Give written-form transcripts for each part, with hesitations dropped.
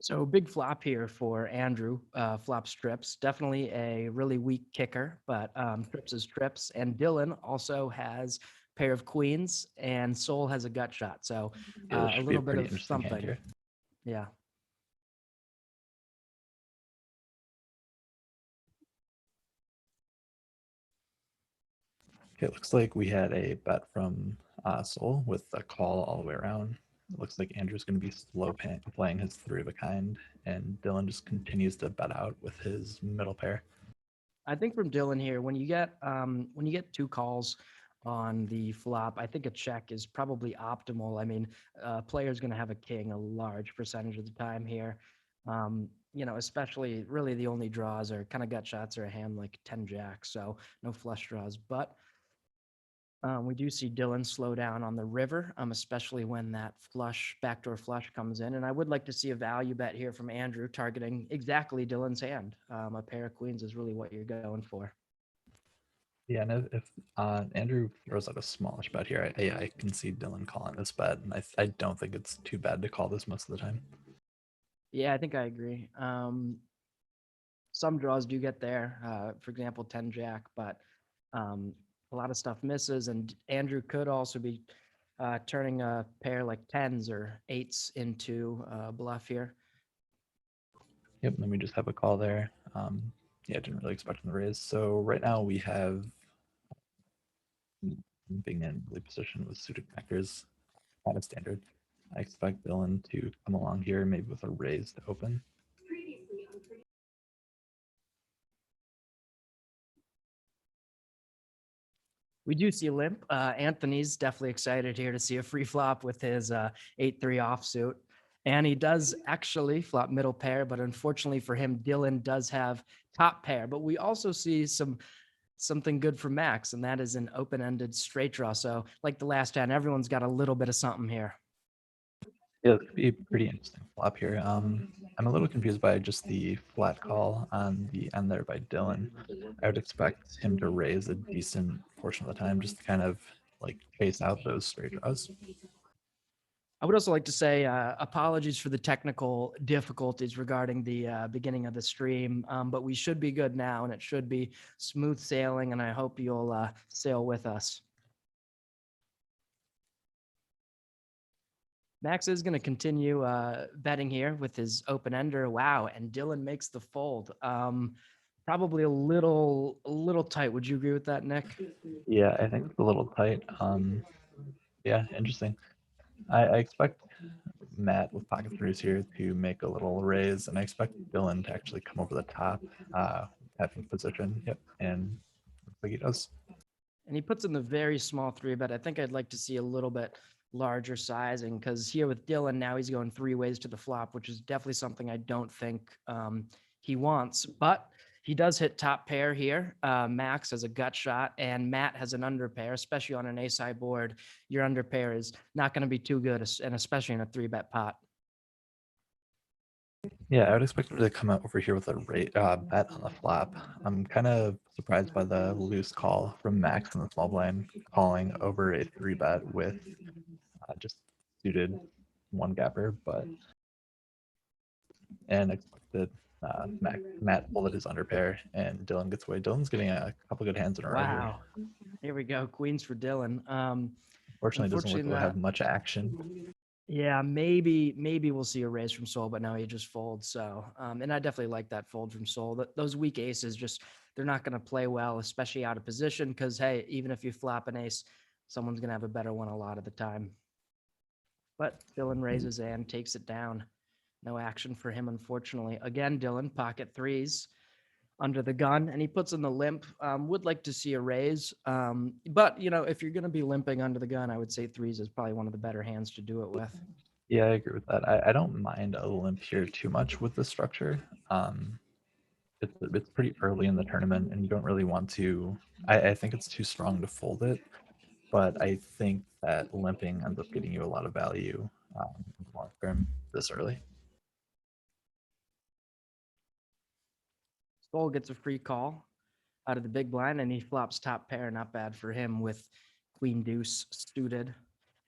So big flop here for Andrew. Flop strips, definitely a really weak kicker, but trips is trips. And Dylan also has pair of queens, and Soul has a gut shot. So Yeah, this a should be a little bit pretty of interesting hand something. here. Yeah. Okay, it looks like we had a bet from Soul with a call all the way around. It looks like Andrew's going to be playing his three of a kind, and Dylan just continues to bet out with his middle pair. I think from Dylan here, when you get two calls on the flop, I think a check is probably optimal. I mean, player's going to have a king a large percentage of the time here. Especially really the only draws are kind of gut shots or a hand like 10 jacks, so no flush draws. But we do see Dylan slow down on the river, especially when that flush, backdoor flush comes in. And I would like to see a value bet here from Andrew targeting exactly Dylan's hand. A pair of queens is really what you're going for. Yeah, and if Andrew throws out a smallish bet here, I can see Dylan calling this bet, and I don't think it's too bad to call this most of the time. Yeah, I think I agree. Some draws do get there. For example, 10 jack, but a lot of stuff misses. And Andrew could also be turning a pair like tens or eights into bluff here. Yep, then we just have a call there. Yeah, didn't really expect him to raise. So right now we have being in early position with suited connectors, kind of standard. I expect Dylan to come along here, maybe with a raise to open. We do see limp. Anthony's definitely excited here to see a free flop with his 8-3 offsuit. And he does actually flop middle pair, but unfortunately for him, Dylan does have top pair. But we also see something good for Max, and that is an open-ended straight draw. So like the last hand, everyone's got a little bit of something here. Yeah, it could be a pretty interesting flop here. I'm a little confused by just the flat call on the end there by Dylan. I would expect him to raise a decent portion of the time, just to kind of like chase out those straight draws. I would also like to say apologies for the technical difficulties regarding the beginning of the stream, but we should be good now, and it should be smooth sailing, and I hope you'll sail with us. Max is going to continue betting here with his open ender. Wow, and Dylan makes the fold. Probably a little tight. Would you agree with that, Nick? Yeah, I think it's a little tight. Yeah, interesting. I expect Matt with pocket threes here to make a little raise, and I expect Dylan to actually come over the top, having position. Yep, and looks like he does. And he puts in the very small three bet. I think I'd like to see a little bit larger sizing because here with Dylan, now he's going three ways to the flop, which is definitely something I don't think he wants. But he does hit top pair here. Max has a gut shot, and Matt has an under pair, especially on an ace high board. Your under pair is not going to be too good, and especially in a three bet pot. Yeah, I would expect him to come out over here with a bet on the flop. I'm kind of surprised by the loose call from Max in the small blind, calling over a three bet with just suited one gapper, but and expected Matt folded his under pair and Dylan gets away. Dylan's getting a couple good hands in a row here. Wow. Here we go. Queens for Dylan. Fortunately, doesn't look Unfortunately, to not. have much action. Yeah, maybe we'll see a raise from Soul, but now he just folds. So, and I definitely like that fold from Soul. Those weak aces just they're not going to play well, especially out of position. Because hey, even if you flop an ace, someone's going to have a better one a lot of the time. But Dylan raises and takes it down. No action for him, unfortunately. Again, Dylan pocket threes under the gun, and he puts in the limp. Would like to see a raise, but if you're going to be limping under the gun, I would say threes is probably one of the better hands to do it with. Yeah, I agree with that. I don't mind a limp here too much with the structure. It's pretty early in the tournament, and you don't really want to. I think it's too strong to fold it, but I think that limping ends up getting you a lot of value long term this early. Soul gets a free call out of the big blind, and he flops top pair. Not bad for him with queen deuce suited.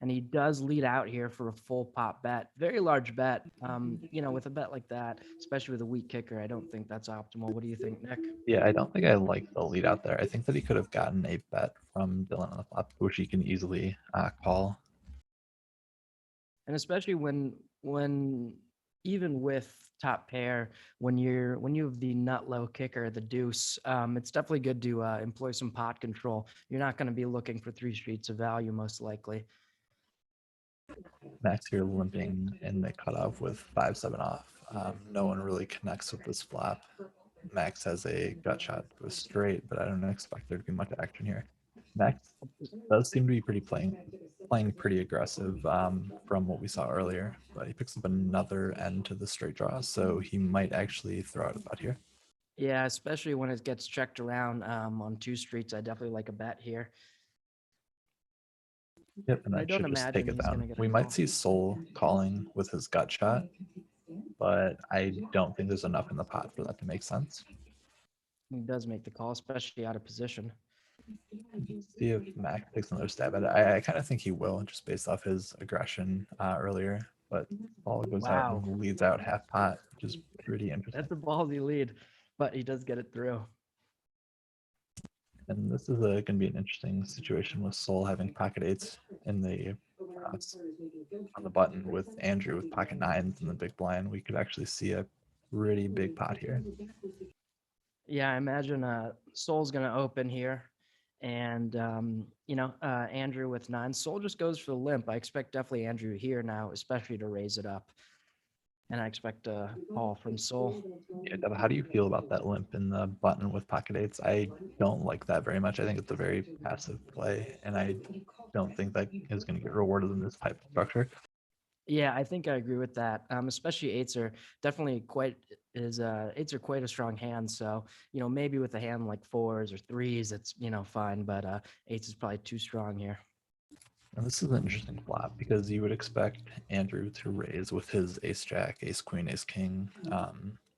and he does lead out here for a full pot bet. Very large bet. With a bet like that, especially with a weak kicker, I don't think that's optimal. What do you think, Nick? Yeah, I don't think I like the lead out there. I think that he could have gotten a bet from Dylan on the flop, which he can easily call. And especially when even with top pair, when you have the nut low kicker, the deuce, it's definitely good to employ some pot control. You're not going to be looking for three streets of value most likely. Max here limping in the cutoff with 5-7 off. No one really connects with this flop. Max has a gut shot to a straight, but I don't expect there to be much action here. Max does seem to be playing pretty aggressive from what we saw earlier, but he picks up another end to the straight draw, so he might actually throw out a bet here. Yeah, especially when it gets checked around on two streets. I definitely like a bet here. Yep, and I that don't should just take imagine it he's going down. to get a We call. might see Soul calling with his gut shot, but I don't think there's enough in the pot for that to make sense. He does make the call, especially out of position. See if Mac takes another stab at it. I kind of think he will, just based off his aggression earlier. But Paul goes out Wow, and leads out half pot, which is pretty interesting. that's a ballsy lead, but he does get it through. And this is going to be an interesting situation with Soul having pocket eights in the on the button with Andrew with pocket nines in the big blind. We could actually see a pretty big pot here. Yeah, I imagine Soul's going to open here. And, Andrew with nine. Soul just goes for the limp. I expect definitely Andrew here now, especially to raise it up. And I expect a call from Soul. Yeah, Deb, how do you feel about that limp in the button with pocket eights? I don't like that very much. I think it's a very passive play, and I don't think that is going to get rewarded in this type of structure. Yeah, I think I agree with that. Especially eights are definitely eights are quite a strong hand. So, maybe with a hand like fours or threes, it's, fine. But eights is probably too strong here. And this is an interesting flop because you would expect Andrew to raise with his ace jack, ace queen, ace king.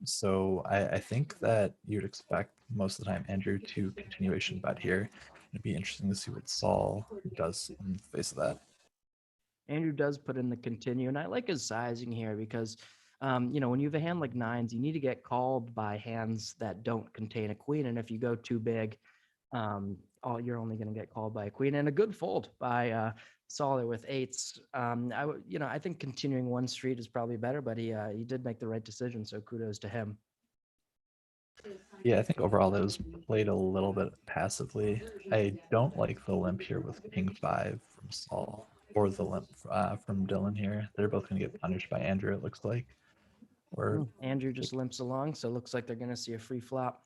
So I think that you'd expect most of the time Andrew to continuation bet here. It'd be interesting to see what Saul does in the face of that. Andrew does put in the continue, and I like his sizing here because, when you have a hand like nines, you need to get called by hands that don't contain a queen. And if you go too big, you're only going to get called by a queen. And a good fold by Saul with eights. I think continuing one street is probably better, but he did make the right decision. So kudos to him. Yeah, I think overall that was played a little bit passively. I don't like the limp here with king 5 from Saul or the limp from Dylan here. They're both going to get punished by Andrew, it looks like. Or Andrew just limps along, so it looks like they're going to see a free flop.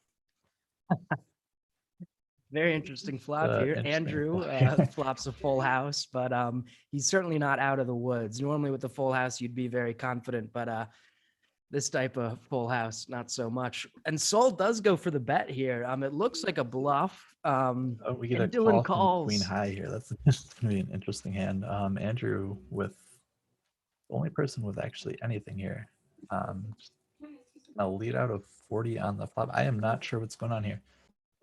Very interesting flop here. Andrew flops a full house, but he's certainly not out of the woods. Normally with the full house, you'd be very confident, but this type of full house, not so much. And Soul does go for the bet here. It looks like a bluff. we get a Dylan call from queen calls. high here. That's going to be an interesting hand. Andrew with the only person with actually anything here. A lead out of 40 on the flop. I am not sure what's going on here.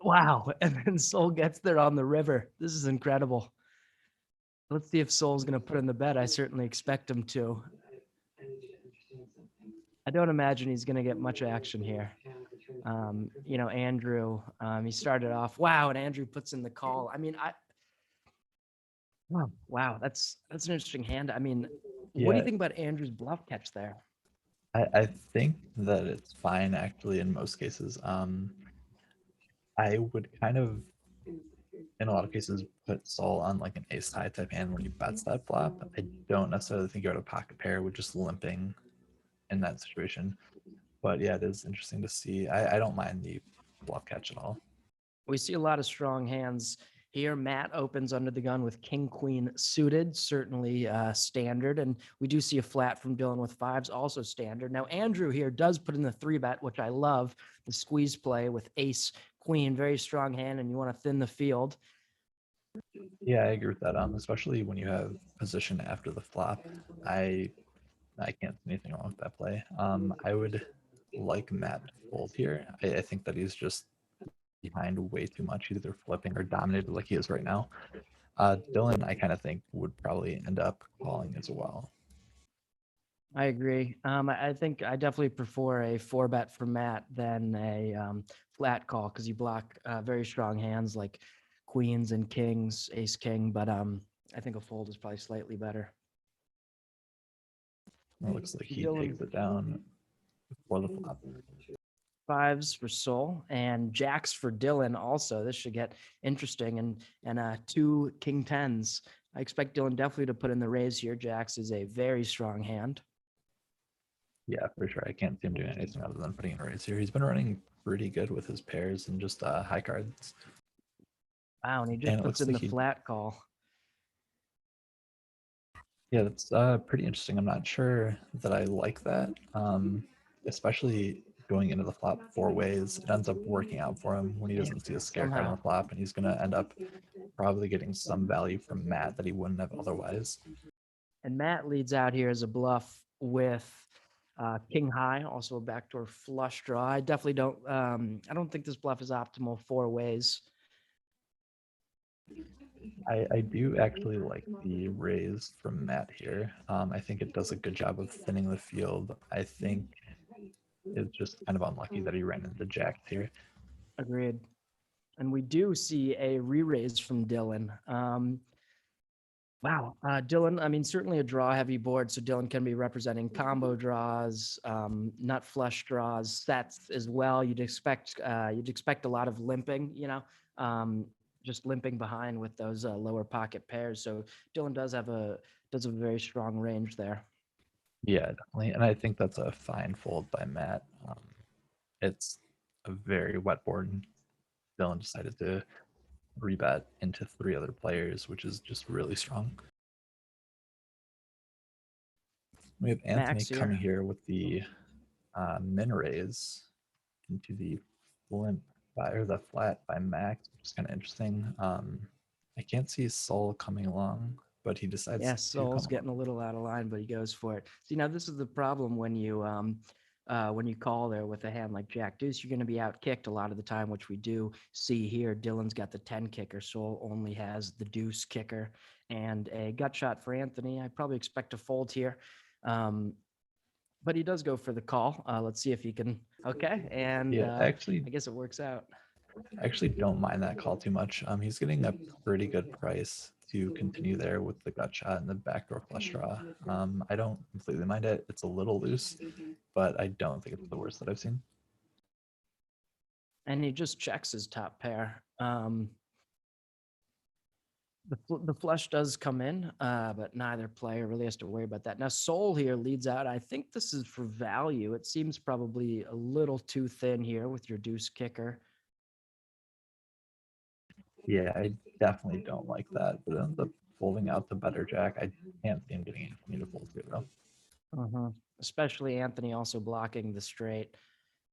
Wow. And then Soul gets there on the river. This is incredible. Let's see if Soul's going to put in the bet. I certainly expect him to. I don't imagine he's going to get much action here. Andrew, he started off, wow, and Andrew puts in the call. I mean, wow, that's an interesting hand. I mean, what do you think about Andrew's bluff catch there? I think that it's fine actually in most cases. I would kind of, in a lot of cases, put Saul on like an ace high type hand when he bets that flop. I don't necessarily think you go to pocket pair with just limping in that situation. But yeah, it is interesting to see. I don't mind the bluff catch at all. We see a lot of strong hands here. Matt opens under the gun with king queen suited, certainly standard, and we do see a flat from Dylan with fives, also standard. Now Andrew here does put in the 3-bet, which I love, the squeeze play with ace queen, very strong hand, and you want to thin the field. Yeah, I agree with that. Especially when you have position after the flop. I can't see anything wrong with that play. I would like Matt to fold here. I think that he's just behind way too much. He's either flipping or dominated like he is right now. Dylan, I kind of think would probably end up calling as well. I agree. I think I definitely prefer a 4-bet for Matt than a flat call because you block very strong hands like queens and kings, ace king. But I think a fold is probably slightly better. It looks like he Dylan, takes it down before the flop. 5s for Soul and jacks for Dylan. Also, this should get interesting. And 2 king 10s. I expect Dylan definitely to put in the raise here. Jacks is a very strong hand. Yeah, for sure. I can't see him doing anything other than putting in a raise here. He's been running pretty good with his pairs and just high cards. Wow, and he just And it puts looks in like the flat call. Yeah, that's pretty interesting. I'm not sure that I like that, especially going into the flop 4 ways. It ends up working out for him when he doesn't see a scare card on Somehow. the flop, and he's going to end up probably getting some value from Matt that he wouldn't have otherwise. And Matt leads out here as a bluff with king high, also a backdoor flush draw. I definitely don't. I don't think this bluff is optimal 4 ways. I do actually like the raise from Matt here. I think it does a good job of thinning the field. I think it's just kind of unlucky that he ran into jacks here. Agreed. And we do see a re-raise from Dylan. Wow, Dylan. I mean, certainly a draw-heavy board, so Dylan can be representing combo draws, nut flush draws, sets as well. You'd expect a lot of limping, just limping behind with those lower pocket pairs. So Dylan does have a very strong range there. Yeah, definitely. And I think that's a fine fold by Matt. It's a very wet board. Dylan decided to rebet into 3 other players, which is just really strong. We have Anthony Max here. coming here with the min raise into the flimp or the flat by Max, which is kind of interesting. I can't see Soul coming along, but he decides Yeah, to Soul's come getting along. a little out of line, but he goes for it. See, now this is the problem when you call there with a hand like Jack Deuce, you're going to be out kicked a lot of the time, which we do see here. Dylan's got the 10 kicker. Soul only has the deuce kicker and a gut shot for Anthony. I probably expect a fold here. But he does go for the call. Let's see if he can. Okay. And Yeah, I guess it works out. I actually don't mind that call too much. He's getting a pretty good price to continue there with the gut shot and the backdoor flush draw. I don't completely mind it. It's a little loose, but I don't think it's the worst that I've seen. And he just checks his top pair. The flush does come in, but neither player really has to worry about that. Now, Soul here leads out. I think this is for value. It seems probably a little too thin here with your deuce kicker. Yeah, I definitely don't like that. But ends up folding out the better jack. I can't see him getting anything to fold to though. Especially Anthony also blocking the straight.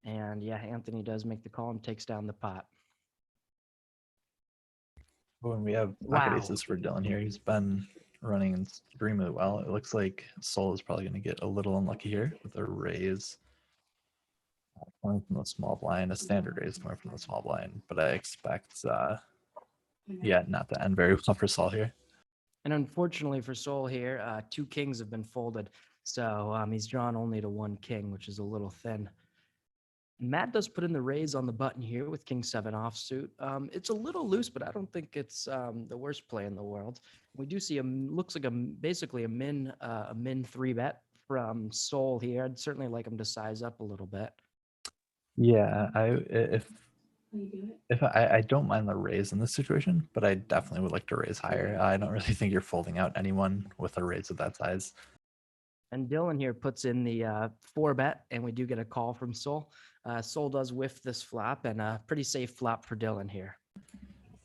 And yeah, Anthony does make the call and takes down the pot. When we have pocket aces for Dylan here, he's been running extremely well. It looks like Soul is probably going to get a little unlucky here with a raise coming from the small blind, a standard raise coming from the small blind. But I expect, not to end very well for Soul here. And unfortunately for Soul here, 2 kings have been folded. So he's drawn only to 1 king, which is a little thin. Matt does put in the raise on the button here with king 7 offsuit. It's a little loose, but I don't think it's the worst play in the world. We do see looks like basically a min 3-bet from Soul here. I'd certainly like him to size up a little bit. Yeah, if I don't mind the raise in this situation, but I definitely would like to raise higher. I don't really think you're folding out anyone with a raise of that size. And Dylan here puts in the 4-bet, and we do get a call from Soul. Soul does whiff this flop, and a pretty safe flop for Dylan here.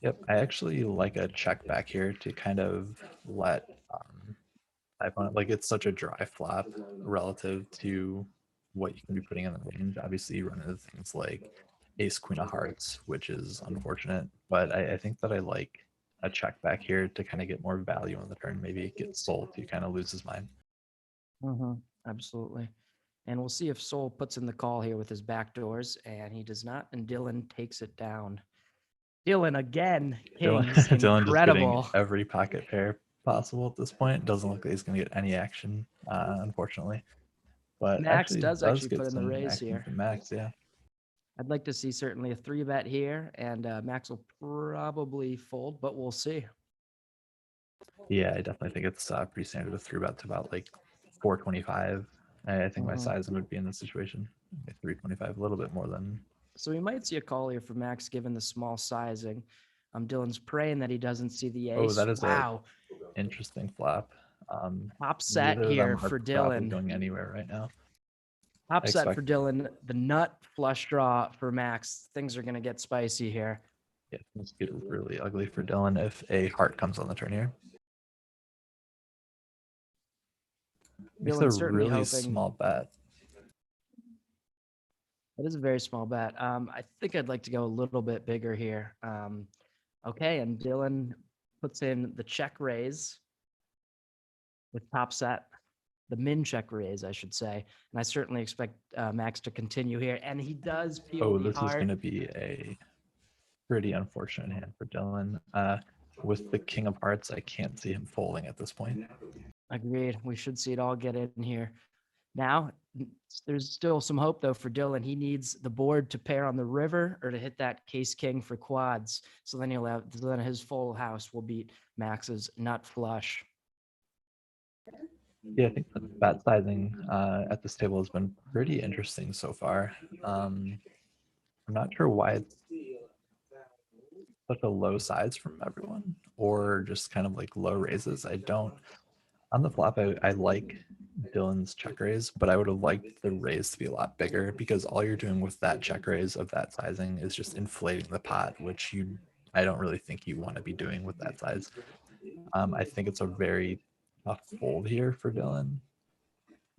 Yep, I actually like a check back here to kind of let like it's such a dry flop relative to what you can be putting in the range. Obviously, you run into things like ace queen of hearts, which is unfortunate, but I think that I like a check back here to kind of get more value on the turn. Maybe get Soul to kind of lose his mind. Absolutely. And we'll see if Soul puts in the call here with his back doors, and he does not, and Dylan takes it down. Dylan again, Dylan, kings, Dylan just getting incredible. every pocket pair possible at this point. Doesn't look like he's going to get any action, unfortunately. But Max actually does does actually get put in the some raise action here. from Max, yeah. I'd like to see certainly a 3-bet here, and Max will probably fold, but we'll see. Yeah, I definitely think it's pretty standard to 3-bet to about like 425. I think my Mhm. sizing would be in this situation. 325, a little bit more than. So we might see a call here for Max given the small sizing. Dylan's praying that he doesn't see the Oh, ace. that is a Wow. interesting flop. Top set Neither of here them are for probably Dylan. going anywhere right now. Top I set for expect, Dylan. The nut flush draw for Max. Things are going to get spicy here. yeah, things get really ugly for Dylan if a heart comes on the turn here. Makes a Dylan's certainly really hoping. small bet. That is a very small bet. I think I'd like to go a little bit bigger here. Okay, and Dylan puts in the check raise with top set, the min check raise, I should say. And I certainly expect Max to continue here. And he does peel Oh, the this is going heart. to be a pretty unfortunate hand for Dylan. With the King of Hearts, I can't see him folding at this point. Agreed. We should see it all get in here. Now, there's still some hope though for Dylan. He needs the board to pair on the river or to hit that case king for quads. So then then his full house will beat Max's nut flush. Yeah, I think the bet sizing at this table has been pretty interesting so far. I'm not sure why it's such a low size from everyone, or just kind of like low raises. I don't. On the flop, I like Dylan's check raise, but I would have liked the raise to be a lot bigger because all you're doing with that check raise of that sizing is just inflating the pot, which I don't really think you want to be doing with that size. I think it's a very tough fold here for Dylan,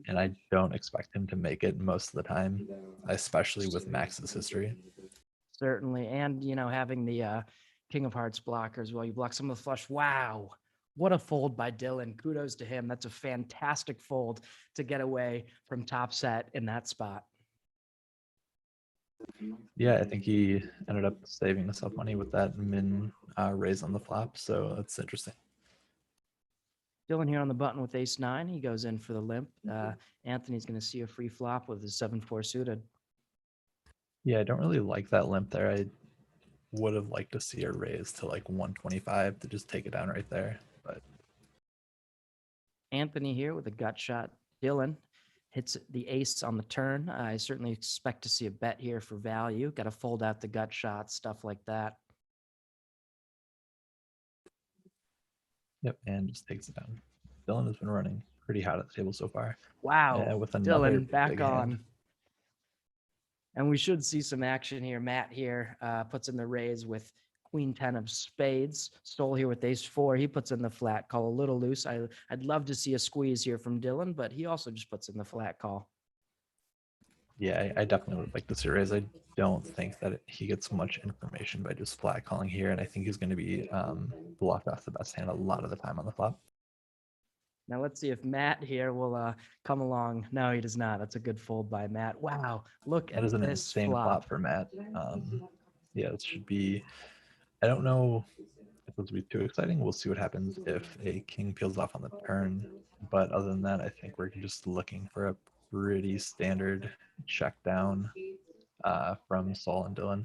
and I don't expect him to make it most of the time, especially with Max's history. Certainly. And, having the King of Hearts blocker as well. You block some of the flush. Wow. What a fold by Dylan. Kudos to him. That's a fantastic fold to get away from top set in that spot. Yeah, I think he ended up saving himself money with that min raise on the flop, so that's interesting. Dylan here on the button with ace 9. He goes in for the limp. Anthony's going to see a free flop with his 7-4 suited. Yeah, I don't really like that limp there. I would have liked to see a raise to like 125 to just take it down right there. But Anthony here with a gut shot. Dylan hits the ace on the turn. I certainly expect to see a bet here for value. Got to fold out the gut shot, stuff like that. yep, and just takes it down. Dylan has been running pretty hot at the table so far. Wow. With another Dylan back big on. hand. And we should see some action here. Matt here puts in the raise with Queen 10 of spades. Stole here with ace 4. He puts in the flat call a little loose. I'd love to see a squeeze here from Dylan, but he also just puts in the flat call. Yeah, I definitely would like to see a raise. I don't think that he gets much information by just flat calling here, and I think he's going to be blocked off the best hand a lot of the time on the flop. Now let's see if Matt here will come along. No, he does not. That's a good fold by Matt. Wow, look That at is an this insane flop flop. for Matt. Yeah, it should be. I don't know if this will be too exciting. We'll see what happens if a king peels off on the turn. But other than that, I think we're just looking for a pretty standard check down from Saul and Dylan.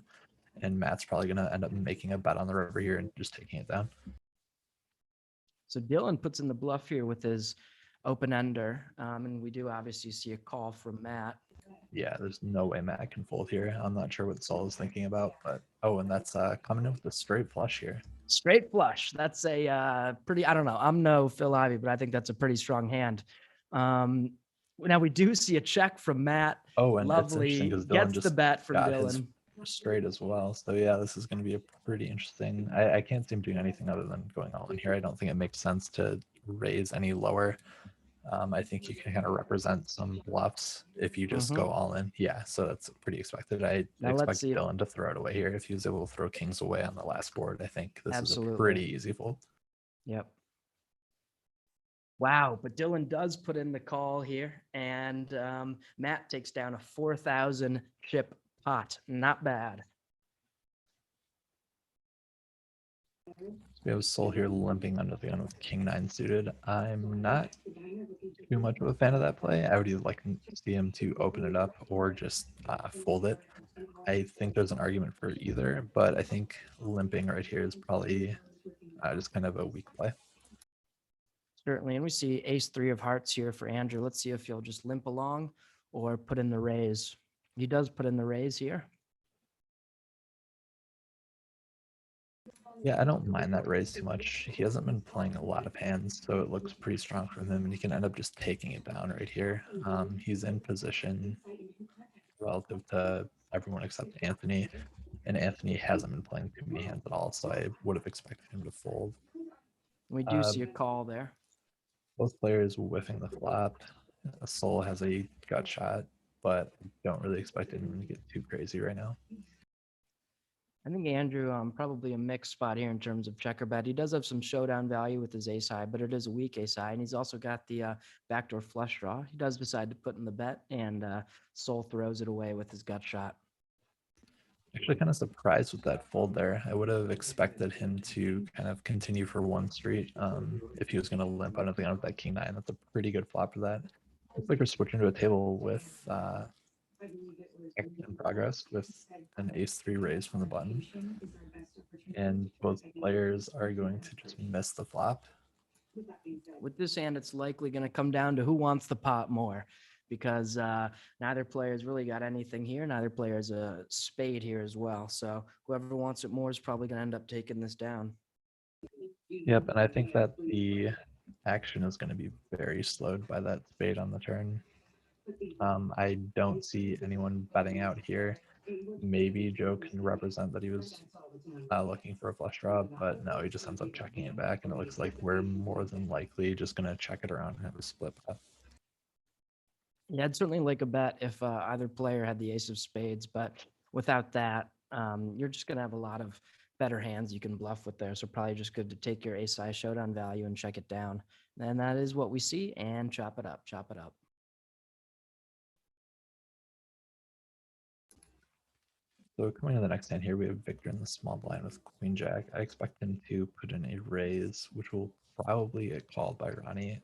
And Matt's probably going to end up making a bet on the river here and just taking it down. So Dylan puts in the bluff here with his open ender. And we do obviously see a call from Matt. Yeah, there's no way Matt can fold here. I'm not sure what Saul is thinking about, but oh, and that's coming in with a straight flush here. Straight flush. That's a pretty, I don't know. I'm no Phil Ivey, but I think that's a pretty strong hand. Now we do see a check from Matt. Oh, and it's Lovely. interesting because Dylan Gets just the bet from got his Dylan. straight as well. So yeah, this is going to be a pretty interesting. I can't see him doing anything other than going all in here. I don't think it makes sense to raise any lower. I think you can kind of represent some bluffs if you just go all in. Yeah, so that's pretty expected. I Now let's expect see it. Dylan to throw it away here. If he was able to throw kings away on the last board, I think this is a Absolutely. pretty easy fold. Yep. Wow, but Dylan does put in the call here, and Matt takes down a 4,000 chip pot. Not bad. So we have Soul here limping under the gun with King 9 suited. I'm not too much of a fan of that play. I would either like to see him to open it up or just fold it. I think there's an argument for either, but I think limping right here is probably just kind of a weak play. Certainly. And we see ace three of hearts here for Andrew. Let's see if he'll just limp along or put in the raise. He does put in the raise here. Yeah, I don't mind that raise too much. He hasn't been playing a lot of hands, so it looks pretty strong from him, and he can end up just taking it down right here. He's in position relative to everyone except Anthony, and Anthony hasn't been playing too many hands at all, so I would have expected him to fold. We do see a call there. Both players whiffing the flop. Soul has a gut shot, but don't really expect him to get too crazy right now. I think Andrew, probably a mixed spot here in terms of checker bet. He does have some showdown value with his ace high, but it is a weak ace high, and he's also got the backdoor flush draw. He does decide to put in the bet, and Soul throws it away with his gut shot. Actually, kind of surprised with that fold there. I would have expected him to kind of continue for one street. If he was going to limp out of the gun with that king nine, that's a pretty good flop for that. Looks like we're switching to a table with in progress with an ace three raise from the button, and both players are going to just miss the flop. With this hand, it's likely going to come down to who wants the pot more, because neither player's really got anything here. Neither player's a spade here as well. So whoever wants it more is probably going to end up taking this down. Yep, and I think that the action is going to be very slowed by that spade on the turn. I don't see anyone betting out here. Maybe Joe can represent that he was looking for a flush draw, but no, he just ends up checking it back, and it looks like we're more than likely just going to check it around and have a split pot. Yeah, I'd certainly like a bet if either player had the ace of spades, but without that, you're just going to have a lot of better hands you can bluff with there. So probably just good to take your ace high showdown value and check it down. And that is what we see, and chop it up, chop it up. So coming to the next hand here, we have Victor in the small blind with Queen Jack. I expect him to put in a raise, which will probably get called by Ronnie.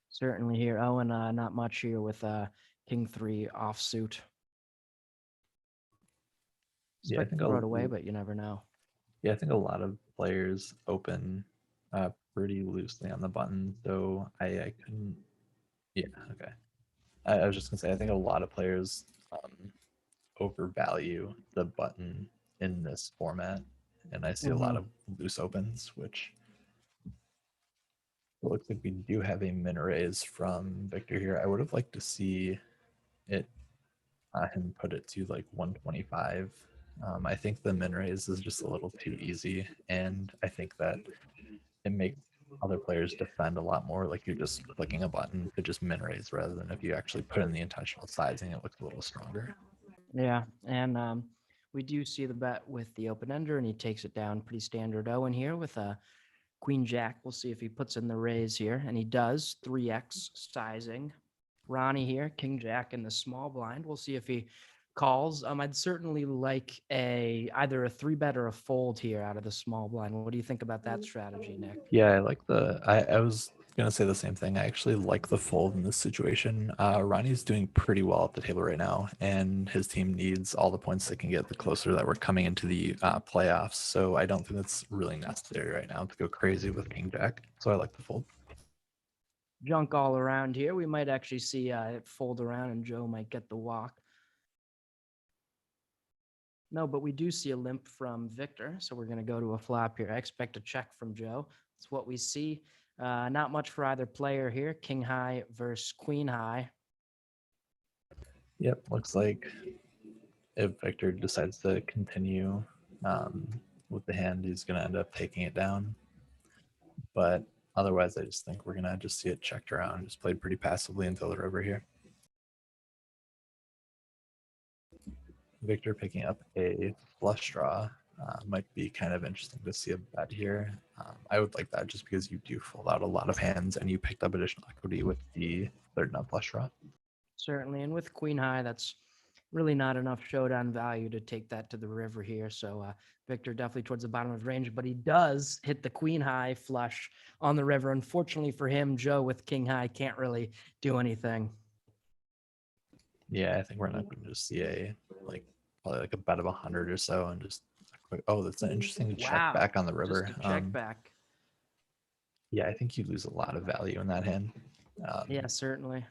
Certainly here. Oh, and not much here with King 3 offsuit. Yeah, I Expect to think throw it away, but you never know. Yeah, I think a lot of players open pretty loosely on the button, so I couldn't. Yeah, okay. I was just gonna say I think a lot of players overvalue the button in this format, and I see a lot of loose opens, which it looks like we do have a min raise from Victor here. I would have liked to see it him put it to like 125. I think the min raise is just a little too easy, and I think that it makes other players defend a lot more. Like you're just clicking a button to just min raise rather than if you actually put in the intentional sizing, it looks a little stronger. Yeah, and we do see the bet with the open ender, and he takes it down pretty standard Owen here with a Queen Jack. We'll see if he puts in the raise here, and he does 3x sizing. Ronnie here, King Jack in the small blind. We'll see if he calls. I'd certainly like either a 3-bet or a fold here out of the small blind. What do you think about that strategy, Nick? Yeah, I like I was gonna say the same thing. I actually like the fold in this situation. Ronnie's doing pretty well at the table right now, and his team needs all the points they can get the closer that we're coming into the playoffs. So I don't think it's really necessary right now to go crazy with King Jack. So I like the fold. Junk all around here. We might actually see it fold around, and Joe might get the walk. No, but we do see a limp from Victor, so we're going to go to a flop here. I expect a check from Joe. That's what we see. Not much for either player here. King high versus queen high. Yep, looks like if Victor decides to continue with the hand, he's going to end up taking it down. But otherwise, I just think we're going to just see it checked around, just played pretty passively until the river here. Victor picking up a flush draw might be kind of interesting to see a bet here. I would like that just because you do fold out a lot of hands and you picked up additional equity with the third nut flush draw. Certainly, and with queen high, that's really not enough showdown value to take that to the river here. So Victor definitely towards the bottom of his range, but he does hit the queen high flush on the river. Unfortunately for him, Joe with king high can't really do anything. Yeah, I think we're not going to just see probably like a bet of 100 or so, and just a quick. Oh, that's an interesting check Wow. back on the river. Just a check back. Yeah, I think you lose a lot of value in that hand. Yeah, certainly.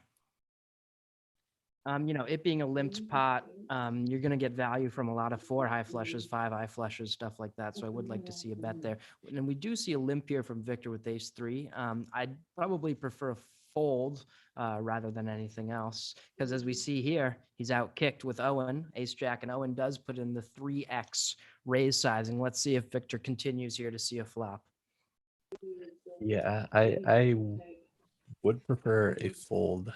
It being a limped pot, you're going to get value from a lot of 4 high flushes, 5 high flushes, stuff like that. So I would like to see a bet there. And we do see a limp here from Victor with ace 3. I'd probably prefer a fold rather than anything else, because as we see here, he's out kicked with Owen, ace jack, and Owen does put in the 3x raise sizing. Let's see if Victor continues here to see a flop. Yeah, I would prefer a fold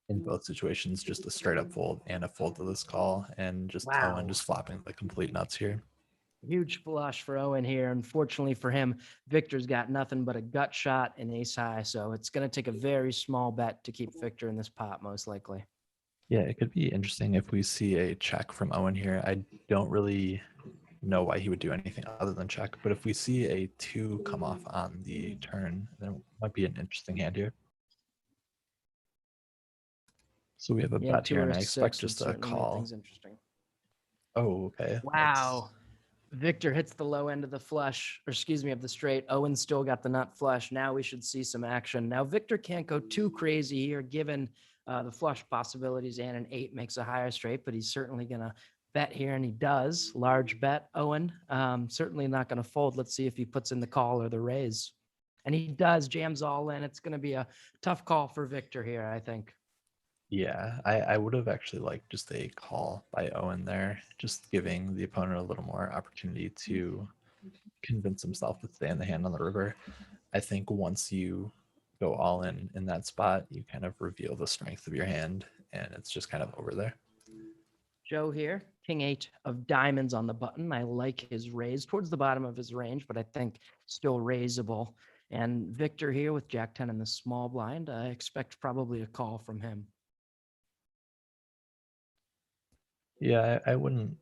in both situations, just a straight up fold and a fold to this call, and just Owen Wow. just flopping the complete nuts here. Huge flush for Owen here. Unfortunately for him, Victor's got nothing but a gut shot and ace high. So it's going to take a very small bet to keep Victor in this pot, most likely. Yeah, it could be interesting if we see a check from Owen here. I don't really know why he would do anything other than check, but if we see a 2 come off on the turn, then it might be an interesting hand here. So we have a Yeah, bet 2 here, or and a I expect 6 would just a certainly make call. things interesting. Oh, okay. Wow. Victor hits the low end of the flush, or excuse me, of the straight. Owen still got the nut flush. Now we should see some action. Now Victor can't go too crazy here, given the flush possibilities, and an 8 makes a higher straight, but he's certainly going to bet here, and he does. Large bet, Owen. Certainly not going to fold. Let's see if he puts in the call or the raise. And he does, jams all in. It's going to be a tough call for Victor here, I think. Yeah, I would have actually liked just a call by Owen there, just giving the opponent a little more opportunity to convince himself to stay in the hand on the river. I think once you go all in that spot, you kind of reveal the strength of your hand, and it's just kind of over there. Joe here, king 8 of diamonds on the button. I like his raise towards the bottom of his range, but I think still raisable. And Victor here with jack 10 in the small blind. I expect probably a call from him. Yeah, I wouldn't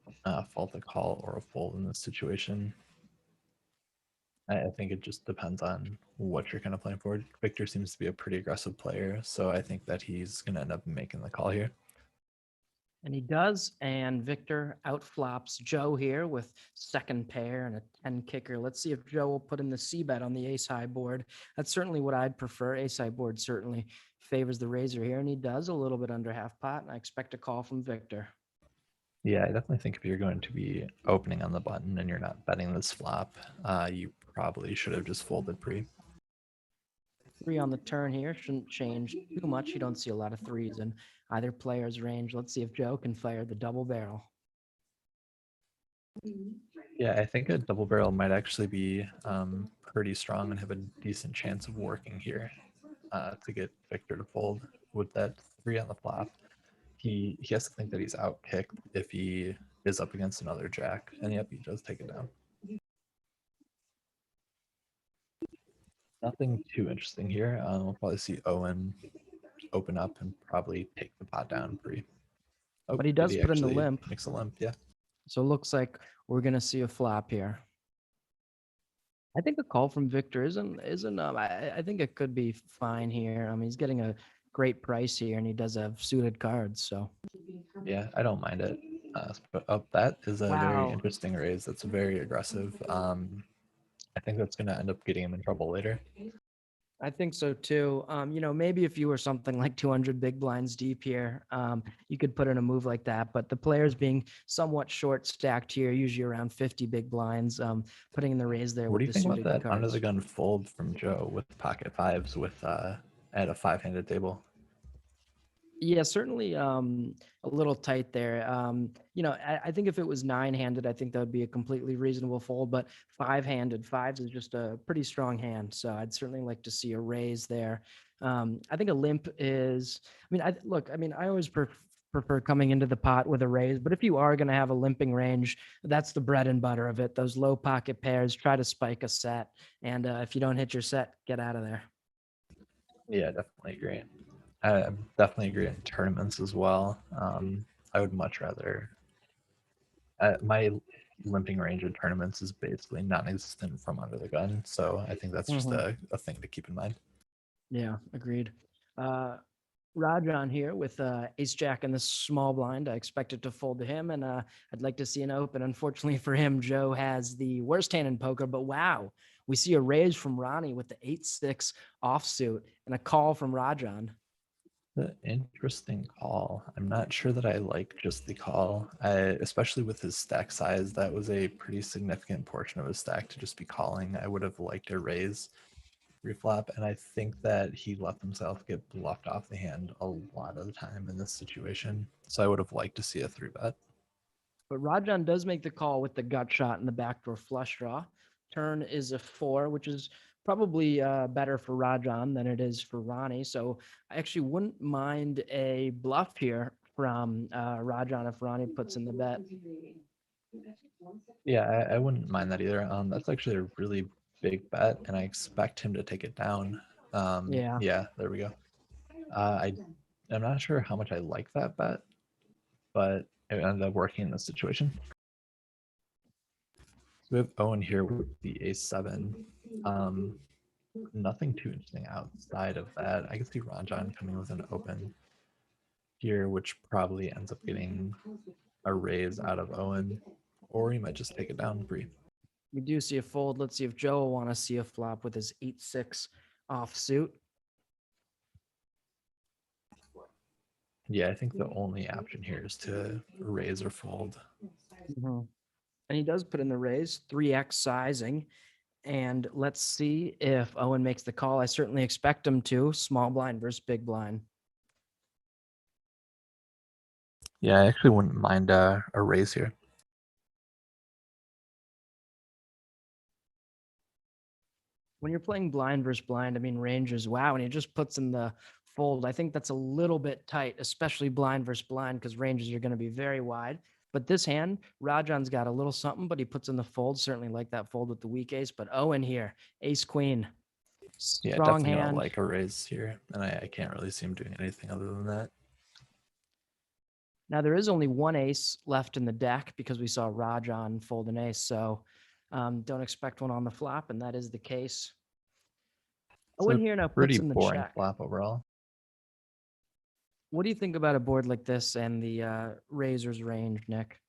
fault a call or a fold in this situation. I think it just depends on what you're kind of playing for. Victor seems to be a pretty aggressive player, so I think that he's going to end up making the call here. And he does. And Victor outflops Joe here with second pair and a 10 kicker. Let's see if Joe will put in the C bet on the ace high board. That's certainly what I'd prefer. Ace high board certainly favors the razor here, and he does a little bit under half pot. And I expect a call from Victor. Yeah, I definitely think if you're going to be opening on the button and you're not betting this flop, you probably should have just folded pre. 3 on the turn here shouldn't change too much. You don't see a lot of 3s in either player's range. Let's see if Joe can fire the double barrel. Yeah, I think a double barrel might actually be pretty strong and have a decent chance of working here to get Victor to fold with that 3 on the flop. He has to think that he's out kicked if he is up against another jack, and yep, he does take it down. Nothing too interesting here. We'll probably see Owen open up and probably take the pot down pre. Oh, But he does put in the limp. Makes a limp, yeah. So it looks like we're going to see a flop here. I think a call from Victor isn't I think it could be fine here. I mean, he's getting a great price here, and he does have suited cards. So yeah, I don't mind it. But that is a very wow. interesting raise. That's very aggressive. I think that's going to end up getting him in trouble later. I think so too. Maybe if you were something like 200 big blinds deep here, you could put in a move like that. But the players being somewhat short stacked here, usually around 50 big blinds, putting in the raise there. What do with you the think about suited that cards. under the gun fold from Joe with pocket fives with at a 5-handed table? Yeah, certainly a little tight there. I think if it was 9-handed, I think that would be a completely reasonable fold, but 5-handed, 5s is just a pretty strong hand. So I'd certainly like to see a raise there. I think a limp is, I always prefer coming into the pot with a raise, but if you are going to have a limping range, that's the bread and butter of it. Those low pocket pairs, try to spike a set. And if you don't hit your set, get out of there. Yeah, definitely agree. I definitely agree in tournaments as well. I would much rather. My limping range in tournaments is basically non-existent from under the gun, so I think that's just Mhm. a thing to keep in mind. Yeah, agreed. Uh, Rajan here with Ace Jack in the small blind. I expect it to fold to him, and I'd like to see an open. Unfortunately for him, Joe has the worst hand in poker. But wow, we see a raise from Ronnie with the 8-6 offsuit and a call from Rajan. The interesting call. I'm not sure that I like just the call, especially with his stack size. That was a pretty significant portion of his stack to just be calling. I would have liked a raise reflop, and I think that he let himself get bluffed off the hand a lot of the time in this situation. So I would have liked to see a 3-bet. But Rajan does make the call with the gut shot and the backdoor flush draw. Turn is a 4, which is probably better for Rajan than it is for Ronnie. So I actually wouldn't mind a bluff here from Rajan if Ronnie puts in the bet. Yeah, I wouldn't mind that either. That's actually a really big bet, and I expect him to take it down. Yeah. Yeah, there we go. I'm not sure how much I like that bet, but it ended up working in this situation. So we have Owen here with the A7. Nothing too interesting outside of that. I can see Ranjan coming with an open here, which probably ends up getting a raise out of Owen, or he might just take it down free. We do see a fold. Let's see if Joe will want to see a flop with his 8-6 offsuit. Yeah, I think the only option here is to raise or fold. Mm-hmm. And he does put in the raise, 3x sizing. And let's see if Owen makes the call. I certainly expect him to. Small blind versus big blind. Yeah, I actually wouldn't mind a raise here. When you're playing blind versus blind, I mean, range is wow. And he just puts in the fold. I think that's a little bit tight, especially blind versus blind, because ranges are going to be very wide. But this hand, Rajan's got a little something, but he puts in the fold. Certainly like that fold with the weak ace. But Owen here, ace queen, Yeah, strong definitely gonna hand. like a raise here, and I can't really see him doing anything other than that. Now there is only one ace left in the deck because we saw Rajan fold an ace. So don't expect one on the flop, and that is the case. So Owen here now pretty puts in the boring check. flop overall. What do you think about a board like this and the razor's range, Nick?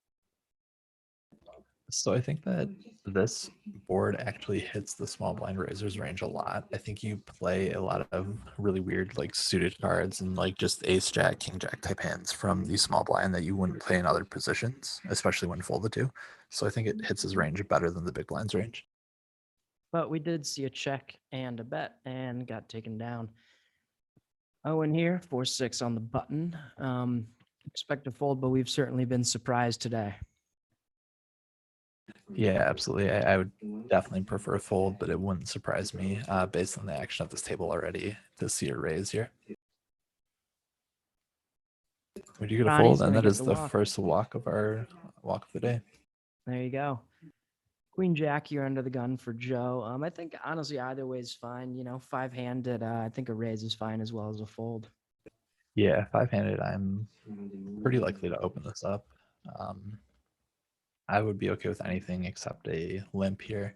So I think that this board actually hits the small blind razors range a lot. I think you play a lot of really weird like suited cards and like just ace jack, king jack type hands from the small blind that you wouldn't play in other positions, especially when folded to. So I think it hits his range better than the big blind's range. But we did see a check and a bet and got taken down. Owen here, 4-6 on the button. Expect to fold, but we've certainly been surprised today. Yeah, absolutely. I would definitely prefer a fold, but it wouldn't surprise me based on the action of this table already to see a raise here. We do get a Ronnie's fold, and going to that get is the the walk. first walk of our walk of the day. There you go. Queen Jack here under the gun for Joe. I think honestly either way is fine. You know, 5-handed. I think a raise is fine as well as a fold. Yeah, 5-handed, I'm pretty likely to open this up. I would be okay with anything except a limp here.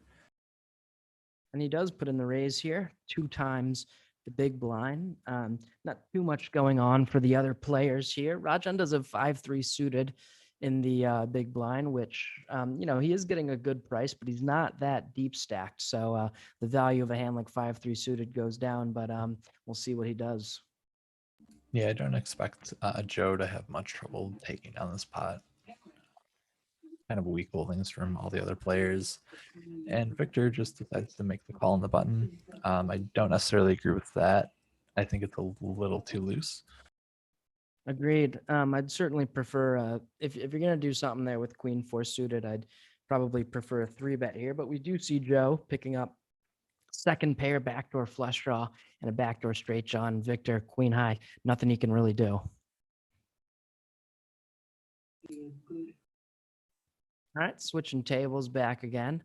And he does put in the raise here 2 times the big blind. Not too much going on for the other players here. Rajan does have 5-3 suited in the big blind, which, you know, he is getting a good price, but he's not that deep stacked. So the value of a hand like 5-3 suited goes down, but we'll see what he does. Yeah, I don't expect Joe to have much trouble taking down this pot. Kind of weak holdings from all the other players. And Victor just decides to make the call on the button. I don't necessarily agree with that. I think it's a little too loose. Agreed. I'd certainly prefer if you're gonna do something there with Queen 4 suited, I'd probably prefer a 3-bet here. But we do see Joe picking up second pair backdoor flush draw and a backdoor straight draw. And Victor Queen high, nothing he can really do. All right, switching tables back again.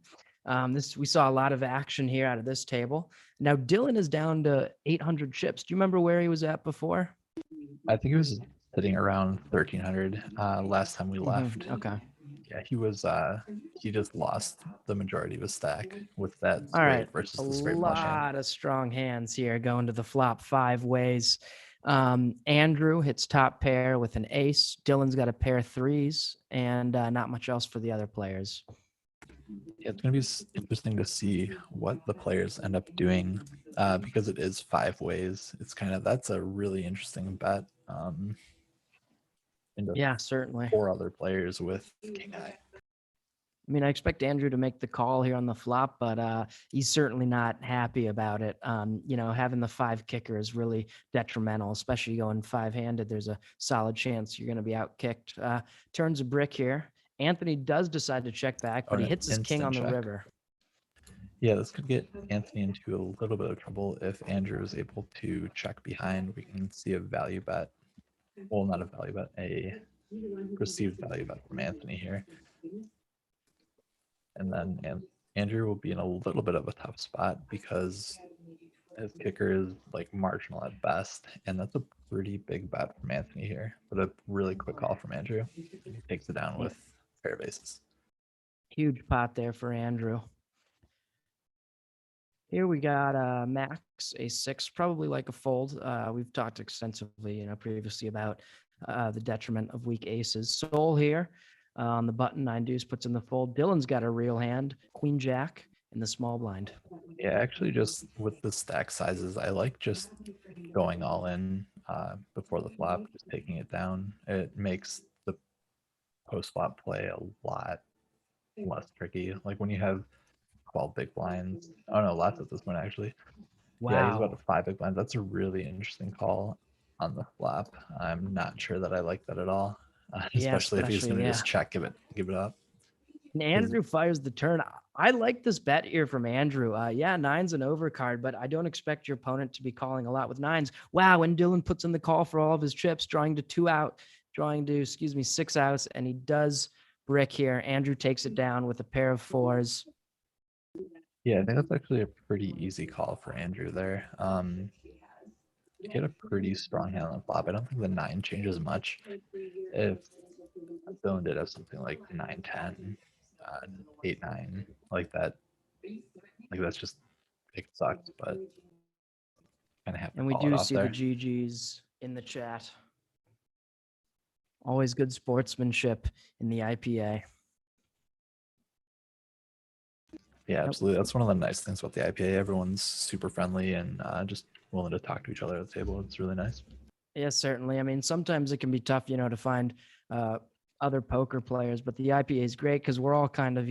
We saw a lot of action here out of this table. Now Dylan is down to 800 chips. Do you remember where he was at before? I think it was sitting around 1300 last time we left. Okay. Yeah, he just lost the majority of his stack with that All right. straight A versus the straight flush hand. lot of strong hands here going to the flop 5 ways. Andrew hits top pair with an ace. Dylan's got a pair of threes, and not much else for the other players. Yeah, it's going to be interesting to see what the players end up doing because it is 5 ways. It's that's a really interesting bet into Yeah, certainly. 4 other players with king high. I mean, I expect Andrew to make the call here on the flop, but he's certainly not happy about it. Having the 5 kicker is really detrimental, especially going 5-handed. There's a solid chance you're going to be out kicked. Turns a brick here. Anthony does decide to check back, but he hits his king on the river. Yeah, this could get Anthony into a little bit of trouble if Andrew is able to check behind. We can see a value bet. Well, not a value bet, a perceived value bet from Anthony here. And then Andrew will be in a little bit of a tough spot because his kicker is like marginal at best. And that's a pretty big bet from Anthony here, but a really quick call from Andrew. He takes it down with pair of aces. Huge pot there for Andrew. Here we got Max, a 6, probably like a fold. We've talked extensively, previously about the detriment of weak aces. Soul here on the button, 9 deuce puts in the fold. Dylan's got a real hand, queen jack in the small blind. Yeah, actually, just with the stack sizes, I like just going all in before the flop, just taking it down. It makes the post flop play a lot less tricky. Like when you have 12 big blinds. Oh no, lots at this point actually. Yeah, he's about Wow. 5 big blinds. That's a really interesting call on the flop. I'm not sure that I like that at all, Yeah, especially if he's going to yeah. just check, give it up. And Andrew fires the turn. I like this bet here from Andrew. Yeah, 9's an overcard, but I don't expect your opponent to be calling a lot with 9s. Wow, and Dylan puts in the call for all of his chips, drawing to 6 outs, and he does brick here. Andrew takes it down with a pair of 4s. Yeah, I think that's actually a pretty easy call for Andrew there. He had a pretty strong hand on the flop. I don't think the 9 changes much. If Dylan did have something like 9-10, 8-9, like that, like that's just, it sucks, but kind of have to And we call it do off see there. the GGs in the chat. Always good sportsmanship in the IPA. Yeah, absolutely. That's one of the nice things about the IPA. Everyone's super friendly and just willing to talk to each other at the table. It's really nice. Yes, certainly. I mean, sometimes it can be tough, to find other poker players, but the IPA is great because we're all kind of,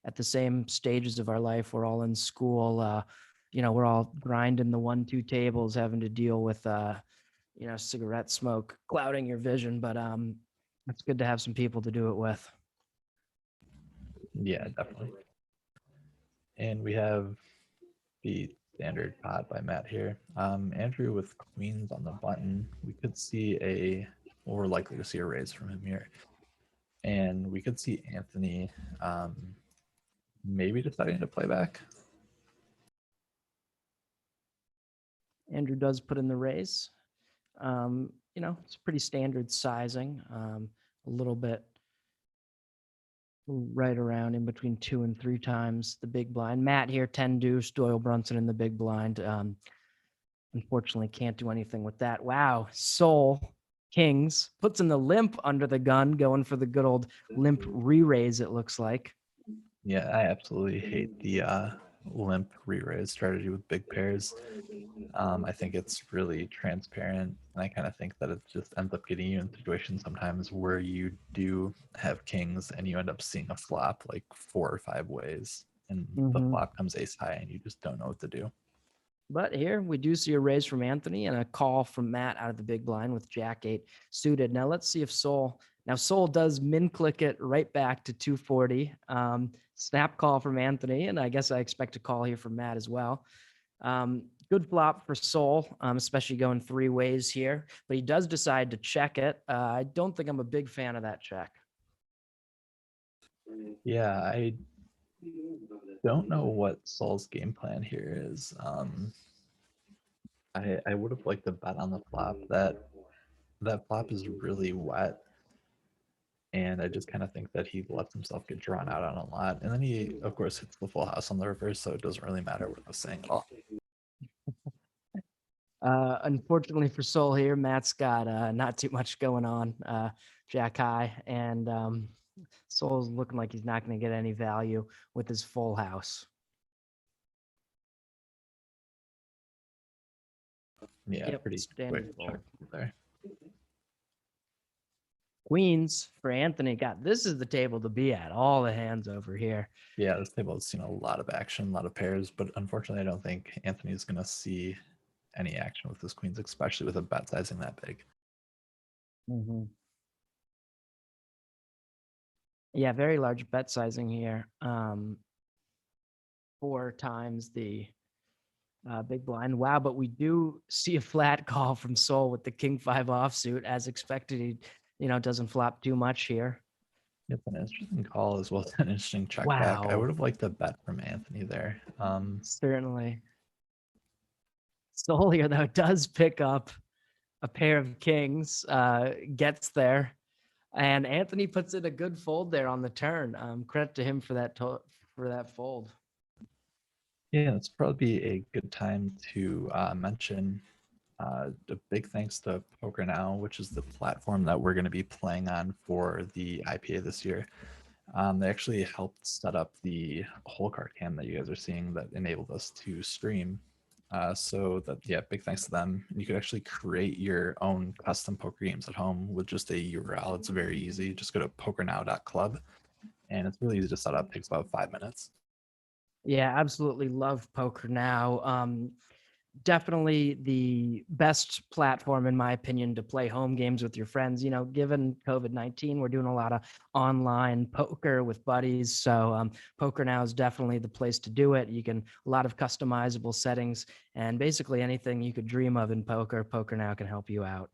at the same stages of our life. We're all in school. We're all grinding the 1-2 tables, having to deal with, cigarette smoke clouding your vision. But it's good to have some people to do it with. Yeah, definitely. And we have the standard pot by Matt here. Andrew with queens on the button. We could see we're likely to see a raise from him here. And we could see Anthony maybe deciding to play back. Andrew does put in the raise. It's pretty standard sizing, a little bit right around in between 2 and 3 times the big blind. Matt here, 10 deuce, Doyle Brunson in the big blind. Unfortunately, can't do anything with that. Wow, Soul Kings puts in the limp under the gun, going for the good old limp re-raise, it looks like. Yeah, I absolutely hate the limp re-raise strategy with big pairs. I think it's really transparent, and I kind of think that it just ends up getting you in situations sometimes where you do have kings and you end up seeing a flop like 4 or 5 ways, and the flop comes ace high, and you just don't know what to do. But here we do see a raise from Anthony and a call from Matt out of the big blind with Jack 8 suited. Now let's see if Soul does min click it right back to 240. Snap call from Anthony, and I guess I expect a call here from Matt as well. Good flop for Soul, especially going 3 ways here, but he does decide to check it. I don't think I'm a big fan of that check. Yeah, I don't know what Soul's game plan here is. I would have liked to bet on the flop that that flop is really wet. And I just kind of think that he lets himself get drawn out on a lot. And then he, of course, hits the full house on the reverse, so it doesn't really matter what I was saying at all. Unfortunately for Sol here, Matt's got not too much going on. Jack high, and Sol's looking like he's not going to get any value with his full house. Yeah, Yep, pretty standard quick check fold. there. Queens for Anthony. God, this is the table to be at. All the hands over here. Yeah, this table has seen a lot of action, a lot of pairs, but unfortunately, I don't think Anthony's going to see any action with his queens, especially with a bet sizing that big. Mm-hmm. Yeah, very large bet sizing here. 4 times the big blind. Wow, but we do see a flat call from Sol with the king 5 offsuit. As expected, he doesn't flop too much here. Yep, an interesting call as well as an interesting check back. I Wow. would have liked a bet from Anthony there. Certainly. Sol here, though, does pick up a pair of kings, gets there, and Anthony puts in a good fold there on the turn. Credit to him for that fold. Yeah, it's probably a good time to mention a big thanks to Poker Now, which is the platform that we're going to be playing on for the IPA this year. They actually helped set up the whole card cam that you guys are seeing that enabled us to stream. So that, yeah, big thanks to them. You could actually create your own custom poker games at home with just a URL. It's very easy. Just go to pokernow.club, and it's really easy to set up. It takes about 5 minutes. Yeah, absolutely love Poker Now. Definitely the best platform, in my opinion, to play home games with your friends. Given COVID-19, we're doing a lot of online poker with buddies. So Poker Now is definitely the place to do it. A lot of customizable settings, and basically anything you could dream of in poker, Poker Now can help you out.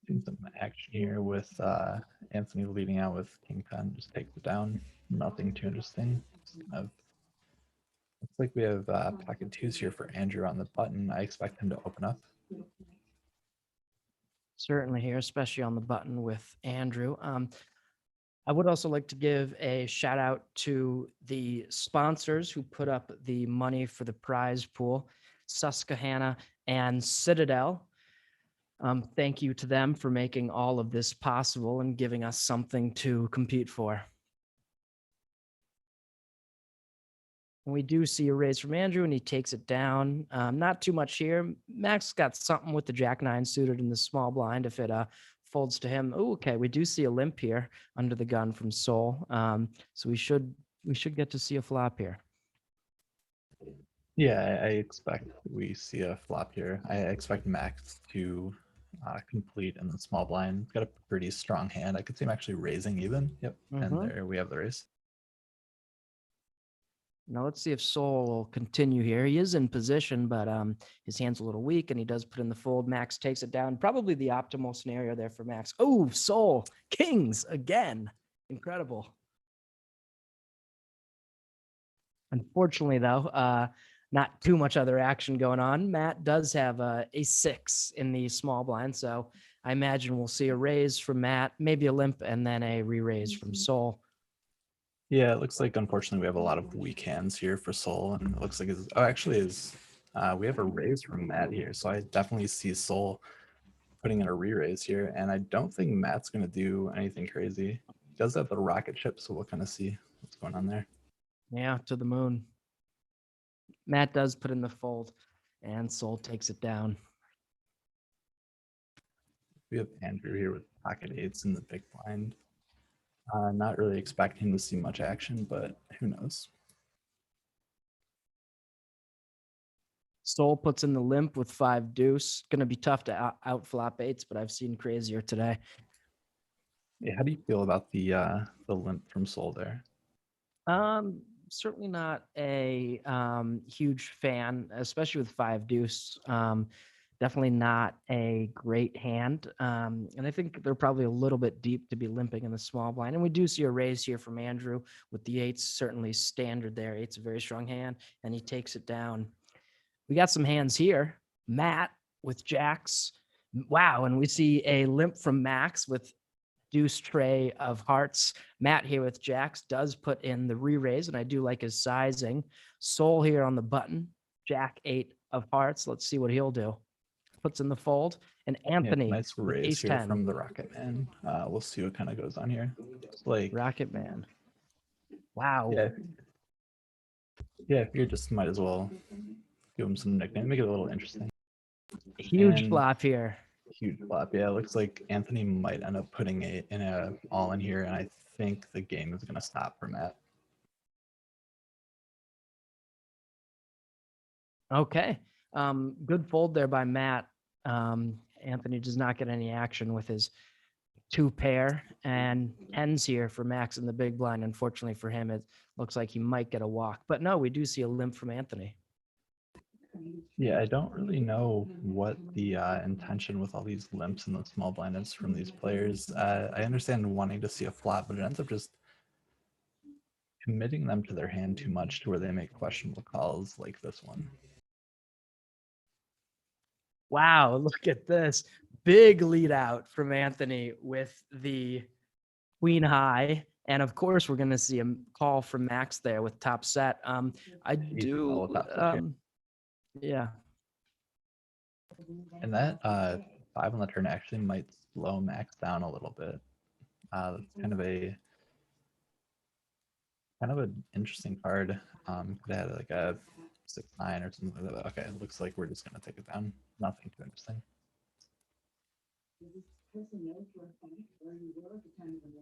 Seeing some action here with Anthony leading out with King 10, just takes it down. Nothing too interesting. Looks like we have pocket twos here for Andrew on the button. I expect him to open up. Certainly here, especially on the button with Andrew. I would also like to give a shout out to the sponsors who put up the money for the prize pool, Susquehanna and Citadel. Thank you to them for making all of this possible and giving us something to compete for. We do see a raise from Andrew, and he takes it down. Not too much here. Max got something with the Jack 9 suited in the small blind if it folds to him. Oh, okay. We do see a limp here under the gun from Sol. So we should get to see a flop here. Yeah, I expect we see a flop here. I expect Max to complete in the small blind. He's got a pretty strong hand. I could see him actually raising even. Yep, and there we have the raise. Now let's see if Sol will continue here. He is in position, but his hand's a little weak, and he does put in the fold. Max takes it down. Probably the optimal scenario there for Max. Oh, Sol, kings again. Incredible. Unfortunately, though, not too much other action going on. Matt does have a 6 in the small blind, so I imagine we'll see a raise from Matt, maybe a limp, and then a re-raise from Sol. Yeah, it looks like unfortunately we have a lot of weak hands here for Sol, and it looks like we have a raise from Matt here, so I definitely see Sol putting in a re-raise here, and I don't think Matt's going to do anything crazy. He does have the rocket ship, so we'll kind of see what's going on there. Yeah, to the moon. Matt does put in the fold, and Sol takes it down. We have Andrew here with pocket eights in the big blind. Not really expecting to see much action, but who knows? Sol puts in the limp with 5 deuce. Going to be tough to out flop 8s, but I've seen crazier today. Yeah, how do you feel about the limp from Sol there? Certainly not a huge fan, especially with 5 deuce. Definitely not a great hand. And I think they're probably a little bit deep to be limping in the small blind. And we do see a raise here from Andrew with the eights, certainly standard there. Eight's a very strong hand, and he takes it down. We got some hands here. Matt with jacks. Wow. And we see a limp from Max with deuce tray of hearts. Matt here with jacks does put in the re-raise, and I do like his sizing. Soul here on the button. Jack 8 of hearts. Let's see what he'll do. Puts in the fold. And Yeah, Anthony nice with raise ace here 10. from the Rocket Man. We'll see what kind of goes on here. It's like, Rocket Man. Wow. yeah, you just might as well give him some nickname, make it a little interesting. Huge And flop here. huge flop. Yeah, it looks like Anthony might end up putting it in a all in here, and I think the game is gonna stop for Matt. Okay. Good fold there by Matt. Anthony does not get any action with his two pair and tens here for Max in the big blind. Unfortunately for him, it looks like he might get a walk. But no, we do see a limp from Anthony. Yeah, I don't really know what the intention with all these limps in the small blind is from these players. I understand wanting to see a flop, but it ends up just committing them to their hand too much to where they make questionable calls like this one. Wow, look at this. Big lead out from Anthony with the queen high. And of course, we're going to see a call from Max there with top set. I do. Yeah. And that 5 on the turn actually might slow Max down a little bit. That's kind of an interesting card. Could have had like a 6-9 or something like that. Okay, it looks like we're just gonna take it down. Nothing too interesting.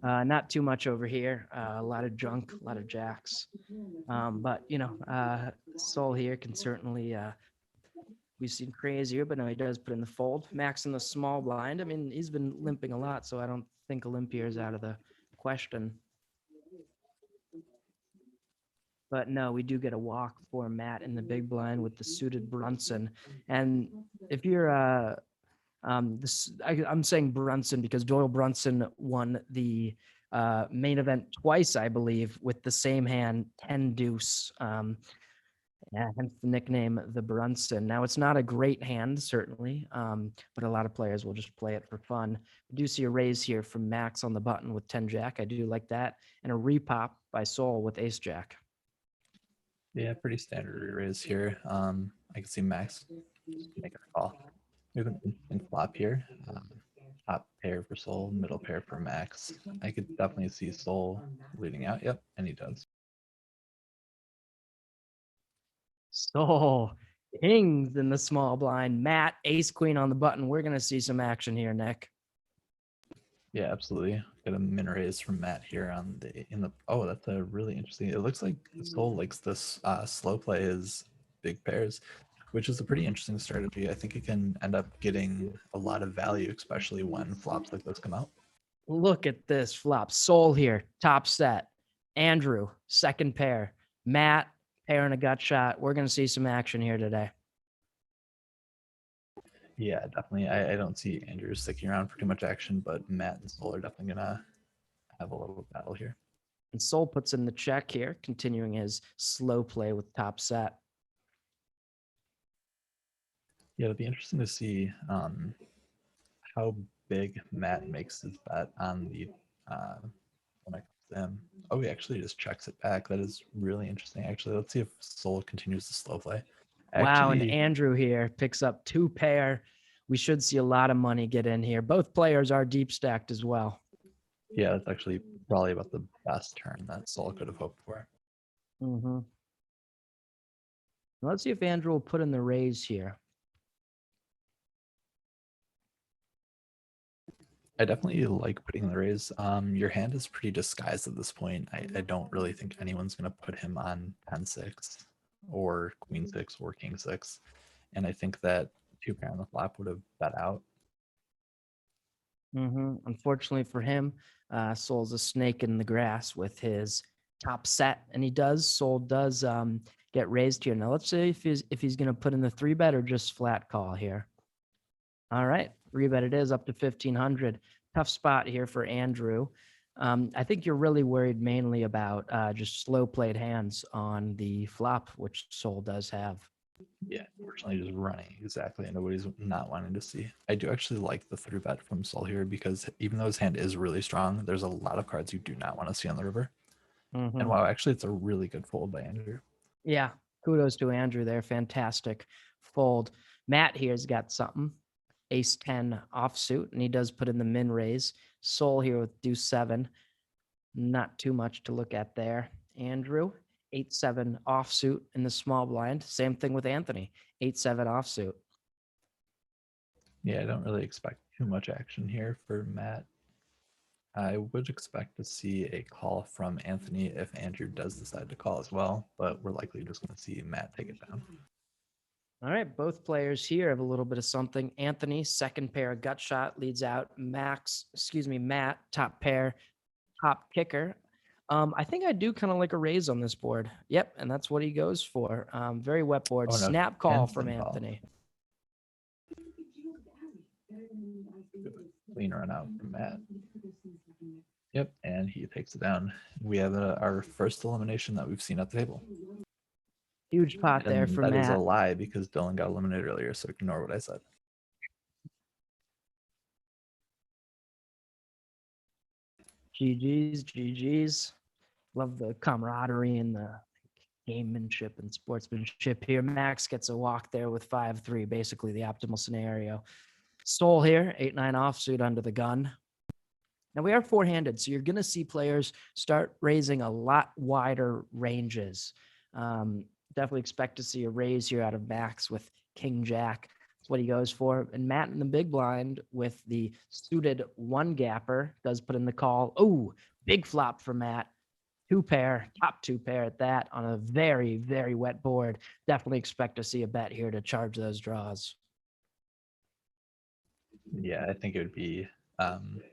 Not too much over here. A lot of junk, a lot of jacks. But you know, Soul here can certainly. We've seen crazier, but no, he does put in the fold. Max in the small blind. I mean, he's been limping a lot, so I don't think Olympia is out of the question. But no, we do get a walk for Matt in the big blind with the suited Brunson. And if you're I'm saying Brunson because Doyle Brunson won the main event twice, I believe, with the same hand, 10 deuce. Yeah, hence the nickname the Brunson. Now it's not a great hand, certainly, but a lot of players will just play it for fun. We do see a raise here from Max on the button with 10 Jack. I do like that, and a repop by Soul with Ace Jack. Yeah, pretty standard raise here. I can see Max make a call. We have an interesting flop here. Top pair for Soul, middle pair for Max. I could definitely see Soul leading out. Yep, and he does. Soul kings in the small blind. Matt ace queen on the button. We're gonna see some action here, Nick. Yeah, absolutely. Got a min raise from Matt here on the oh, that's a really interesting. It looks like Soul likes this slow play is big pairs, which is a pretty interesting strategy. I think it can end up getting a lot of value, especially when flops like this come out. Look at this flop. Soul here, top set. Andrew, second pair. Matt, pair and a gut shot. We're gonna see some action here today. Yeah, definitely. I don't see Andrew sticking around for too much action, but Matt and Soul are definitely gonna have a little battle here. And Soul puts in the check here, continuing his slow play with top set. Yeah, it'll be interesting to see how big Matt makes his bet on the when it comes to him. Oh, he actually just checks it back. That is really interesting. Actually, let's see if Soul continues to slow play. Wow, and Andrew here picks up two pair. We should see a lot of money get in here. Both players are deep stacked as well. Yeah, that's actually probably about the best turn that Soul could have hoped for. Mm-hmm. Let's see if Andrew will put in the raise here. I definitely like putting the raise. Your hand is pretty disguised at this point. I don't really think anyone's going to put him on 10-6 or Queen 6 or King 6. And I think that 2 pair on the flop would have bet out. Unfortunately for him, Soul's a snake in the grass with his top set, and he does. Soul does get raised here. Now let's see if he's going to put in the 3-bet or just flat call here. All right, rebet it is up to 1500. Tough spot here for Andrew. I think you're really worried mainly about just slow played hands on the flop, which Sol does have. Yeah, unfortunately, just running exactly into what he's not wanting to see. I do actually like the through bet from Sol here because even though his hand is really strong, there's a lot of cards you do not want to see on the river. And wow, actually, it's a really good fold by Andrew. Yeah, kudos to Andrew there. Fantastic fold. Matt here's got something. Ace 10 offsuit, and he does put in the min raise. Sol here with deuce 7. Not too much to look at there. Andrew, 8-7 offsuit in the small blind. Same thing with Anthony, 8-7 offsuit. Yeah, I don't really expect too much action here for Matt. I would expect to see a call from Anthony if Andrew does decide to call as well, but we're likely just going to see Matt take it down. All right, both players here have a little bit of something. Anthony, second pair gut shot, leads out. Matt, top pair, top kicker. I think I do kind of like a raise on this board. Yep, and that's what he goes for. Very wet board. Oh, no, Snap call from instant call. Anthony. Clean run out from Matt. Yep, and he takes it down. We have our first elimination that we've seen at the table. Huge pot there And for that is a Matt. lie because Dylan got eliminated earlier, so ignore what I said. GG's. Love the camaraderie and the gamemanship and sportsmanship here. Max gets a walk there with 5-3, basically the optimal scenario. Sol here, 8-9 offsuit under the gun. Now we are four-handed, so you're going to see players start raising a lot wider ranges. Definitely expect to see a raise here out of Max with King Jack. That's what he goes for. And Matt in the big blind with the suited one gapper does put in the call. Oh, big flop for Matt. Two pair, top two pair at that on a very, very wet board. Definitely expect to see a bet here to charge those draws. Yeah, I think it would be kind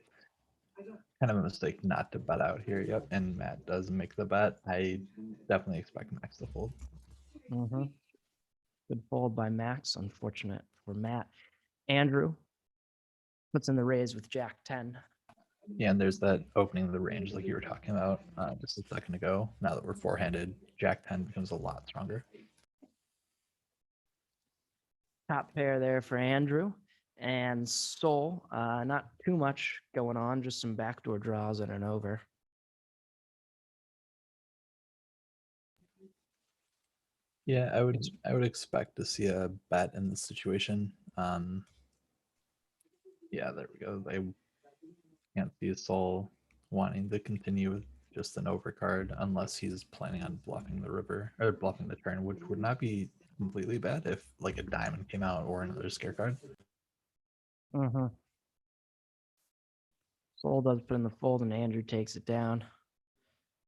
of a mistake not to bet out here. Yep, and Matt does make the bet. I definitely expect Max to fold. Good fold by Max. Unfortunate for Matt. Andrew puts in the raise with Jack 10. Yeah, and there's that opening of the range like you were talking about just a second ago. Now that we're four-handed, Jack 10 becomes a lot stronger. Top pair there for Andrew. And Sol, not too much going on, just some backdoor draws and an over. Yeah, I would expect to see a bet in this situation. Yeah, there we go. I can't see a Sol wanting to continue with just an overcard unless he's planning on bluffing the river or bluffing the turn, which would not be completely bad if like a diamond came out or another scare card. Sol does put in the fold and Andrew takes it down.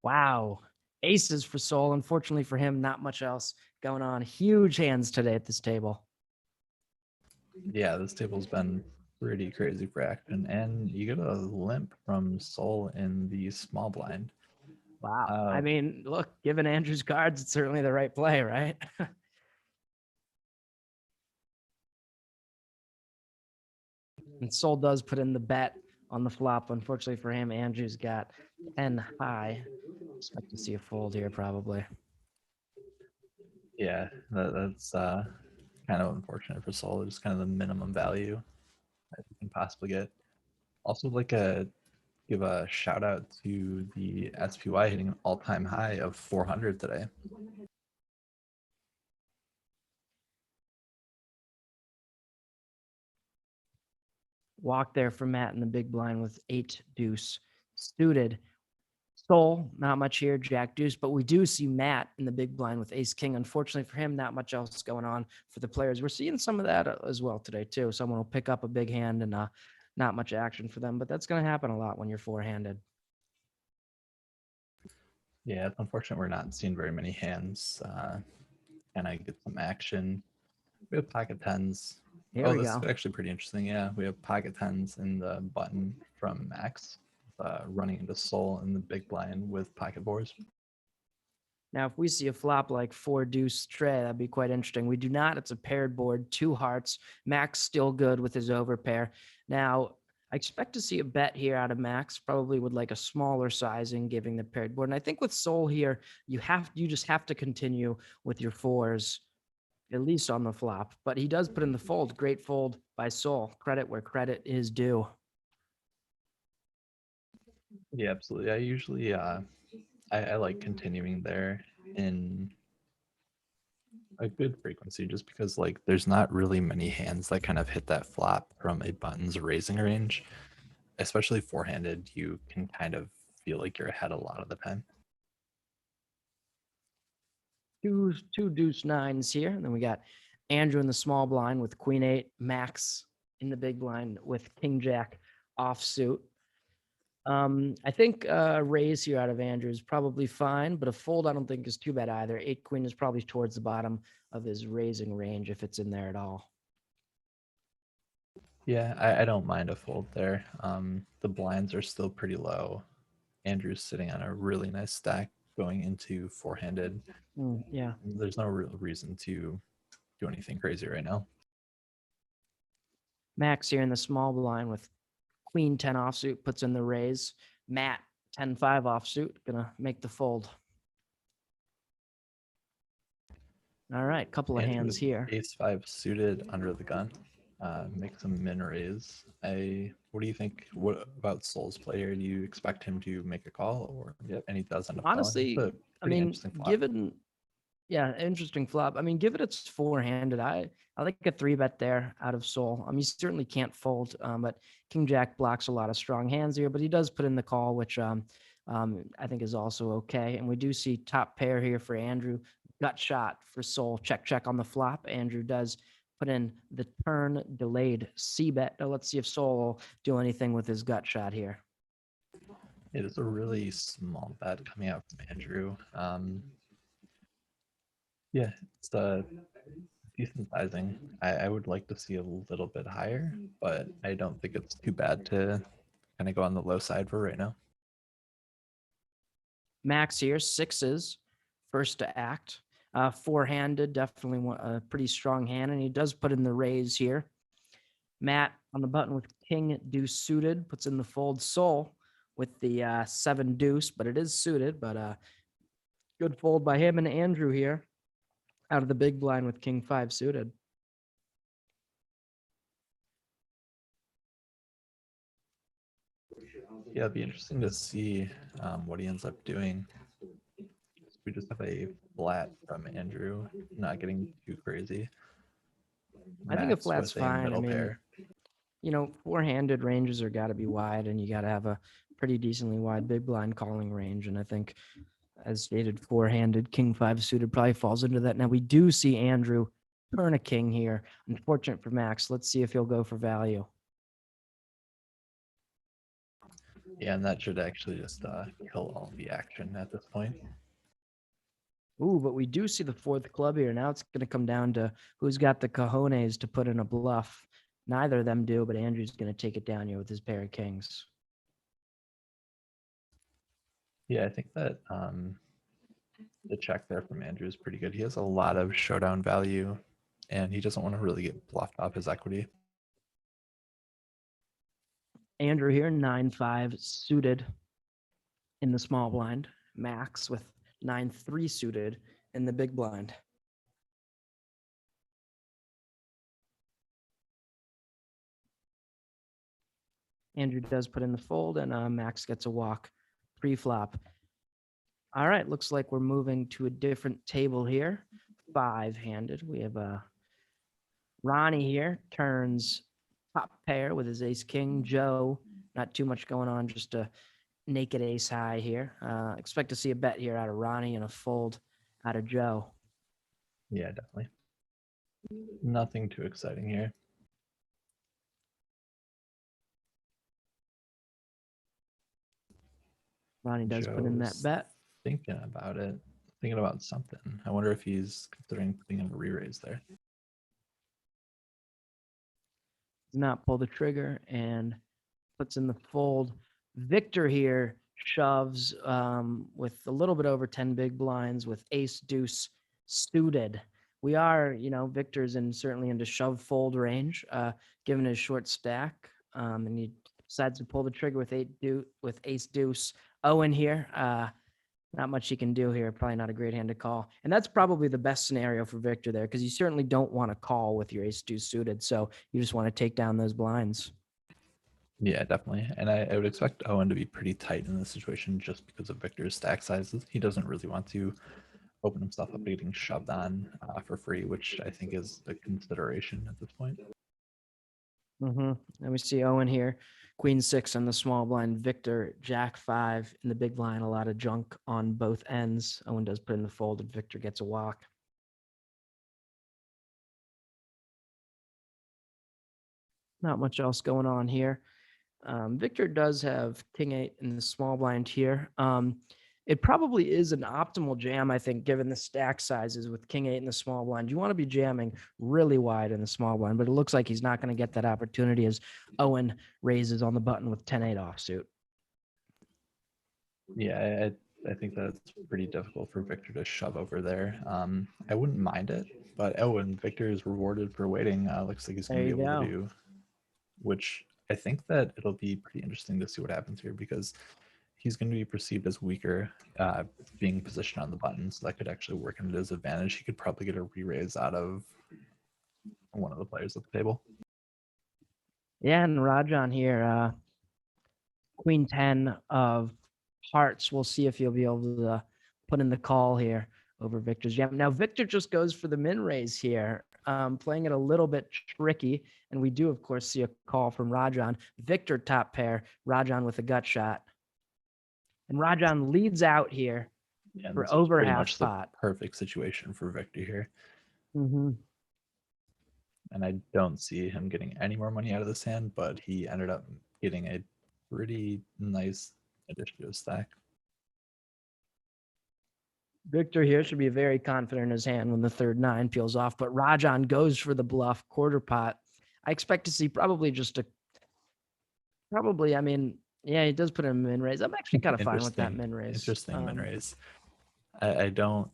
Wow. Aces for Sol. Unfortunately for him, not much else going on. Huge hands today at this table. Yeah, this table's been pretty crazy for action, and you get a limp from Sol in the small blind. Wow. I mean, look, given Andrew's cards, it's certainly the right play, right? And Sol does put in the bet on the flop. Unfortunately for him, Andrew's got 10 high. Expect to see a fold here, probably. Yeah, that's kind of unfortunate for Sol. Just kind of the minimum value that you can possibly get. Also, give a shout out to the SPY hitting an all-time high of 400 today. Walk there for Matt in the big blind with 8 deuce suited. Sol, not much here, Jack deuce, but we do see Matt in the big blind with ace king. Unfortunately for him, not much else going on for the players. We're seeing some of that as well today too. Someone will pick up a big hand and not much action for them, but that's going to happen a lot when you're four-handed. Yeah, it's unfortunate we're not seeing very many hands. And I get some action. We have pocket tens. Here we this go. is actually pretty interesting. Yeah, we have pocket tens in the button from Max, running into Sol in the big blind with pocket fours. Now, if we see a flop like 4 deuce tray, that'd be quite interesting. We do not. It's a paired board, 2 hearts. Max still good with his overpair. Now, I expect to see a bet here out of Max, probably with like a smaller sizing, giving the paired board. And I think with Soul here, you just have to continue with your fours, at least on the flop. But he does put in the fold. Great fold by Soul. Credit where credit is due. Yeah, absolutely. I usually I like continuing there in a good frequency just because like there's not really many hands that kind of hit that flop from a button's raising range. Especially four-handed, you can kind of feel like you're ahead a lot of the time. Two deuce nines here. And then we got Andrew in the small blind with queen eight, Max in the big blind with king jack offsuit. I think raise here out of Andrew is probably fine, but a fold I don't think is too bad either. 8 queen is probably towards the bottom of his raising range if it's in there at all. Yeah, I don't mind a fold there. The blinds are still pretty low. Andrew's sitting on a really nice stack going into four-handed. Yeah. There's no real reason to do anything crazy right now. Max here in the small blind with queen 10 offsuit puts in the raise. Matt 10-5 offsuit gonna make the fold. All right, couple of Andrew hands with here. ace-5 suited under the gun. Make some min raise. What do you think? What about Soul's play here? Do you expect him to make a call, or and he does end up calling? Honestly, It's a I pretty mean, interesting flop. given interesting flop. I mean, given it's four-handed, I like a 3-bet there out of Soul. You certainly can't fold, but King Jack blocks a lot of strong hands here, but he does put in the call, which I think is also okay. And we do see top pair here for Andrew. Gut shot for Soul. Check on the flop. Andrew does put in the turn delayed C-bet. Now let's see if Soul will do anything with his gut shot here. It is a really small bet coming out from Andrew. Yeah, it's a decent sizing. I would like to see a little bit higher, but I don't think it's too bad to kind of go on the low side for right now. Max here, sixes, first to act. Four-handed, definitely a pretty strong hand, and he does put in the raise here. Matt on the button with king deuce suited, puts in the fold. Soul with the 7 deuce, but it is suited, but good fold by him. And Andrew here out of the big blind with king 5 suited. Yeah, it'd be interesting to see what he ends up doing. We just have a flat from Andrew, not getting too crazy. I think a flat's with a fine. I middle mean, pair. four-handed ranges are got to be wide, and you got to have a pretty decently wide big blind calling range. And I think, as stated, four-handed king 5 suited probably falls into that. Now we do see Andrew turn a king here. Unfortunate for Max. Let's see if he'll go for value. Yeah, and that should actually just kill all the action at this point. Ooh, but we do see the 4th club here. Now it's going to come down to who's got the cojones to put in a bluff. Neither of them do, but Andrew's going to take it down here with his pair of kings. Yeah, I think that the check there from Andrew is pretty good. He has a lot of showdown value, and he doesn't want to really get bluffed off his equity. Andrew here, 9-5 suited in the small blind. Max with 9-3 suited in the big blind. Andrew does put in the fold, and Max gets a walk pre-flop. All right, looks like we're moving to a different table here. 5-handed. We have Ronnie here, turns top pair with his ace king. Joe, not too much going on, just a naked ace high here. Expect to see a bet here out of Ronnie and a fold out of Joe. Yeah, definitely. Nothing too exciting here. Ronnie does put in that Joe's bet. Thinking about it, thinking about something. I wonder if he's considering putting in a re-raise there. Does not pull the trigger and puts in the fold. Victor here shoves with a little bit over 10 big blinds with ace deuce suited. We are, Victor's in certainly into shove fold range, given his short stack. And he decides to pull the trigger with with ace deuce. Owen here. Not much he can do here. Probably not a great hand to call. And that's probably the best scenario for Victor there, because you certainly don't want to call with your ace deuce suited. So you just want to take down those blinds. Yeah, definitely. And I would expect Owen to be pretty tight in this situation just because of Victor's stack sizes. He doesn't really want to open himself up to getting shoved on for free, which I think is a consideration at this point. And we see Owen here, queen six on the small blind, Victor jack five in the big blind. A lot of junk on both ends. Owen does put in the folded. Victor gets a walk. Not much else going on here. Victor does have king eight in the small blind here. It probably is an optimal jam, I think, given the stack sizes with king eight in the small blind. You want to be jamming really wide in the small blind, but it looks like he's not going to get that opportunity as Owen raises on the button with 10-8 offsuit. Yeah, I think that's pretty difficult for Victor to shove over there. I wouldn't mind it, but Owen, Victor is rewarded for waiting. Looks like he's going to be able to do, which I think that it'll be pretty interesting to see what happens here because he's going to be perceived as weaker being positioned on the button. So that could actually work in his advantage. He could probably get a re-raise out of one of the players at the table. Yeah, and Rajan here, queen 10 of hearts. We'll see if he'll be able to put in the call here over Victor's jam. Now, Victor just goes for the min raise here, playing it a little bit tricky. And we do, of course, see a call from Rajan. Victor top pair, Rajan with a gut shot. And Rajan leads out here for over half pot. Perfect situation for Victor here. And I don't see him getting any more money out of this hand, but he ended up getting a pretty nice addition to his stack. Victor here should be very confident in his hand when the third nine peels off, but Rajan goes for the bluff quarter pot. I expect to see probably I mean, yeah, he does put in a min raise. I'm actually kind of fine with that min raise. Interesting min raise. I don't,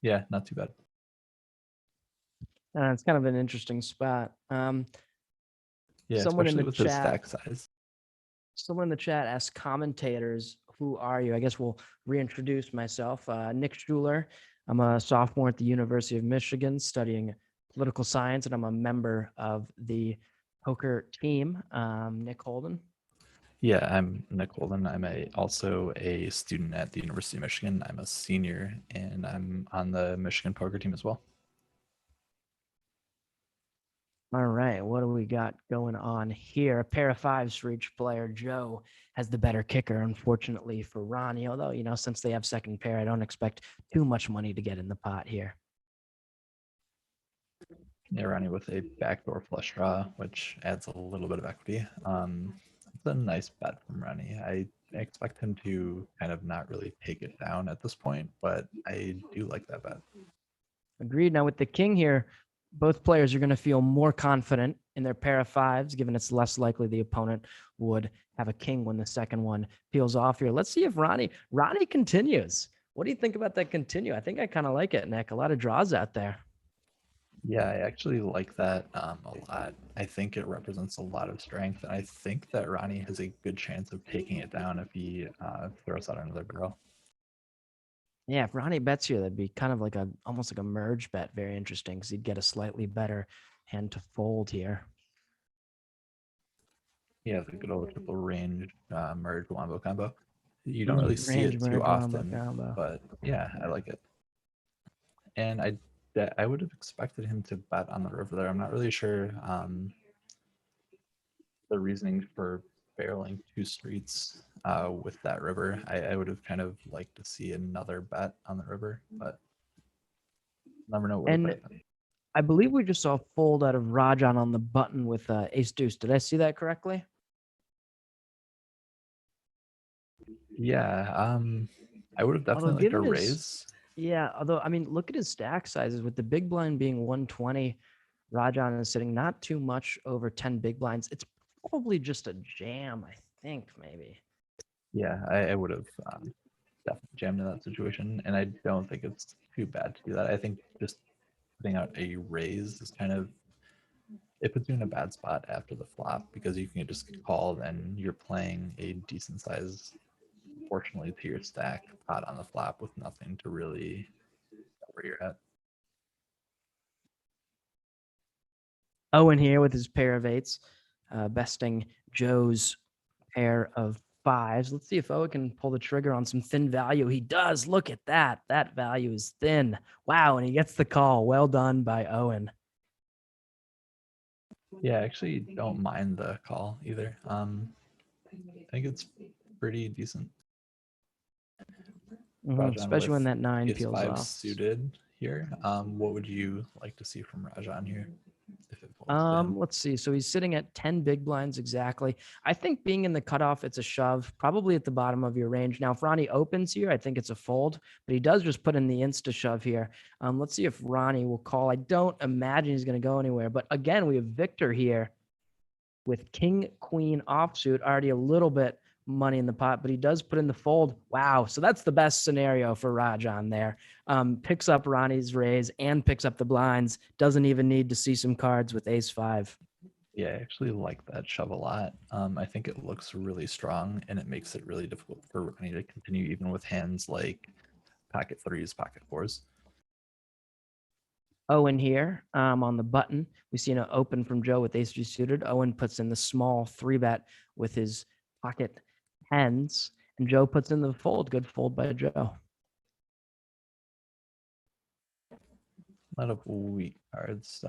yeah, not too bad. It's kind of an interesting spot. Yeah, someone in the with chat, his stack size. Someone in the chat asked commentators, who are you? I guess we'll reintroduce myself. Nick Schuler. I'm a sophomore at the University of Michigan studying political science, and I'm a member of the poker team. Nick Holden. Yeah, I'm Nick Holden. I'm also a student at the University of Michigan. I'm a senior, and I'm on the Michigan poker team as well. All right, what do we got going on here? A pair of fives for each player. Joe has the better kicker, unfortunately, for Ronnie. Although, since they have second pair, I don't expect too much money to get in the pot here. Yeah, Ronnie with a backdoor flush draw, which adds a little bit of equity. It's a nice bet from Ronnie. I expect him to kind of not really take it down at this point, but I do like that bet. Agreed. Now with the king here, both players are going to feel more confident in their pair of fives, given it's less likely the opponent would have a king when the second one peels off here. Let's see if Ronnie continues. What do you think about that continue? I think I kind of like it, Nick. A lot of draws out there. Yeah, I actually like that a lot. I think it represents a lot of strength. And I think that Ronnie has a good chance of taking it down if he throws out another barrel. Yeah, if Ronnie bets here, that'd be kind of like almost like a merge bet. Very interesting because he'd get a slightly better hand to fold here. Yeah, the good old triple range merge wombo combo. You don't really see it too often, but yeah, I like it. And I would have expected him to bet on the river there. I'm not really sure the reasoning for barreling two streets with that river. I would have kind of liked to see another bet on the river, but never know. And I believe we just saw a fold out of Rajan on the button with ace deuce. Did I see that correctly? Yeah, I would have definitely liked a raise. Yeah, although, I mean, look at his stack sizes. With the big blind being 120, Rajan is sitting not too much over 10 big blinds. It's probably just a jam, I think, maybe. Yeah, I would have definitely jammed in that situation, and I don't think it's too bad to do that. I think just putting out a raise is kind of, it puts you in a bad spot after the flop because you can just get called and you're playing a decent size proportionally to your stack pot on the flop with nothing to really know where you're at. Owen here with his pair of eights, besting Joe's pair of fives. Let's see if Owen can pull the trigger on some thin value. He does. Look at that. That value is thin. Wow. And he gets the call. Well done by Owen. Yeah, I actually don't mind the call either. I think it's pretty decent. Rajan Especially with when that 9 ace peels five off. suited here. What would you like to see from Rajan here if it folds to him? Let's see. So he's sitting at 10 big blinds exactly. I think being in the cutoff, it's a shove, probably at the bottom of your range. Now, if Ronnie opens here, I think it's a fold, but he does just put in the insta shove here. Let's see if Ronnie will call. I don't imagine he's going to go anywhere. But again, we have Victor here with king, queen offsuit, already a little bit money in the pot, but he does put in the fold. Wow. So that's the best scenario for Rajan there. Picks up Ronnie's raise and picks up the blinds. Doesn't even need to see some cards with ace five. Yeah, I actually like that shove a lot. I think it looks really strong and it makes it really difficult for Ronnie to continue even with hands like pocket threes, pocket fours. Owen here on the button. We see an open from Joe with ace three suited. Owen puts in the small 3-bet with his pocket tens, and Joe puts in the fold. Good fold by Joe. A lot of weak cards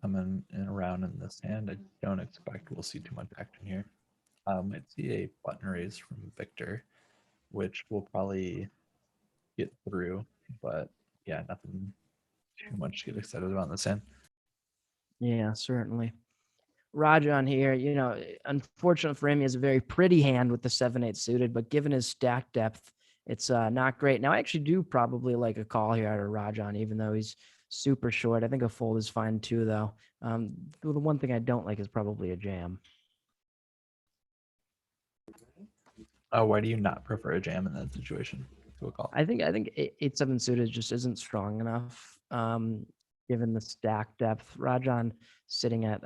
coming in around in this hand. I don't expect we'll see too much action here. Might see a button raise from Victor, which we'll probably get through, but yeah, nothing too much to get excited about in this hand. Yeah, certainly. Rajan here, unfortunate for him, he has a very pretty hand with the 7-8 suited, but given his stack depth, it's not great. Now, I actually do probably like a call here out of Rajan, even though he's super short. I think a fold is fine too, though. The one thing I don't like is probably a jam. Why do you not prefer a jam in that situation to a call? I think 8-7 suited just isn't strong enough, given the stack depth. Rajan sitting at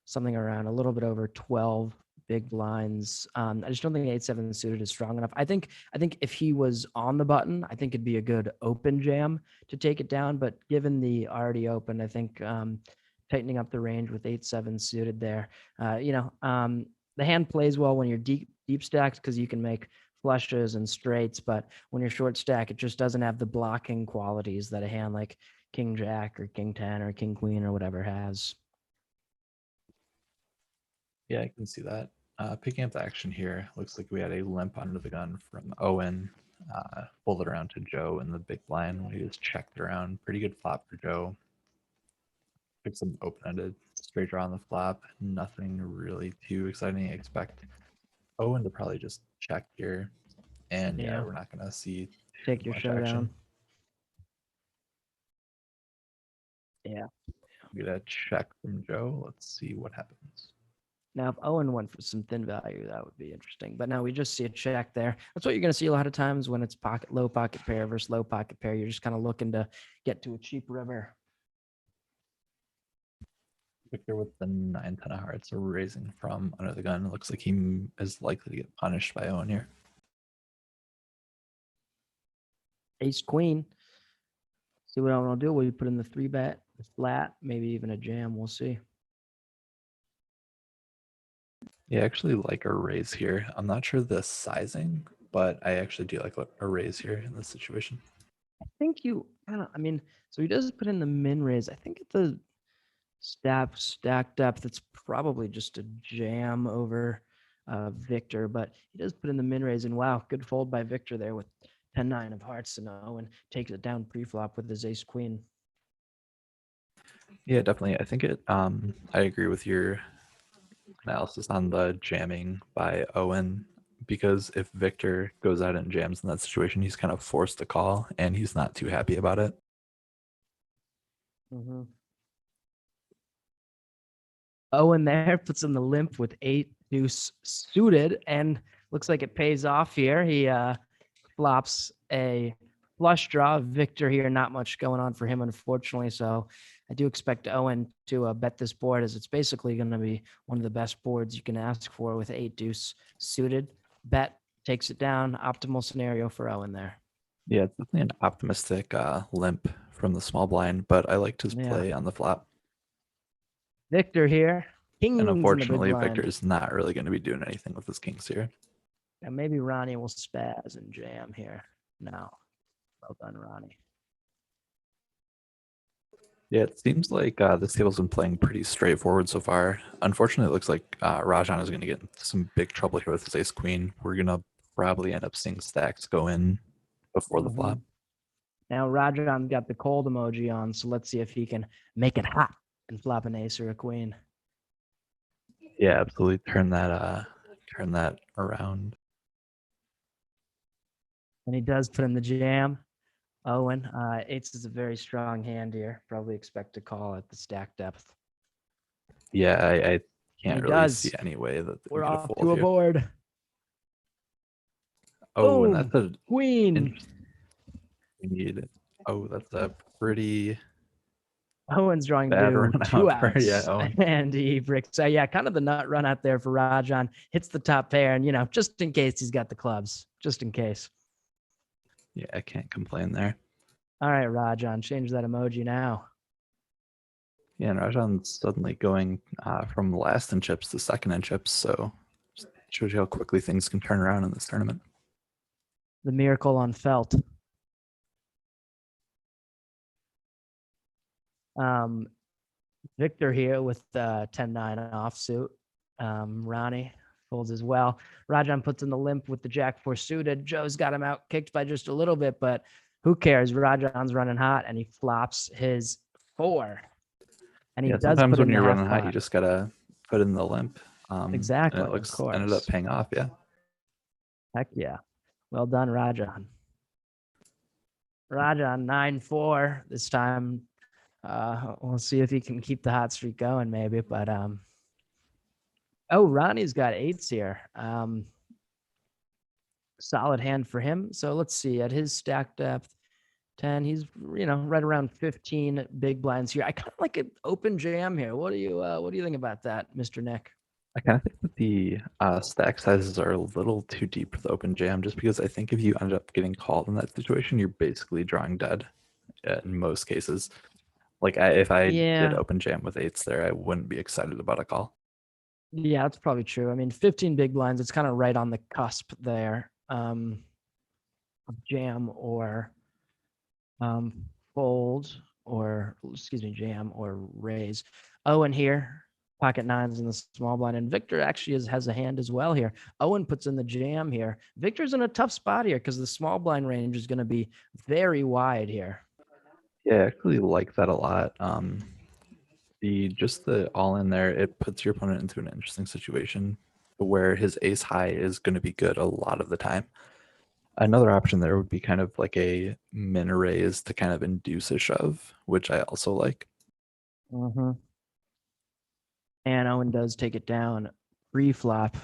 something around a little bit over 12 big blinds. I just don't think 8-7 suited is strong enough. I think if he was on the button, I think it'd be a good open jam to take it down. But given the already open, I think tightening up the range with 8-7 suited there. The hand plays well when you're deep stacked because you can make flushes and straights, but when you're short stack, it just doesn't have the blocking qualities that a hand like King Jack or King 10 or King Queen or whatever has. Yeah, I can see that. Picking up the action here, looks like we had a limp under the gun from Owen. Pulled it around to Joe in the big blind when he just checked around. Pretty good flop for Joe. Picked some open-ended straight draw on the flop. Nothing really too exciting. I expect Owen to probably just check here. And yeah, we're not going to see Take too your much showdown. action. Yeah. Get a check from Joe. Let's see what happens. Now, if Owen went for some thin value, that would be interesting. But now we just see a check there. That's what you're going to see a lot of times when it's low pocket pair versus low pocket pair. You're just kind of looking to get to a cheap river. Victor with the 9-10 of hearts raising from under the gun. It looks like he is likely to get punished by Owen here. Ace Queen. See what Owen will do. Will you put in the 3-bet, the flat, maybe even a jam? We'll see. Yeah, I actually like a raise here. I'm not sure the sizing, but I actually do like a raise here in this situation. I think so he does put in the min raise. I think at the stack depth, it's probably just a jam over Victor, but he does put in the min raise, and wow, good fold by Victor there with 10-9 of hearts and Owen takes it down pre-flop with his ace queen. Yeah, definitely. I think I agree with your analysis on the jamming by Owen, because if Victor goes out and jams in that situation, he's kind of forced to call and he's not too happy about it. Owen there puts in the limp with 8 deuce suited, and looks like it pays off here. He flops a flush draw. Victor here, not much going on for him, unfortunately. So I do expect Owen to bet this board, as it's basically going to be one of the best boards you can ask for with 8 deuce suited. Bet takes it down. Optimal scenario for Owen there. Yeah, it's definitely an optimistic limp from the small blind, but I liked his Yeah. play on the flop. Victor here. Kings And in the big unfortunately, blind. Victor is not really going to be doing anything with his kings here. And maybe Ronnie will spaz and jam here. No. Well done, Ronnie. Yeah, it seems like this table's been playing pretty straightforward so far. Unfortunately, it looks like Rajan is going to get into some big trouble here with his ace queen. We're going to probably end up seeing stacks go in before the flop. Now Rajan got the cold emoji on, so let's see if he can make it hot and flop an ace or a queen. Yeah, absolutely. Turn that around. And he does put in the jam. Owen, eights is a very strong hand here. Probably expect to call at the stack depth. Yeah, I can't really does. see any way that We're get a off fold to a here. board. Oh, Boom. and that's a Queen. we need. Oh, that's a pretty Owen's drawing bad to run 2 out for outs, yeah, Owen. and he bricks. So yeah, kind of the nut run out there for Rajan. Hits the top pair, and just in case he's got the clubs, just in case. Yeah, I can't complain there. All right, Rajan, change that emoji now. Yeah, and Rajan's suddenly going from last in chips to second in chips, so shows you how quickly things can turn around in this tournament. The miracle on felt. Victor here with the 10-9 offsuit. Ronnie folds as well. Rajan puts in the limp with the jack-4 suited. Joe's got him out kicked by just a little bit, but who cares? Rajan's running hot, and he flops his 4. And he does sometimes put when in you're the running half hot, pot. you just gotta put in the limp. Exactly. And it looks of course. ended up paying off. Yeah. Heck yeah. Well done, Rajan. Rajan 9-4 this time. We'll see if he can keep the hot streak going, maybe. But Ronnie's got 8s here. Solid hand for him. So let's see, at his stack depth, 10, he's right around 15 big blinds here. I kind of like an open jam here. What do you think about that, Mr. Nick? I kind of think that the stack sizes are a little too deep for the open jam, just because I think if you end up getting called in that situation, you're basically drawing dead in most cases. Like if I did open jam with 8s there, I wouldn't be excited about a call. Yeah, that's probably true. I mean, 15 big blinds, it's kind of right on the cusp there. Jam or fold, or jam or raise. Owen here, pocket 9s in the small blind, and Victor actually has a hand as well here. Owen puts in the jam here. Victor's in a tough spot here because the small blind range is going to be very wide here. Yeah, I actually like that a lot. The all in there, it puts your opponent into an interesting situation where his ace high is going to be good a lot of the time. Another option there would be kind of like a min raise to kind of induce a shove, which I also like. And Owen does take it down pre-flop.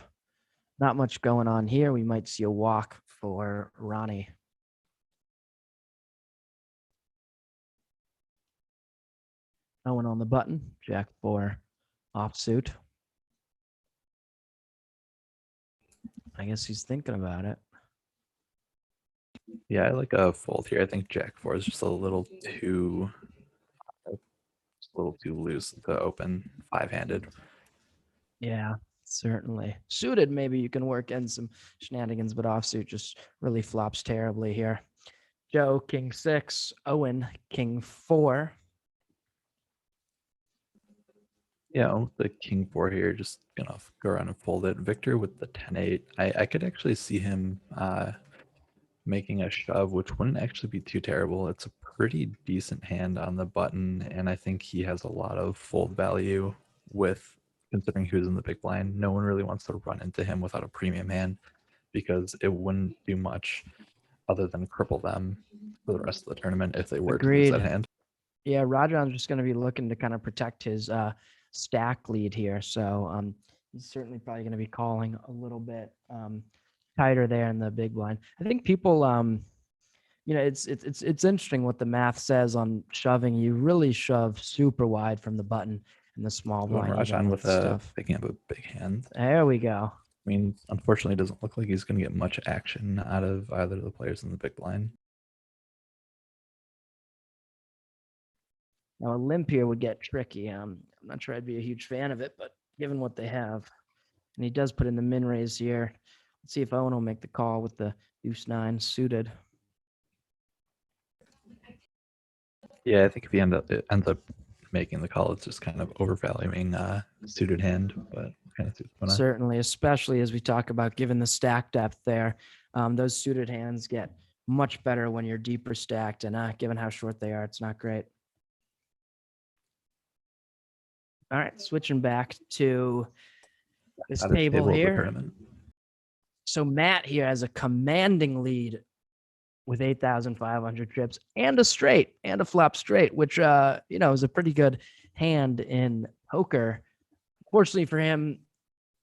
Not much going on here. We might see a walk for Ronnie. Owen on the button, jack-4 offsuit. I guess he's thinking about it. Yeah, I like a fold here. I think jack-4 is just a little too loose to open 5-handed. Yeah, certainly. Suited, maybe you can work in some shenanigans, but offsuit just really flops terribly here. Joe, king 6, Owen, king 4. Yeah, with the king 4 here, just gonna go around and fold it. Victor with the 10-8. I could actually see him making a shove, which wouldn't actually be too terrible. It's a pretty decent hand on the button, and I think he has a lot of fold value with considering who's in the big blind. No one really wants to run into him without a premium hand because it wouldn't do much other than cripple them for the rest of the tournament if they were to lose that hand. Yeah, Rajan's just going to be looking to kind of protect his stack lead here. So he's certainly probably going to be calling a little bit. tighter there in the big blind. I think people, it's interesting what the math says on shoving. You really shove super wide from the button in the small Going blind. You Rajan don't with stuff. picking up a big hand. There we go. I mean, unfortunately, it doesn't look like he's going to get much action out of either of the players in the big blind. Now a limp here would get tricky. I'm not sure I'd be a huge fan of it, but given what they have, and he does put in the min raise here. Let's see if Owen will make the call with the deuce 9 suited. Yeah, I think if he ends up making the call, it's just kind of overvaluing suited hand, but kind of suits Pomona. Certainly, especially as we talk about given the stack depth there, those suited hands get much better when you're deeper stacked, and given how short they are, it's not great. All right, switching back to this table here. So Matt here has a commanding lead with 8,500 trips and a straight and a flop straight, which is a pretty good hand in poker. Fortunately for him,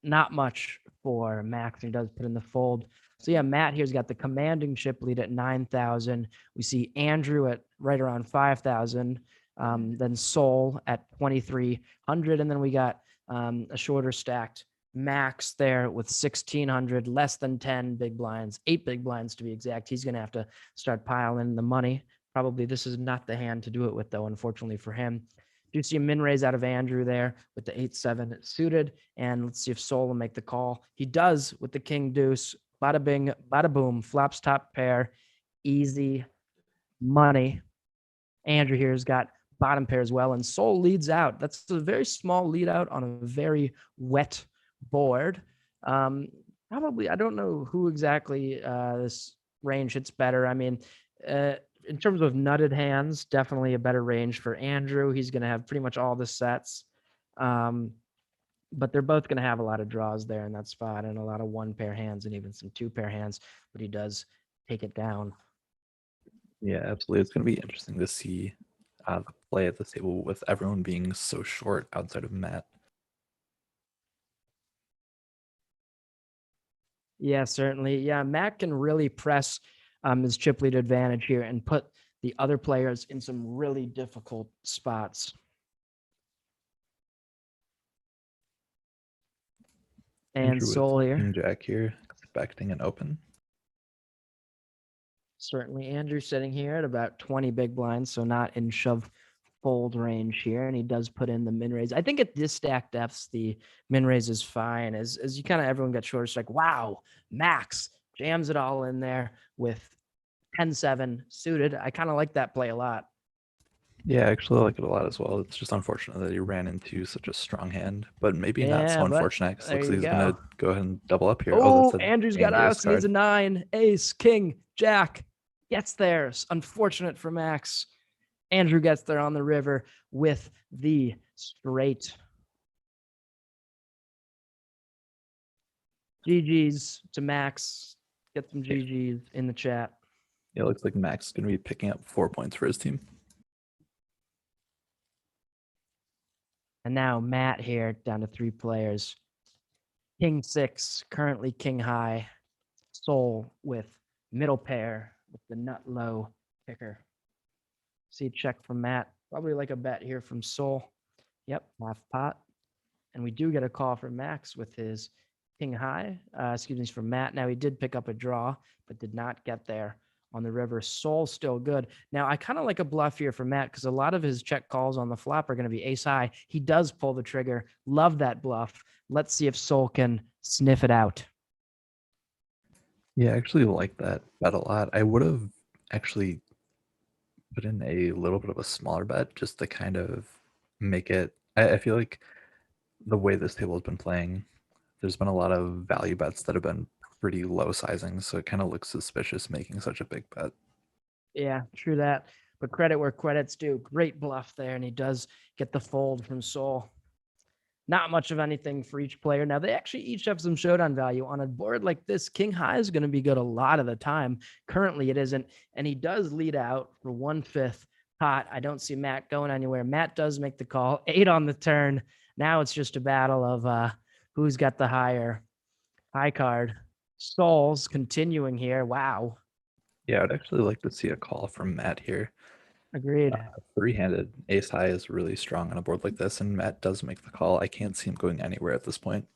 not much for Max. He does put in the fold. So yeah, Matt here's got the commanding chip lead at 9,000. We see Andrew at right around 5,000. Then Sol at 2,300, and then we got a shorter stacked Max there with 1,600, less than 10 big blinds, 8 big blinds to be exact. He's going to have to start piling the money. Probably this is not the hand to do it with, though, unfortunately for him. You see a min raise out of Andrew there with the 8-7 suited, and let's see if Sol will make the call. He does with the king deuce. Bada bing, bada boom, flops top pair, easy money. Andrew here's got bottom pair as well, and Sol leads out. That's a very small lead out on a very wet board. Probably, I don't know who exactly this range hits better. I mean, in terms of nutted hands, definitely a better range for Andrew. He's going to have pretty much all the sets. But they're both going to have a lot of draws there in that spot and a lot of 1-pair hands and even some 2-pair hands, but he does take it down. Yeah, absolutely. It's going to be interesting to see the play at this table with everyone being so short outside of Matt. Yeah, certainly. Yeah, Matt can really press his chip lead advantage here and put the other players in some really difficult spots. And Sol here. King Jack here, expecting an open. Certainly, Andrew sitting here at about 20 big blinds, so not in shove fold range here, and he does put in the min raise. I think at this stack depths, the min raise is fine. As you kind of everyone got shorter, it's like, wow, Max jams it all in there with 10-7 suited. I kind of like that play a lot. Yeah, I actually like it a lot as well. It's just unfortunate that he ran into such a strong hand, but maybe not so unfortunate because looks like he's going to go ahead and double up here. Oh, Andrew's got us. Needs a 9, ace, king, jack. Gets there. Unfortunate for Max. Andrew gets there on the river with the straight. GG's to Max. Get some GG's in the chat. Yeah, it looks like Max is going to be picking up 4 points for his team. And now Matt here down to 3 players. King 6, currently king high. Sol with middle pair with the nut low kicker. See a check from Matt. Probably like a bet here from Sol. Yep, half pot. And we do get a call from Max with his king high. Excuse me, from Matt. Now he did pick up a draw, but did not get there on the river. Sol still good. Now I kind of like a bluff here for Matt because a lot of his check calls on the flop are going to be ace high. He does pull the trigger. Love that bluff. Let's see if Sol can sniff it out. Yeah, I actually like that bet a lot. I would have actually put in a little bit of a smaller bet just to kind of make it. I feel like the way this table has been playing, there's been a lot of value bets that have been pretty low sizing, so it kind of looks suspicious making such a big bet. Yeah, true that. But credit where credit's due. Great bluff there, and he does get the fold from Sol. Not much of anything for each player. Now, they actually each have some showdown value. On a board like this, king high is going to be good a lot of the time. Currently, it isn't. And he does lead out for 1/5 pot. I don't see Matt going anywhere. Matt does make the call. 8 on the turn. Now it's just a battle of who's got the high card. Souls continuing here. Wow. Yeah, I'd actually like to see a call from Matt here. Agreed. Three-handed ace high is really strong on a board like this, and Matt does make the call. I can't see him going anywhere at this point.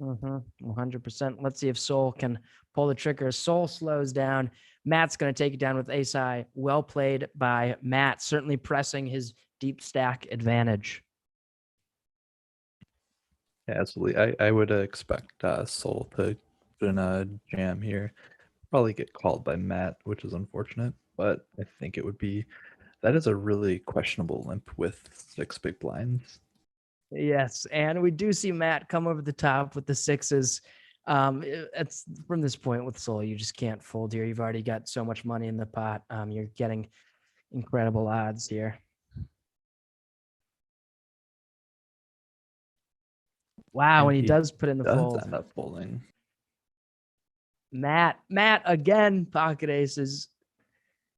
100%. Let's see if Soul can pull the trigger. Soul slows down. Matt's going to take it down with ace high. Well played by Matt, certainly pressing his deep stack advantage. Yeah, absolutely. I would expect Soul to put in a jam here. Probably get called by Matt, which is unfortunate, but I think it would be that is a really questionable limp with 6 big blinds. Yes, and we do see Matt come over the top with the sixes. It's from this point with Soul, you just can't fold here. You've already got so much money in the pot. You're getting incredible odds here. Wow, and he does put in the does fold. end up folding. Matt again, pocket aces.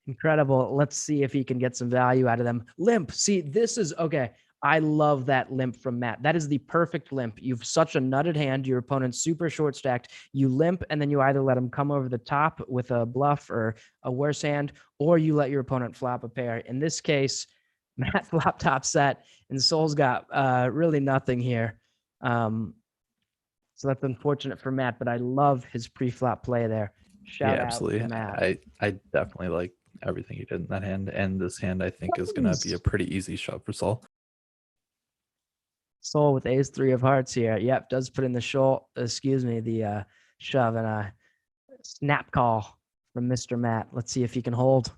Incredible. Let's see if he can get some value out of them. Limp. See, this is okay. I love that limp from Matt. That is the perfect limp. You've such a nutted hand. Your opponent's super short stacked. You limp, and then you either let him come over the top with a bluff or a worse hand, or you let your opponent flop a pair. In this case, Matt flop top set, and Soul's got really nothing here. So that's unfortunate for Matt, but I love his pre-flop play there. Shout out absolutely. to Matt. I definitely like everything he did in that hand, and this hand I think is gonna be a pretty easy shove for Soul. Soul with ace three of hearts here. Yep, does put in the shove and a snap call from Mr. Matt. Let's see if he can hold.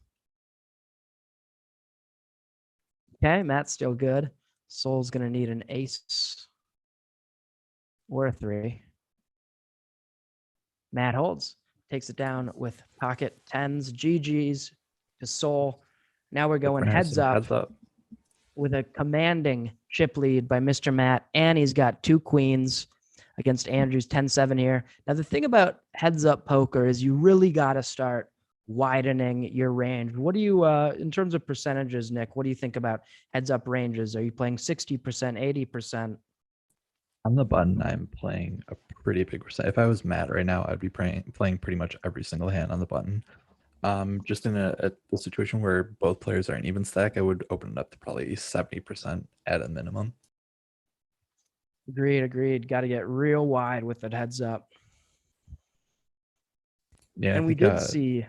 Okay, Matt's still good. Soul's gonna need an ace or a three. Matt holds, takes it down with pocket tens, GG's to Soul. Now we're going heads up with a commanding chip lead by Mr. Matt, and he's got two queens against Andrew's 10-7 here. Now, the thing about heads up poker is you really got to start widening your range. What do you, in terms of percentages, Nick, what do you think about heads up ranges? Are you playing 60%, 80%? On the button, I'm playing a pretty big percent. If I was Matt right now, I'd be playing pretty much every single hand on the button. Just in a situation where both players are an even stack, I would open it up to probably 70% at a minimum. Agreed. Got to get real wide with it heads up. Yeah, and we did see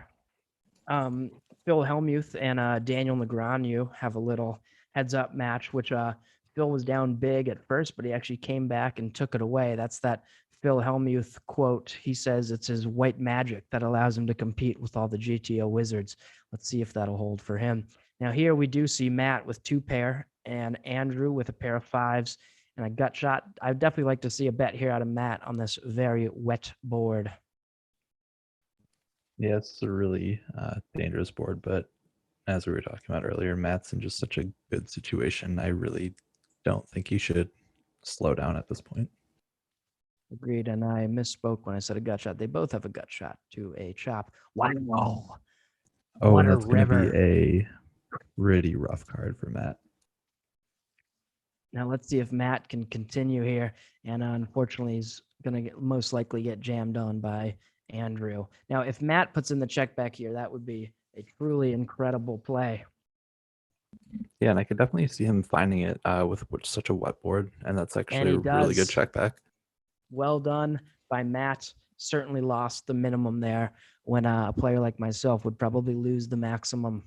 Phil Hellmuth and Daniel Negreanu have a little heads up match, which Phil was down big at first, but he actually came back and took it away. That's that Phil Hellmuth quote. He says it's his white magic that allows him to compete with all the GTO wizards. Let's see if that'll hold for him. Now here we do see Matt with two pair and Andrew with a pair of fives and a gut shot. I'd definitely like to see a bet here out of Matt on this very wet board. Yeah, it's a really dangerous board, but as we were talking about earlier, Matt's in just such a good situation. I really don't think he should slow down at this point. Agreed, and I misspoke when I said a gut shot. They both have a gut shot to a chop. Wow. Oh, What and a that's going to river. be a pretty rough card for Matt. Now let's see if Matt can continue here. And unfortunately, he's going to most likely get jammed on by Andrew. Now, if Matt puts in the check back here, that would be a truly incredible play. Yeah, and I could definitely see him finding it with such a wet board, and that's actually a really good check back. Well done by Matt. Certainly lost the minimum there when a player like myself would probably lose the maximum.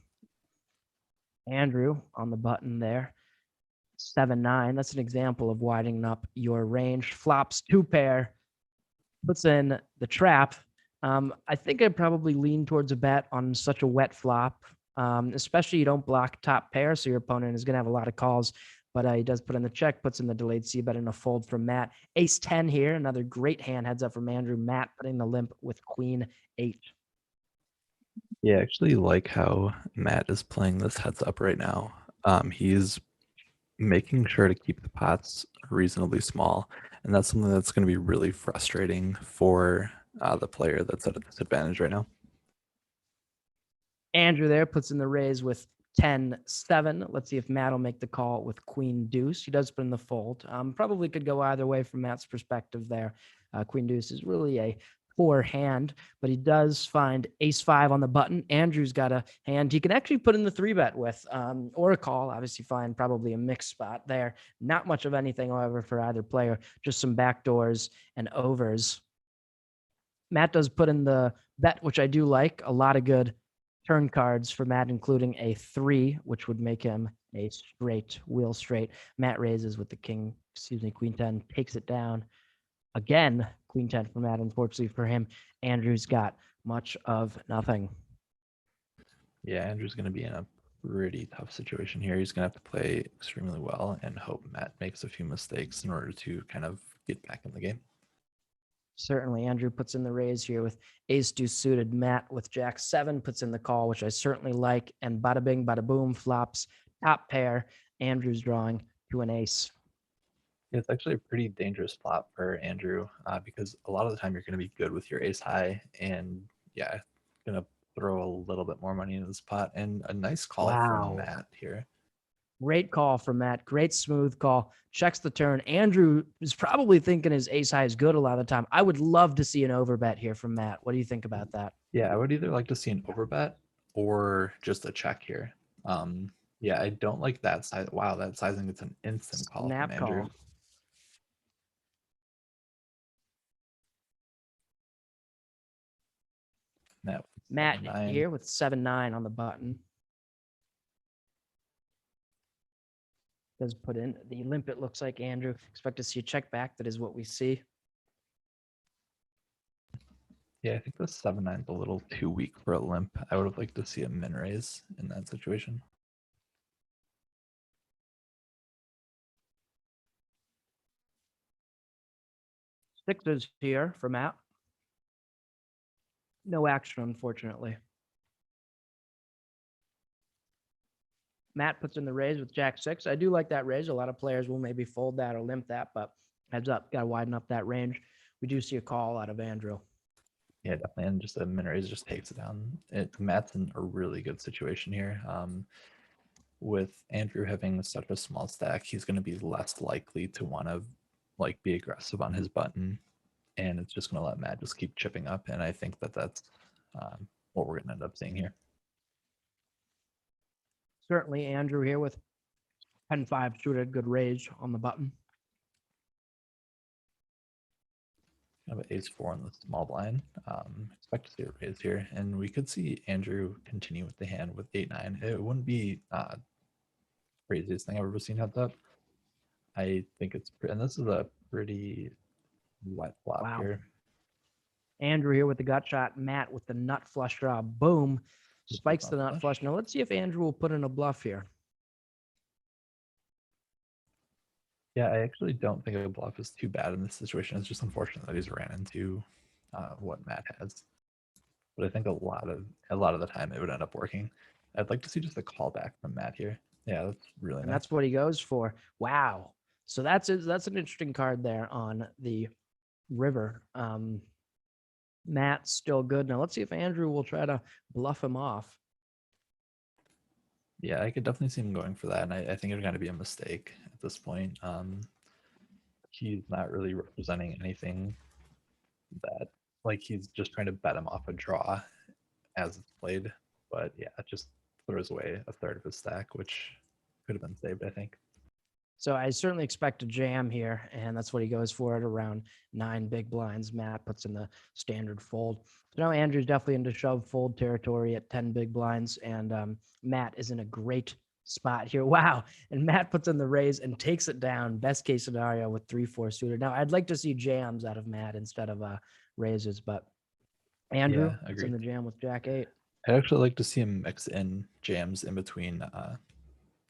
Andrew on the button there. 7-9. That's an example of widening up your range. Flops two pair, puts in the trap. I think I'd probably lean towards a bet on such a wet flop, especially you don't block top pair, so your opponent is going to have a lot of calls. But he does put in the check, puts in the delayed C bet and a fold from Matt. Ace 10 here, another great hand heads up from Andrew. Matt putting the limp with Queen 8. Yeah, I actually like how Matt is playing this heads up right now. He's making sure to keep the pots reasonably small, and that's something that's going to be really frustrating for the player that's at a disadvantage right now. Andrew there puts in the raise with 10-7. Let's see if Matt will make the call with Queen Deuce. He does put in the fold. Probably could go either way from Matt's perspective there. Queen Deuce is really a poor hand, but he does find ace 5 on the button. Andrew's got a hand he can actually put in the 3-bet with, or a call. Obviously, find probably a mixed spot there. Not much of anything, however, for either player. Just some backdoors and overs. Matt does put in the bet, which I do like. A lot of good turn cards for Matt, including a 3, which would make him a straight, wheel straight. Matt raises with the queen 10, takes it down. Again, queen 10 for Matt. Unfortunately for him, Andrew's got much of nothing. Yeah, Andrew's going to be in a pretty tough situation here. He's going to have to play extremely well and hope Matt makes a few mistakes in order to kind of get back in the game. Certainly, Andrew puts in the raise here with ace deuce suited. Matt with jack 7 puts in the call, which I certainly like. And bada bing, bada boom, flops top pair. Andrew's drawing to an ace. It's actually a pretty dangerous flop for Andrew because a lot of the time you're going to be good with your ace high, and yeah, going to throw a little bit more money into this pot. And a nice call from Wow. Matt here. Great call from Matt. Great smooth call. Checks the turn. Andrew is probably thinking his ace high is good a lot of the time. I would love to see an overbet here from Matt. What do you think about that? Yeah, I would either like to see an overbet or just a check here. Yeah, I don't like that size. Wow, that sizing, it's an instant call Snap from Andrew. call. Matt 7-9. here with 7-9 on the button. Does put in the limp, it looks like, Andrew. Expect to see a check back. That is what we see. Yeah, I think the 7-9 is a little too weak for a limp. I would have liked to see a min raise in that situation. Sixes here for Matt. No action, unfortunately. Matt puts in the raise with jack 6. I do like that raise. A lot of players will maybe fold that or limp that, but heads up, got to widen up that range. We do see a call out of Andrew. Yeah, definitely. And just a min raise just takes it down. Matt's in a really good situation here. With Andrew having such a small stack, he's going to be less likely to want to like be aggressive on his button, and it's just going to let Matt just keep chipping up. And I think that that's what we're going to end up seeing here. Certainly, Andrew here with 10-5 suited, good raise on the button. Have an ace 4 on the small blind. Expect to see a raise here, and we could see Andrew continue with the hand with 8-9. It wouldn't be craziest thing I've ever seen heads up. I think it's and this is a pretty wet flop here. Andrew here with the gut shot. Matt with the nut flush draw. Boom. Spikes the nut flush. Now let's see if Andrew will put in a bluff here. Yeah, I actually don't think a bluff is too bad in this situation. It's just unfortunate that he's ran into what Matt has. But I think a lot of the time it would end up working. I'd like to see just a callback from Matt here. Yeah, that's really And nice. that's what he goes for. Wow. So that's an interesting card there on the river. Matt's still good. Now let's see if Andrew will try to bluff him off. Yeah, I could definitely see him going for that, and I think it's going to be a mistake at this point. He's not really representing anything that, like, he's just trying to bet him off a draw as it's played. But yeah, it just throws away a third of his stack, which could have been saved, I think. So I certainly expect a jam here, and that's what he goes for at around 9 big blinds. Matt puts in the standard fold. So now Andrew's definitely into shove fold territory at 10 big blinds, and Matt is in a great spot here. Wow. And Matt puts in the raise and takes it down. Best case scenario with 3-4 suited. Now I'd like to see jams out of Matt instead of raises, but Andrew is in the jam with jack 8. I'd actually like to see him mix in jams in between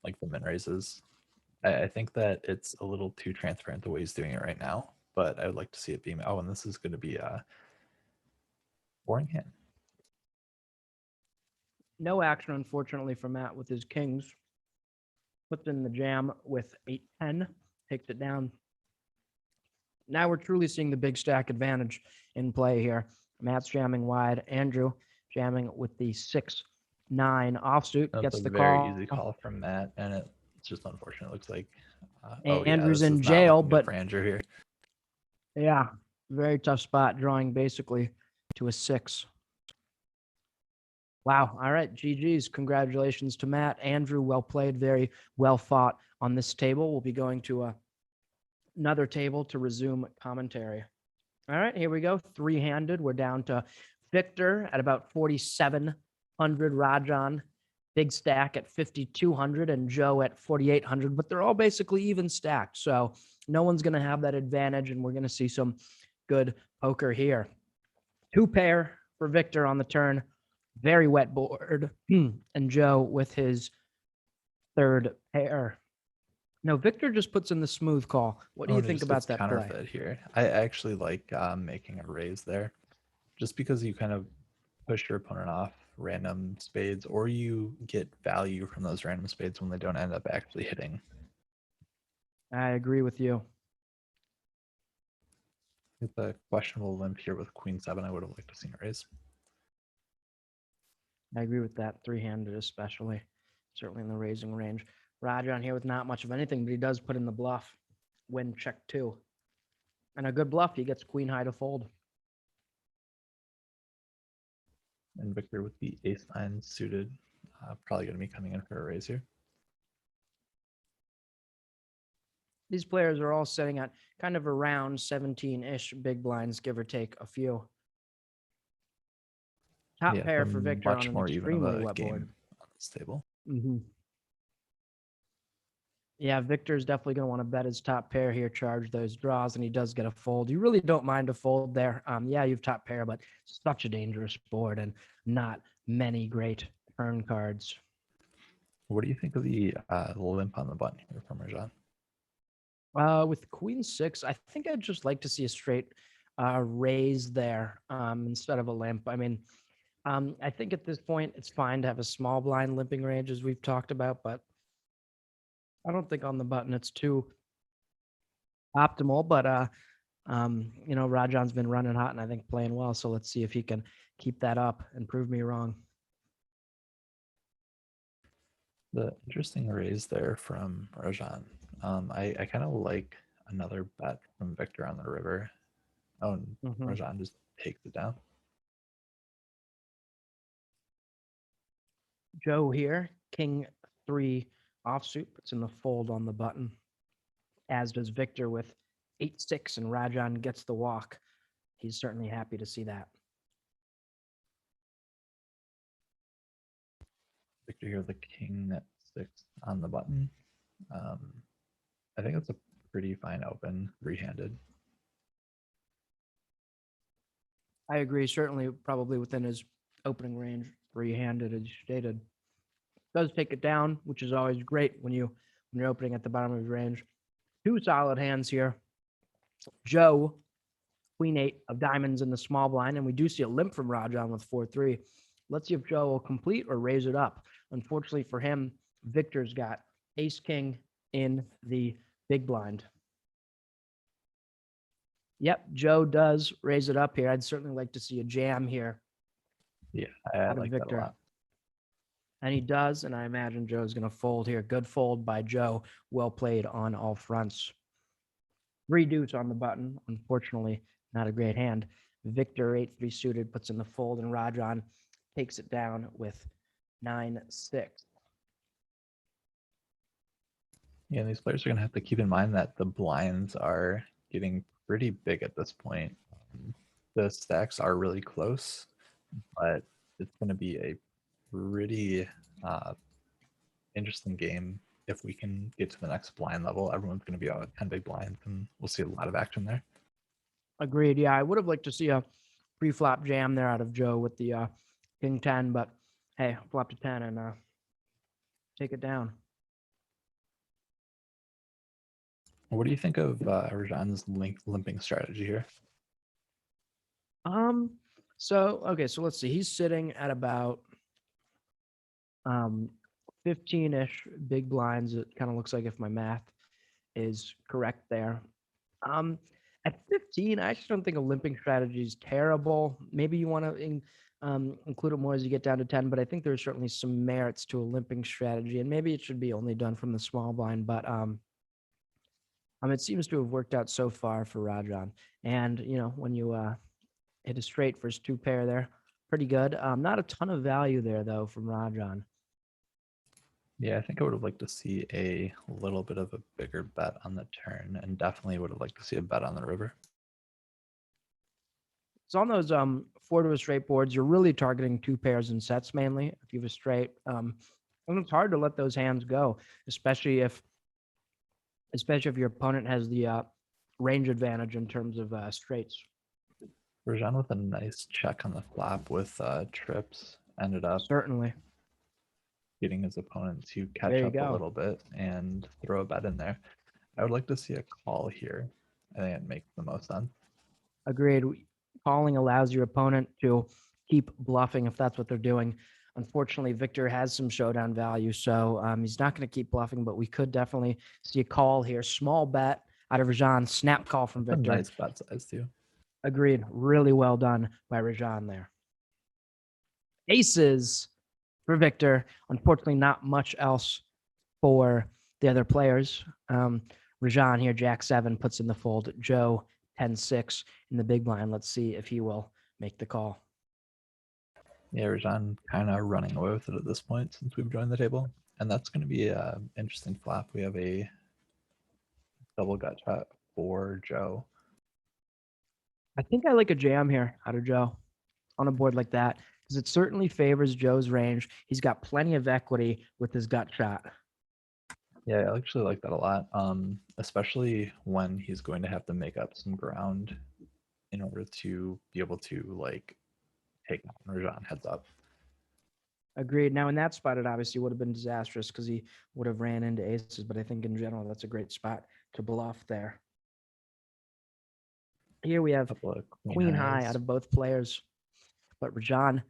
like the min raises. I think that it's a little too transparent the way he's doing it right now, but I would like to see it being, oh, and this is going to be a boring hand. No action, unfortunately, for Matt with his kings. Puts in the jam with 8-10, takes it down. Now we're truly seeing the big stack advantage in play here. Matt's jamming wide. Andrew jamming with the 6-9 offsuit. That's Gets a the very call. easy call from Matt, and it's just unfortunate. It looks like Andrew's in this is not jail, looking good but for Andrew here. yeah, Very tough spot, drawing basically to a 6. Wow. All right. GG's. Congratulations to Matt. Andrew, well played. Very well fought on this table. We'll be going to another table to resume commentary. All right. Here we go. Three-handed. We're down to Victor at about 4,700. Rajan, big stack at 5,200, and Joe at 4,800. But they're all basically even stacked. So no one's going to have that advantage, and we're going to see some good poker here. 2-pair for Victor on the turn. Very wet board. And Joe with his 3rd pair. No, Victor just puts in the smooth call. What do you think about that play? Counterfeit here. I actually like making a raise there, just because you kind of push your opponent off random spades, or you get value from those random spades when they don't end up actually hitting. I agree with you. With a questionable limp here with Queen 7, I would have liked to see a raise. I agree with that. Three-handed especially. Certainly in the raising range. Roger on here with not much of anything, but he does put in the bluff. Win check 2. And a good bluff, he gets queen high to fold. And Victor with the ace-9 suited, probably going to be coming in for a raise here. These players are all sitting at kind of around 17-ish big blinds, give or take a few. Top pair for Victor on an extremely wet board on this table. Yeah, Victor's definitely going to want to bet his top pair here, charge those draws, and he does get a fold. You really don't mind a fold there. Yeah, you've top pair, but such a dangerous board and not many great turn cards. What do you think of the limp on the button here from Rajan? With queen 6, I think I'd just like to see a straight raise there instead of a limp. I mean, I think at this point it's fine to have a small blind limping range as we've talked about, but I don't think on the button it's too optimal. But you know, Rajan's been running hot and I think playing well, so let's see if he can keep that up and prove me wrong. The interesting raise there from Rajan. I kind of like another bet from Victor on the river. Oh, and Rajan just takes it down. Joe here, king 3 offsuit, puts in the fold on the button, as does Victor with 8-6, and Rajan gets the walk. He's certainly happy to see that. Victor here, the king at 6 on the button. I think it's a pretty fine open, three-handed. I agree. Certainly, probably within his opening range, three-handed, as you stated. Does take it down, which is always great when you're opening at the bottom of his range. 2 solid hands here. Joe, queen 8 of diamonds in the small blind, and we do see a limp from Rajan with 4-3. Let's see if Joe will complete or raise it up. Unfortunately for him, Victor's got ace-king in the big blind. Yep, Joe does raise it up here. I'd certainly like to see a jam here. Yeah, I like Victor. That a lot. And he does, and I imagine Joe's going to fold here. Good fold by Joe. Well played on all fronts. 3 deuce on the button. Unfortunately, not a great hand. Victor, 8-3 suited, puts in the fold, and Rajan takes it down with 9-6. Yeah, these players are going to have to keep in mind that the blinds are getting pretty big at this point. The stacks are really close, but it's going to be a pretty interesting game. If we can get to the next blind level, everyone's going to be out at 10 big blinds, and we'll see a lot of action there. Agreed. Yeah, I would have liked to see a pre-flop jam there out of Joe with the king 10, but hey, flop to 10 and take it down. What do you think of Rajan's limping strategy here? So let's see. He's sitting at about 15-ish big blinds. It kind of looks like, if my math is correct there. At 15, I actually don't think a limping strategy is terrible. Maybe you want to include it more as you get down to 10, but I think there's certainly some merits to a limping strategy, and maybe it should be only done from the small blind. But It seems to have worked out so far for Rajan. And, when you hit a straight for his two pair there, pretty good. Not a ton of value there, though, from Rajan. Yeah, I think I would have liked to see a little bit of a bigger bet on the turn, and definitely would have liked to see a bet on the river. So on those 4 to a straight boards, you're really targeting two pairs and sets mainly. If you have a straight, and it's hard to let those hands go, especially if your opponent has the range advantage in terms of straights. Rajan with a nice check on the flop with trips ended up Certainly. getting his opponent to catch There you up a go. little bit and throw a bet in there. I would like to see a call here. I think it makes the most sense. Agreed. Calling allows your opponent to keep bluffing if that's what they're doing. Unfortunately, Victor has some showdown value, so he's not going to keep bluffing, but we could definitely see a call here. Small bet out of Rajan, snap call from That's a Victor. nice bet size too. Agreed. Really well done by Rajan there. Aces for Victor. Unfortunately, not much else for the other players. Rajan here, Jack 7, puts in the fold. Joe, 10-6 in the big blind. Let's see if he will make the call. Yeah, Rajan kind of running away with it at this point since we've joined the table. And that's going to be an interesting flop. We have a double gut shot for Joe. I think I like a jam here out of Joe on a board like that because it certainly favors Joe's range. He's got plenty of equity with his gut shot. Yeah, I actually like that a lot, especially when he's going to have to make up some ground in order to be able to like take on Rajan heads up. Agreed. Now in that spot, it obviously would have been disastrous because he would have ran into aces. But I think in general, that's a great spot to bluff there. Here we have Couple of queen high highs. out of both players, but Rajan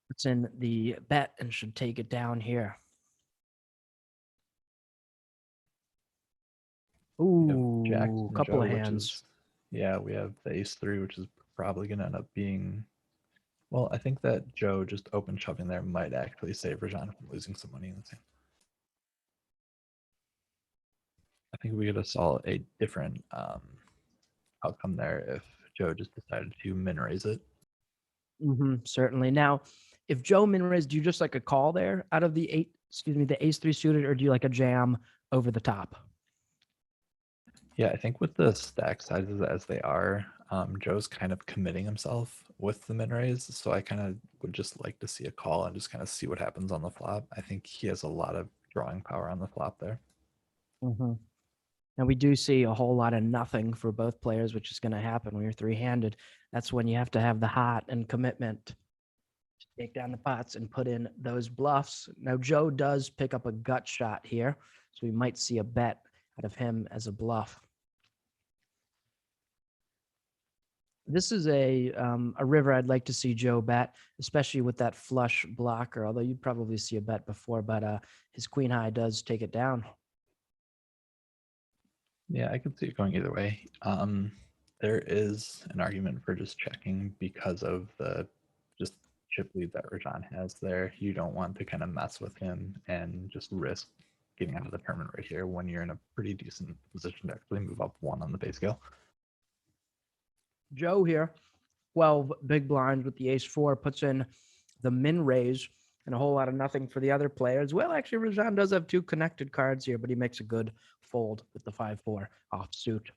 puts in the bet and should take it down here. We have Jack Ooh, and couple Joe, of which hands. is, yeah, we have the ace 3, which is probably going to end up being, well, I think that Joe just open shoving there might actually save Rajan from losing some money in the same. I think we could have saw a different outcome there if Joe just decided to min raise it. Certainly. Now, if Joe min raised, do you just like a call there out of the the ace 3 suited, or do you like a jam over the top? Yeah, I think with the stack sizes as they are, Joe's kind of committing himself with the min raise. So I kind of would just like to see a call and just kind of see what happens on the flop. I think he has a lot of drawing power on the flop there. And we do see a whole lot of nothing for both players, which is going to happen when you're three-handed. That's when you have to have the heart and commitment to take down the pots and put in those bluffs. Now, Joe does pick up a gut shot here, so we might see a bet out of him as a bluff. This is a river I'd like to see Joe bet, especially with that flush blocker, although you'd probably see a bet before, but his queen high does take it down. Yeah, I could see it going either way. There is an argument for just checking because of the just chip lead that Rajan has there. You don't want to kind of mess with him and just risk getting out of the tournament right here when you're in a pretty decent position to actually move up 1 on the base scale. Joe here, 12 big blinds with the ace 4, puts in the min raise and a whole lot of nothing for the other players. Well, actually, Rajan does have 2 connected cards here, but he makes a good fold with the 5-4 offsuit.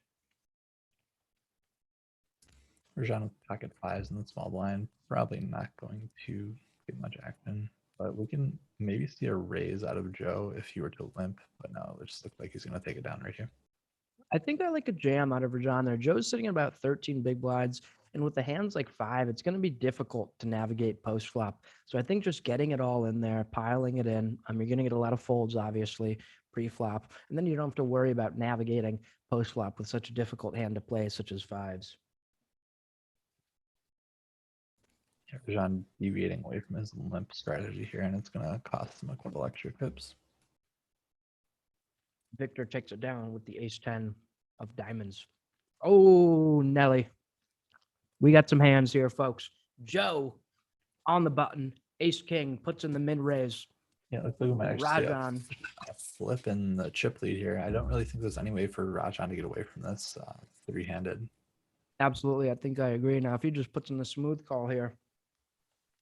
Rajan with pocket 5s in the small blind, probably not going to get much action, but we can maybe see a raise out of Joe if he were to limp, but no, it just looks like he's going to take it down right here. I think I like a jam out of Rajan there. Joe's sitting at about 13 big blinds, and with the hands like 5, it's going to be difficult to navigate post flop. So I think just getting it all in there, piling it in. You're going to get a lot of folds, obviously, pre flop, and then you don't have to worry about navigating post flop with such a difficult hand to play, such as 5s. Rajan deviating away from his limp strategy here, and it's going to cost him a couple extra pips. Victor takes it down with the ace 10 of diamonds. Oh, Nelly. We got some hands here, folks. Joe on the button. Ace king puts in the mid raise. Yeah, it looks like we might actually see Rajan. a flip in the chip lead here. I don't really think there's any way for Rajan to get away from this three-handed. Absolutely. I think I agree. Now, if he just puts in the smooth call here,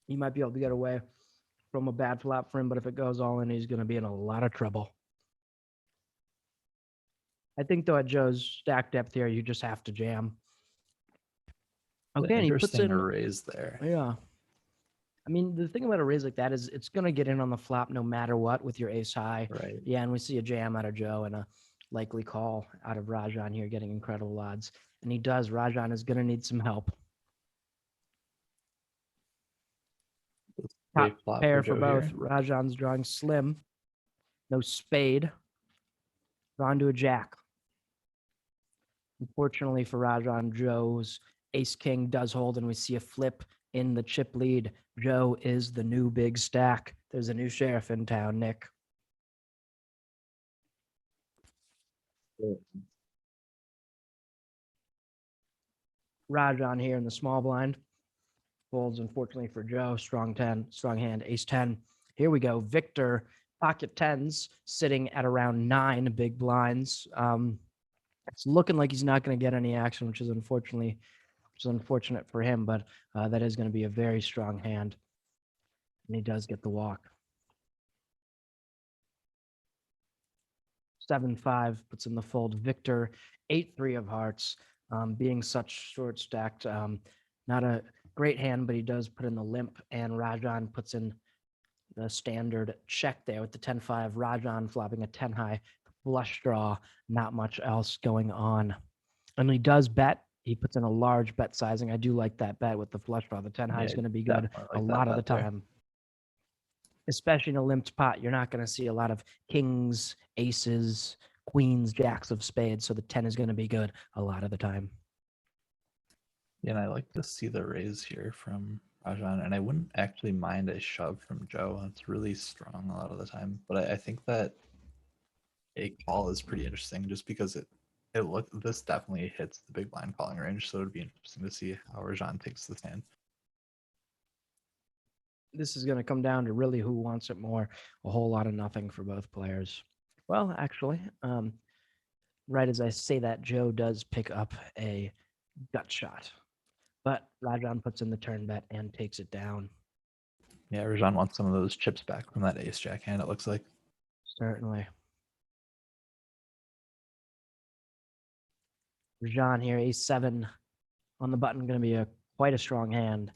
he might be able to get away from a bad flop for him. But if it goes all in, he's going to be in a lot of trouble. I think, though, at Joe's stack depth here, you just have to jam. Okay, and he puts Interesting in raise there. Yeah. I mean, the thing about a raise like that is it's going to get in on the flop no matter what with your ace high. Right. Yeah, and we see a jam out of Joe and a likely call out of Rajan here, getting incredible odds. And he does. Rajan is going to need some help. Top Great flop pair for for Joe both. here. Rajan's drawing slim. No spade. Drawn to a jack. Unfortunately for Rajan, Joe's ace king does hold, and we see a flip in the chip lead. Joe is the new big stack. There's a new sheriff in town, Nick. Rajan here in the small blind. Folds, unfortunately for Joe. Strong 10, strong hand, ace 10. Here we go. Victor, pocket tens, sitting at around 9 big blinds. It's looking like he's not going to get any action, which is unfortunate for him, but that is going to be a very strong hand. And he does get the walk. 7-5 puts in the fold. Victor, 8-3 of hearts, being such short stacked. Not a great hand, but he does put in the limp, and Rajan puts in the standard check there with the 10-5. Rajan flopping a 10 high, flush draw, not much else going on. And he does bet. He puts in a large bet sizing. I do like that bet with the flush draw. The 10 high is going to be good a lot of the time. Especially in a limped pot, you're not going to see a lot of kings, aces, queens, jacks of spades. So the 10 is going to be good a lot of the time. Yeah, and I like to see the raise here from Rajan, and I wouldn't actually mind a shove from Joe. It's really strong a lot of the time, but I think that a call is pretty interesting just because this definitely hits the big blind calling range. So it'd be interesting to see how Rajan takes this hand. This is going to come down to really who wants it more. A whole lot of nothing for both players. Well, actually, right as I say that, Joe does pick up a gut shot. But Rajan puts in the turn bet and takes it down. Yeah, Rajan wants some of those chips back from that ace jack hand, it looks like. Certainly. Rajan here, ace 7 on the button, going to be quite a strong hand.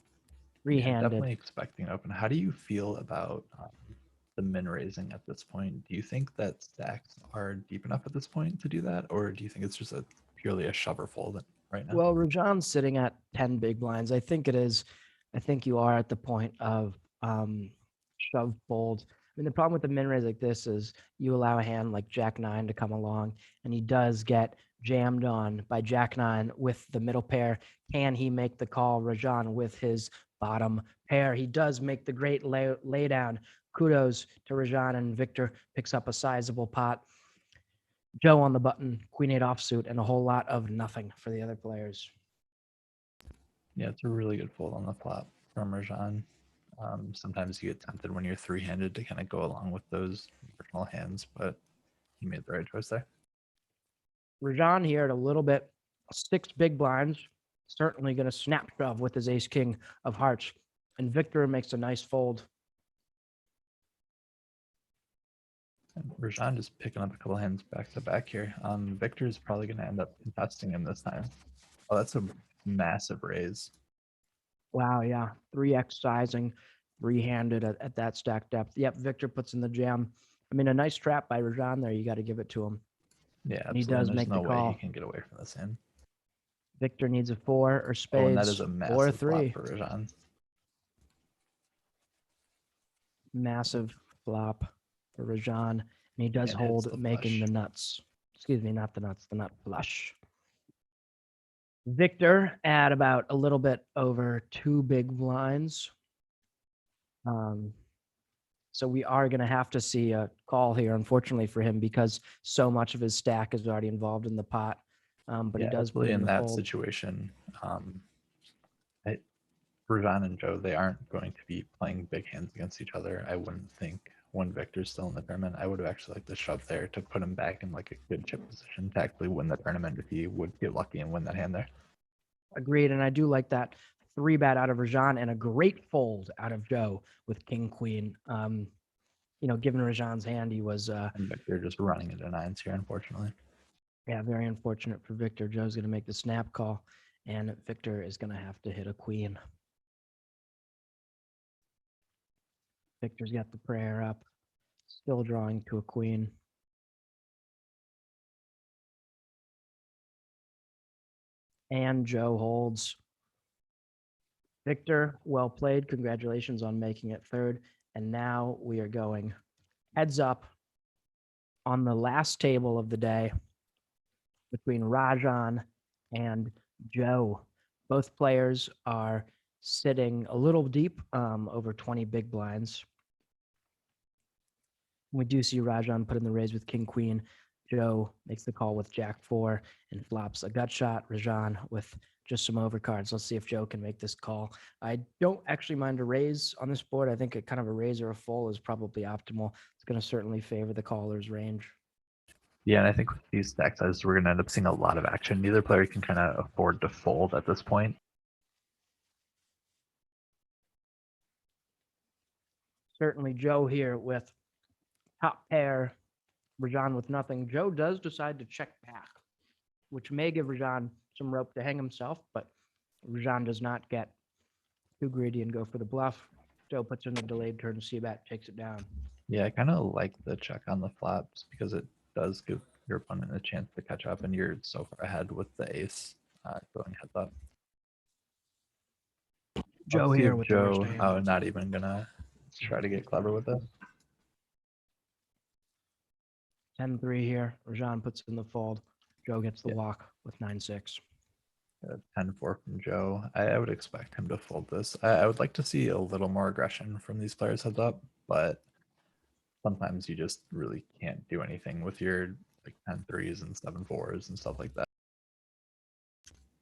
Three-handed. Yeah, definitely expecting open. How do you feel about the min raising at this point? Do you think that stacks are deep enough at this point to do that, or do you think it's just purely a shove or fold right now? Well, Rajan's sitting at 10 big blinds. I think it is. I think you are at the point of shove fold. I mean, the problem with the min raise like this is you allow a hand like Jack 9 to come along, and he does get jammed on by Jack 9 with the middle pair. Can he make the call, Rajan, with his bottom pair? He does make the great lay down. Kudos to Rajan, and Victor picks up a sizable pot. Joe on the button, Queen 8 offsuit, and a whole lot of nothing for the other players. Yeah, it's a really good fold on the flop from Rajan. Sometimes you get tempted when you're three-handed to kind of go along with those marginal hands, but he made the right choice there. Rajan here at a little bit, 6 big blinds, certainly going to snap shove with his ace king of hearts. And Victor makes a nice fold. And Rajan just picking up a couple hands back to back here. Victor is probably going to end up contesting him this time. Oh, that's a massive raise. Wow, yeah. 3x sizing, three-handed at that stack depth. Yep, Victor puts in the jam. I mean, a nice trap by Rajan there. You got to give it to him. Yeah, and he does make the call. There's no way he can get away from this hand. Victor needs a 4 or spades. Oh, and that is a massive flop for Rajan. Massive flop for Rajan. And he does hold, making the nuts. Excuse me, not the nuts, the nut flush. Victor at about a little bit over 2 big blinds. So we are going to have to see a call here, unfortunately for him, because so much of his stack is already involved in the pot. But yeah, he does put in that situation. Rajan and Joe, they aren't going to be playing big hands against each other, I wouldn't think, when Victor's still in the tournament, I would have actually liked to shove there to put him back in like a good chip position to actually win the tournament if he would get lucky and win that hand there. Agreed, and I do like that 3-bet out of Rajan and a great fold out of Joe with King Queen. Given Rajan's hand, he was And Victor just running into nines here, unfortunately. yeah, very unfortunate for Victor. Joe's going to make the snap call, and Victor is going to have to hit a queen. Victor's got the prayer up, still drawing to a queen. And Joe holds. Victor, well played. Congratulations on making it third. And now we are going heads up on the last table of the day between Rajan and Joe. Both players are sitting a little deep, over 20 big blinds. We do see Rajan put in the raise with King Queen. Joe makes the call with Jack 4 and flops a gut shot. Rajan with just some overcards. Let's see if Joe can make this call. I don't actually mind a raise on this board. I think a kind of a raise or a full is probably optimal. It's going to certainly favor the caller's range. Yeah, and I think with these stack sizes, we're going to end up seeing a lot of action. Neither player can kind of afford to fold at this point. Certainly Joe here with top pair, Rajan with nothing. Joe does decide to check back, which may give Rajan some rope to hang himself, but Rajan does not get too greedy and go for the bluff. Joe puts in the delayed turn, C-bet, takes it down. Yeah, I kind of like the check on the flops because it does give your opponent a chance to catch up, and you're so far ahead with the ace going heads up. Joe Let's see here if with Joe, the worst hand. not even gonna try to get clever with it. 10-3 here. Rajan puts in the fold. Joe gets the Yeah. walk with 9-6. 10-4 from Joe. I would expect him to fold this. I would like to see a little more aggression from these players heads up, but sometimes you just really can't do anything with your like 10-3s and 7-4s and stuff like that.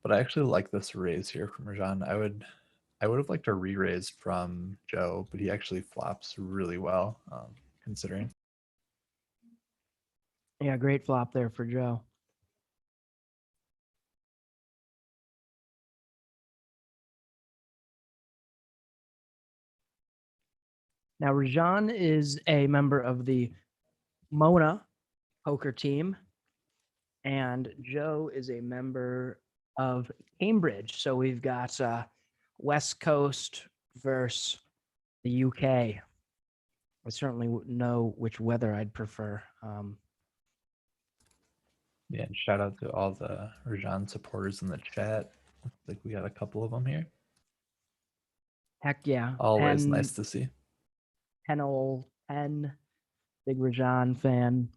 But I actually like this raise here from Rajan. I would have liked a re-raise from Joe, but he actually flops really well, considering. Yeah, great flop there for Joe. Now, Rajan is a member of the Pomona poker team, and Joe is a member of Cambridge. So we've got West Coast versus the UK. I certainly know which weather I'd prefer. Yeah, and shout out to all the Rajan supporters in the chat. Looks like we got a couple of them here. Heck yeah. Always nice to see. 10 big Rajan fan.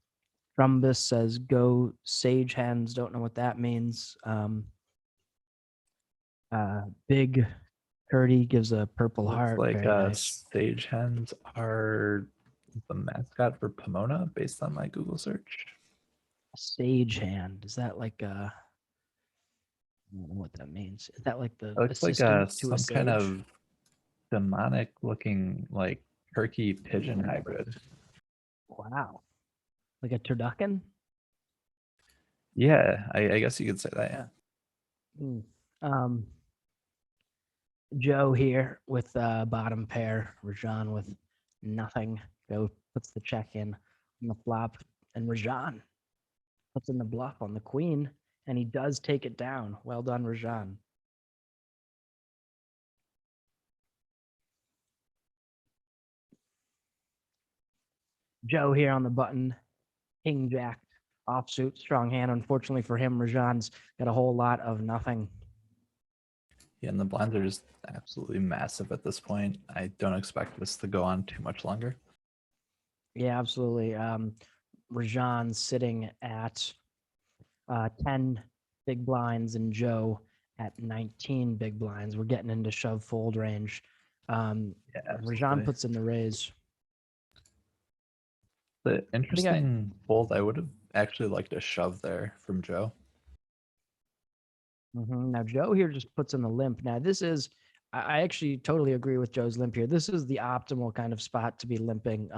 Drumbus says go Sage Hens. Don't know what that means. Big Curdy gives a purple Looks heart. like Very nice. Sage Hens are the mascot for Pomona based on my Google search. Sage hand. Is that like I don't know what that means. Is that like the It looks like assistant to a some sage? kind of demonic looking like turkey pigeon hybrid. Wow. Like a turducken? Yeah, I guess you could say that, yeah. Joe here with bottom pair. Rajan with nothing. Joe puts the check in on the flop, and Rajan puts in the bluff on the queen, and he does take it down. Well done, Rajan. Joe here on the button. King Jack offsuit, strong hand. Unfortunately for him, Rajan's got a whole lot of nothing. Yeah, and the blinds are just absolutely massive at this point. I don't expect this to go on too much longer. Yeah, absolutely. Rajan sitting at 10 big blinds and Joe at 19 big blinds. We're getting into shove fold range. Rajan absolutely. puts in the raise. The interesting fold, I would have actually liked a shove there from Joe. Now Joe here just puts in the limp. Now this is, I actually totally agree with Joe's limp here. This is the optimal kind of spot to be limping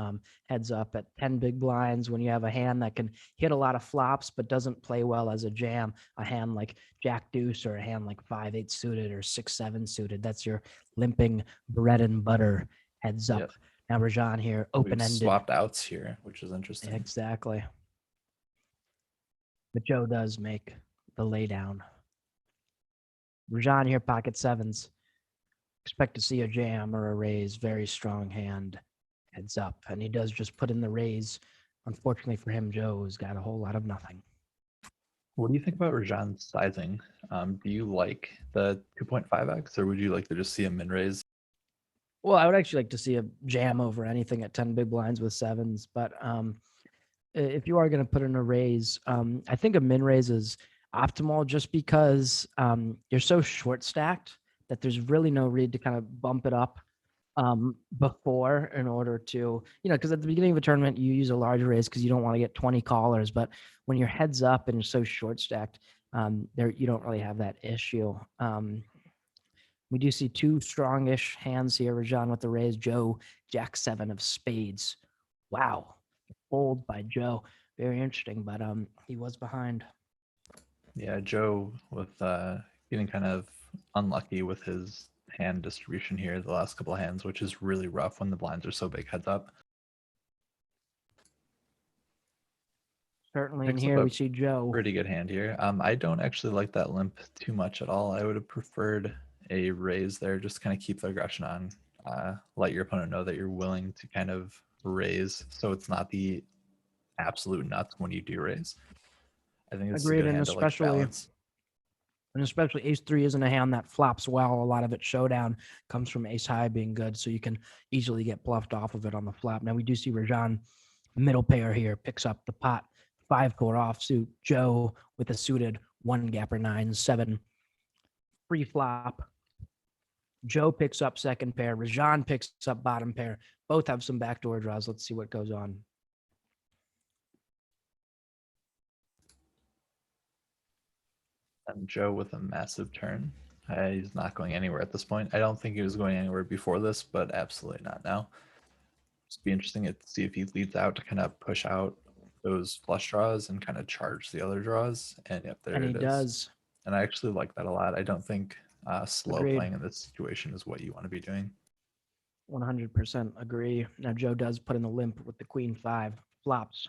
heads up at 10 big blinds when you have a hand that can hit a lot of flops but doesn't play well as a jam. A hand like Jack Deuce or a hand like 5-8 suited or 6-7 suited. That's your limping bread and butter heads up. Yep. Now Rajan here, We've open ended. swapped outs here, which is interesting. Exactly. But Joe does make the laydown. Rajan here, pocket sevens. Expect to see a jam or a raise, very strong hand, heads up. And he does just put in the raise. Unfortunately for him, Joe's got a whole lot of nothing. What do you think about Rajan's sizing? Do you like the 2.5x, or would you like to just see a min raise? Well, I would actually like to see a jam over anything at 10 big blinds with sevens. But if you are going to put in a raise, I think a min raise is optimal just because you're so short stacked that there's really no need to kind of bump it up before in order to, because at the beginning of a tournament, you use a large raise because you don't want to get 20 callers. But when your head's up and you're so short stacked, there you don't really have that issue. We do see two strongish hands here. Rajan with the raise, Joe, Jack 7 of spades. Wow. Fold by Joe. Very interesting, but he was behind. Yeah, Joe with getting kind of unlucky with his hand distribution here the last couple of hands, which is really rough when the blinds are so big heads up. Certainly in Picks up here a we see Joe. Pretty good hand here. I don't actually like that limp too much at all. I would have preferred a raise there, just kind of keep the aggression on. Let your opponent know that you're willing to kind of raise, so it's not the absolute nuts when you do raise. I think it's a Agreed, good and hand to like balance. especially ace 3 isn't a hand that flops well. A lot of it showdown comes from ace high being good, so you can easily get bluffed off of it on the flop. Now we do see Rajan, middle pair here, picks up the pot, 5-4 offsuit. Joe with a suited 1-gapper 9-7 free flop. Joe picks up second pair. Rajan picks up bottom pair. Both have some backdoor draws. Let's see what goes on. And Joe with a massive turn. He's not going anywhere at this point. I don't think he was going anywhere before this, but absolutely not now. Just be interesting to see if he leads out to kind of push out those flush draws and kind of charge the other draws. And yep, there And it he is. does. And I actually like that a lot. I don't think slow Agreed. playing in this situation is what you want to be doing. 100% agree. Now Joe does put in the limp with the queen 5 flops.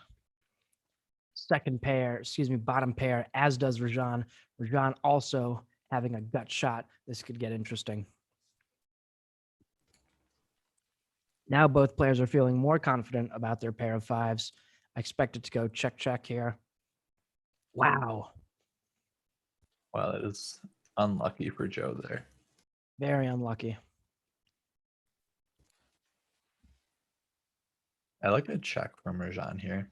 Second pair, bottom pair, as does Rajan. Rajan also having a gut shot. This could get interesting. Now both players are feeling more confident about their pair of fives. I expect it to go check, check here. Wow. Well, it is unlucky for Joe there. Very unlucky. I like a check from Rajan here.